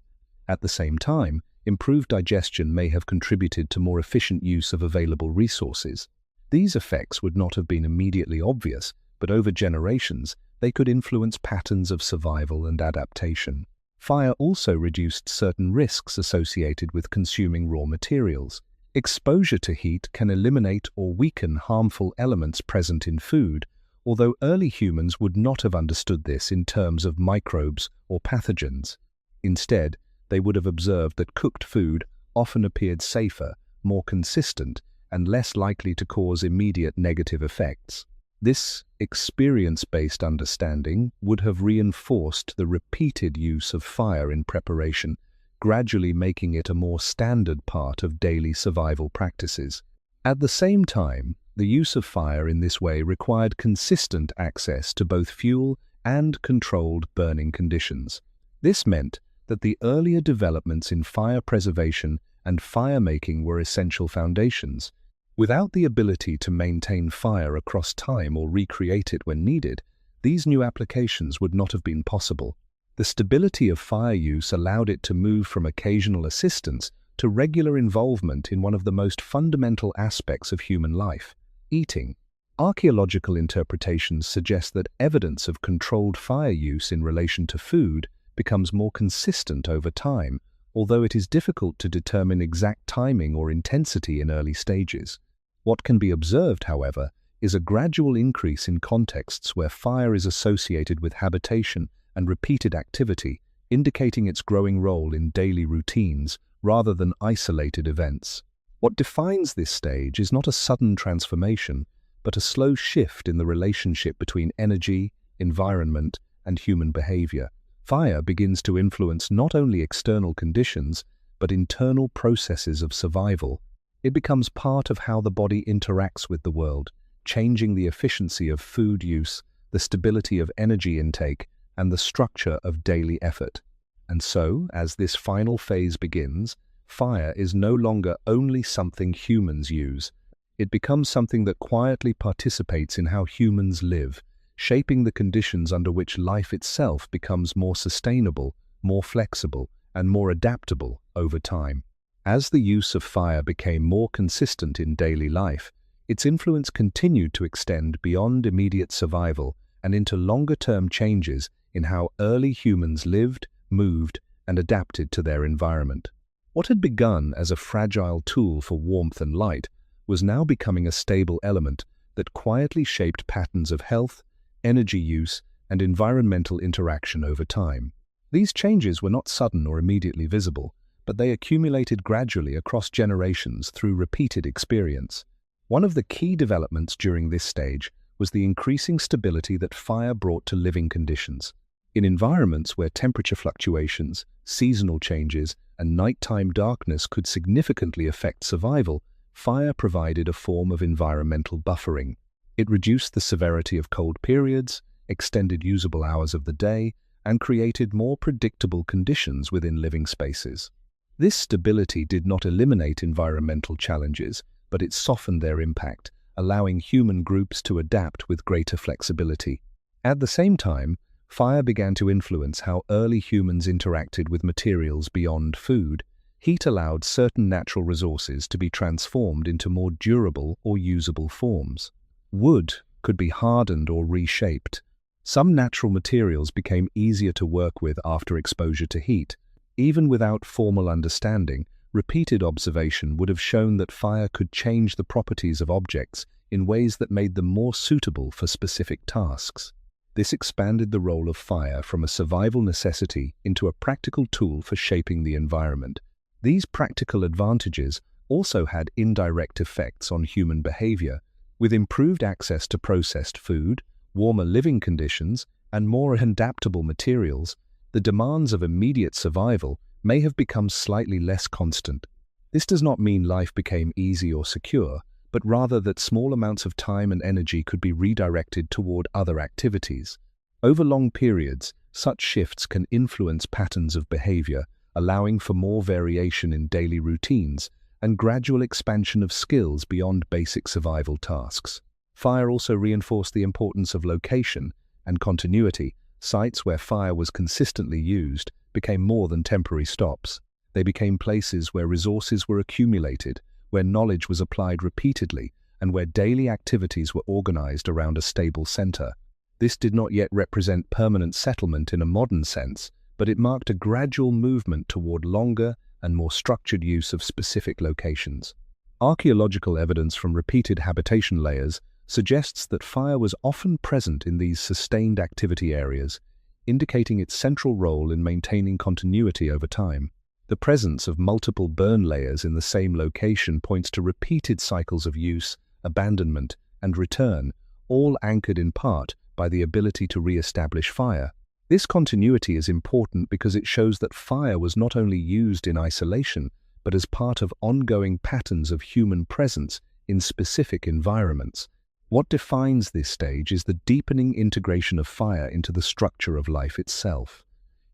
At the same time, improved digestion may have contributed to more efficient use of available resources. These effects would not have been immediately obvious, but over generations, they could influence patterns of survival and adaptation. Fire also reduced certain risks associated with consuming raw materials. Exposure to heat can eliminate or weaken harmful elements present in food, although early humans would not have understood this in terms of microbes or pathogens. Instead, they would have observed that cooked food often appeared safer, more consistent, and less likely to cause immediate negative effects. This experience-based understanding would have reinforced the repeated use of fire in preparation, gradually making it a more standard part of daily survival practices. At the same time, the use of fire in this way required consistent access to both fuel and controlled burning conditions. This meant that the earlier developments in fire preservation and fire-making were essential foundations. Without the ability to maintain fire across time or recreate it when needed, these new applications would not have been possible. The stability of fire use allowed it to move from occasional assistance to regular involvement in one of the most fundamental aspects of human life, eating. Archaeological interpretations suggest that evidence of controlled fire use in relation to food becomes more consistent over time, although it is difficult to determine exact timing or intensity in early stages. What can be observed, however, is a gradual increase in contexts where fire is associated with habitation and repeated activity, indicating its growing role in daily routines rather than isolated events. What defines this stage is not a sudden transformation, but a slow shift in the relationship between energy, environment, and human behavior. Fire begins to influence not only external conditions, but internal processes of survival. It becomes part of how the body interacts with the world, changing the efficiency of food use, the stability of energy intake, and the structure of daily effort. And so, as this final phase begins, fire is no longer only something humans use. It becomes something that quietly participates in how humans live, shaping the conditions under which life itself becomes more sustainable, more flexible, and more adaptable over time. As the use of fire became more consistent in daily life, its influence continued to extend beyond immediate survival and into longer-term changes in how early humans lived, moved, and adapted to their environment. What had begun as a fragile tool for warmth and light was now becoming a stable element that quietly shaped patterns of health, energy use, and environmental interaction over time. These changes were not sudden or immediately visible, but they accumulated gradually across generations through repeated experience. One of the key developments during this stage was the increasing stability that fire brought to living conditions. In environments where temperature fluctuations, seasonal changes, and nighttime darkness could significantly affect survival, fire provided a form of environmental buffering. It reduced the severity of cold periods, extended usable hours of the day, and created more predictable conditions within living spaces. This stability did not eliminate environmental challenges, but it softened their impact, allowing human groups to adapt with greater flexibility. At the same time, fire began to influence how early humans interacted with materials beyond food. Heat allowed certain natural resources to be transformed into more durable or usable forms. Wood could be hardened or reshaped. Some natural materials became easier to work with after exposure to heat. Even without formal understanding, repeated observation would have shown that fire could change the properties of objects in ways that made them more suitable for specific tasks. This expanded the role of fire from a survival necessity into a practical tool for shaping the environment. These practical advantages also had indirect effects on human behavior. With improved access to processed food, warmer living conditions, and more adaptable materials, the demands of immediate survival may have become slightly less constant. This does not mean life became easy or secure, but rather that small amounts of time and energy could be redirected toward other activities. Over long periods, such shifts can influence patterns of behavior, allowing for more variation in daily routines and gradual expansion of skills beyond basic survival tasks. Fire also reinforced the importance of location and continuity. Sites where fire was consistently used became more than temporary stops. They became places where resources were accumulated, where knowledge was applied repeatedly, and where daily activities were organized around a stable center. This did not yet represent permanent settlement in a modern sense, but it marked a gradual movement toward longer and more structured use of specific locations. Archaeological evidence from repeated habitation layers suggests that fire was often present in these sustained activity areas, indicating its central role in maintaining continuity over time. The presence of multiple burn layers in the same location points to repeated cycles of use, abandonment, and return, all anchored in part by the ability to re-establish fire. This continuity is important because it shows that fire was not only used in isolation, but as part of ongoing patterns of human presence in specific environments. What defines this stage is the deepening integration of fire into the structure of life itself.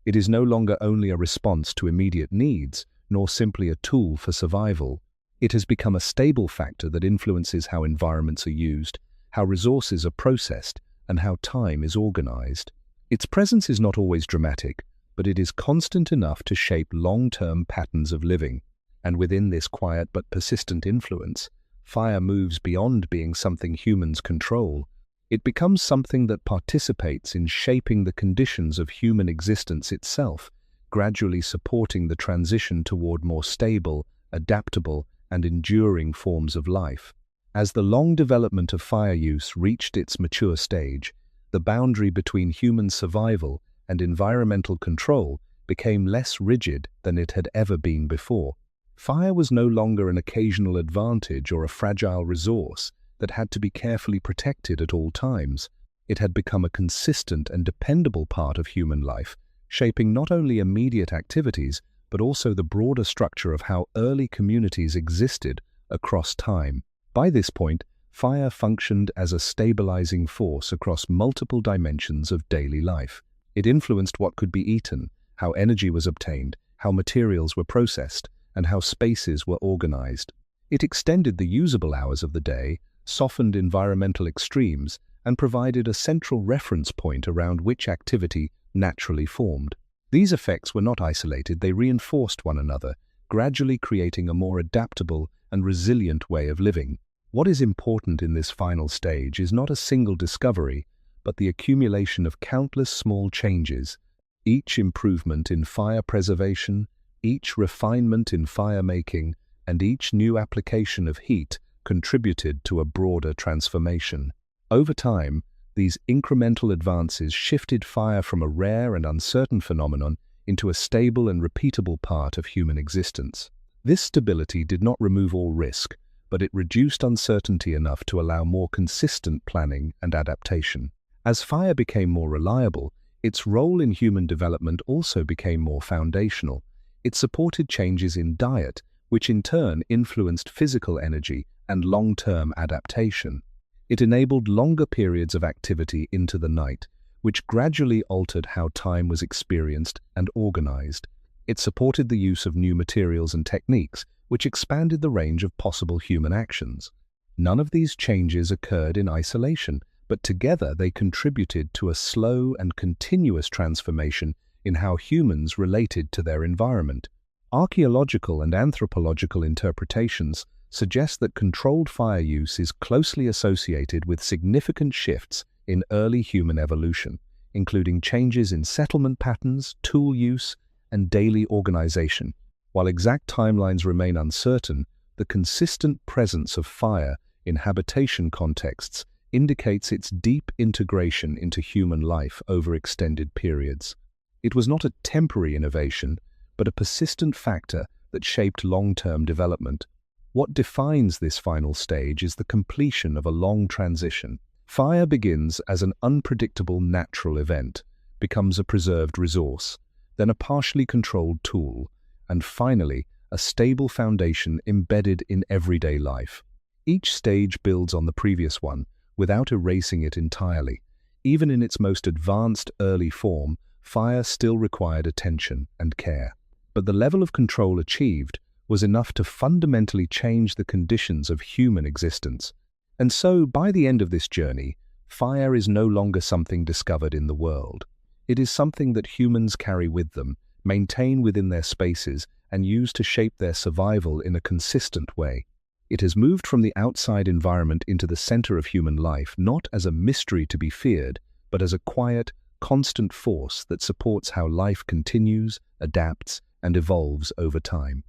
It is no longer only a response to immediate needs, nor simply a tool for survival. It has become a stable factor that influences how environments are used, how resources are processed, and how time is organized. Its presence is not always dramatic, but it is constant enough to shape long-term patterns of living. And within this quiet but persistent influence, fire moves beyond being something humans control. It becomes something that participates in shaping the conditions of human existence itself, gradually supporting the transition toward more stable, adaptable, and enduring forms of life. As the long development of fire use reached its mature stage, the boundary between human survival and environmental control became less rigid than it had ever been before. Fire was no longer an occasional advantage or a fragile resource that had to be carefully protected at all times. It had become a consistent and dependable part of human life, shaping not only immediate activities, but also the broader structure of how early communities existed across time. By this point, fire functioned as a stabilizing force across multiple dimensions of daily life. It influenced what could be eaten, how energy was obtained, how materials were processed, and how spaces were organized. It extended the usable hours of the day, softened environmental extremes, and provided a central reference point around which activity naturally formed. These effects were not isolated, they reinforced one another, gradually creating a more adaptable and resilient way of living. What is important in this final stage is not a single discovery, but the accumulation of countless small changes. Each improvement in fire preservation, each refinement in fire making, and each new application of heat contributed to a broader transformation. Over time, these incremental advances shifted fire from a rare and uncertain phenomenon into a stable and repeatable part of human existence. This stability did not remove all risk, but it reduced uncertainty enough to allow more consistent planning and adaptation. As fire became more reliable, its role in human development also became more foundational. It supported changes in diet, which in turn influenced physical energy and long-term adaptation. It enabled longer periods of activity into the night, which gradually altered how time was experienced and organized. It supported the use of new materials and techniques, which expanded the range of possible human actions. None of these changes occurred in isolation, but together they contributed to a slow and continuous transformation in how humans related to their environment. Archaeological and anthropological interpretations suggest that controlled fire use is closely associated with significant shifts in early human evolution, including changes in settlement patterns, tool use, and daily organization. While exact timelines remain uncertain, the consistent presence of fire in habitation contexts indicates its deep integration into human life over extended periods. It was not a temporary innovation, but a persistent factor that shaped long-term development. What defines this final stage is the completion of a long transition. Fire begins as an unpredictable natural event, becomes a preserved resource, then a partially controlled tool, and finally, a stable foundation embedded in everyday life. Each stage builds on the previous one, without erasing it entirely. Even in its most advanced early form, fire still required attention and care. But the level of control achieved was enough to fundamentally change the conditions of human existence. And so, by the end of this journey, fire is no longer something discovered in the world. It is something that humans carry with them, maintain within their spaces, and use to shape their survival in a consistent way. It has moved from the outside environment into the center of human life, not as a mystery to be feared, but as a quiet, constant force that supports how life continues, adapts, and evolves over time.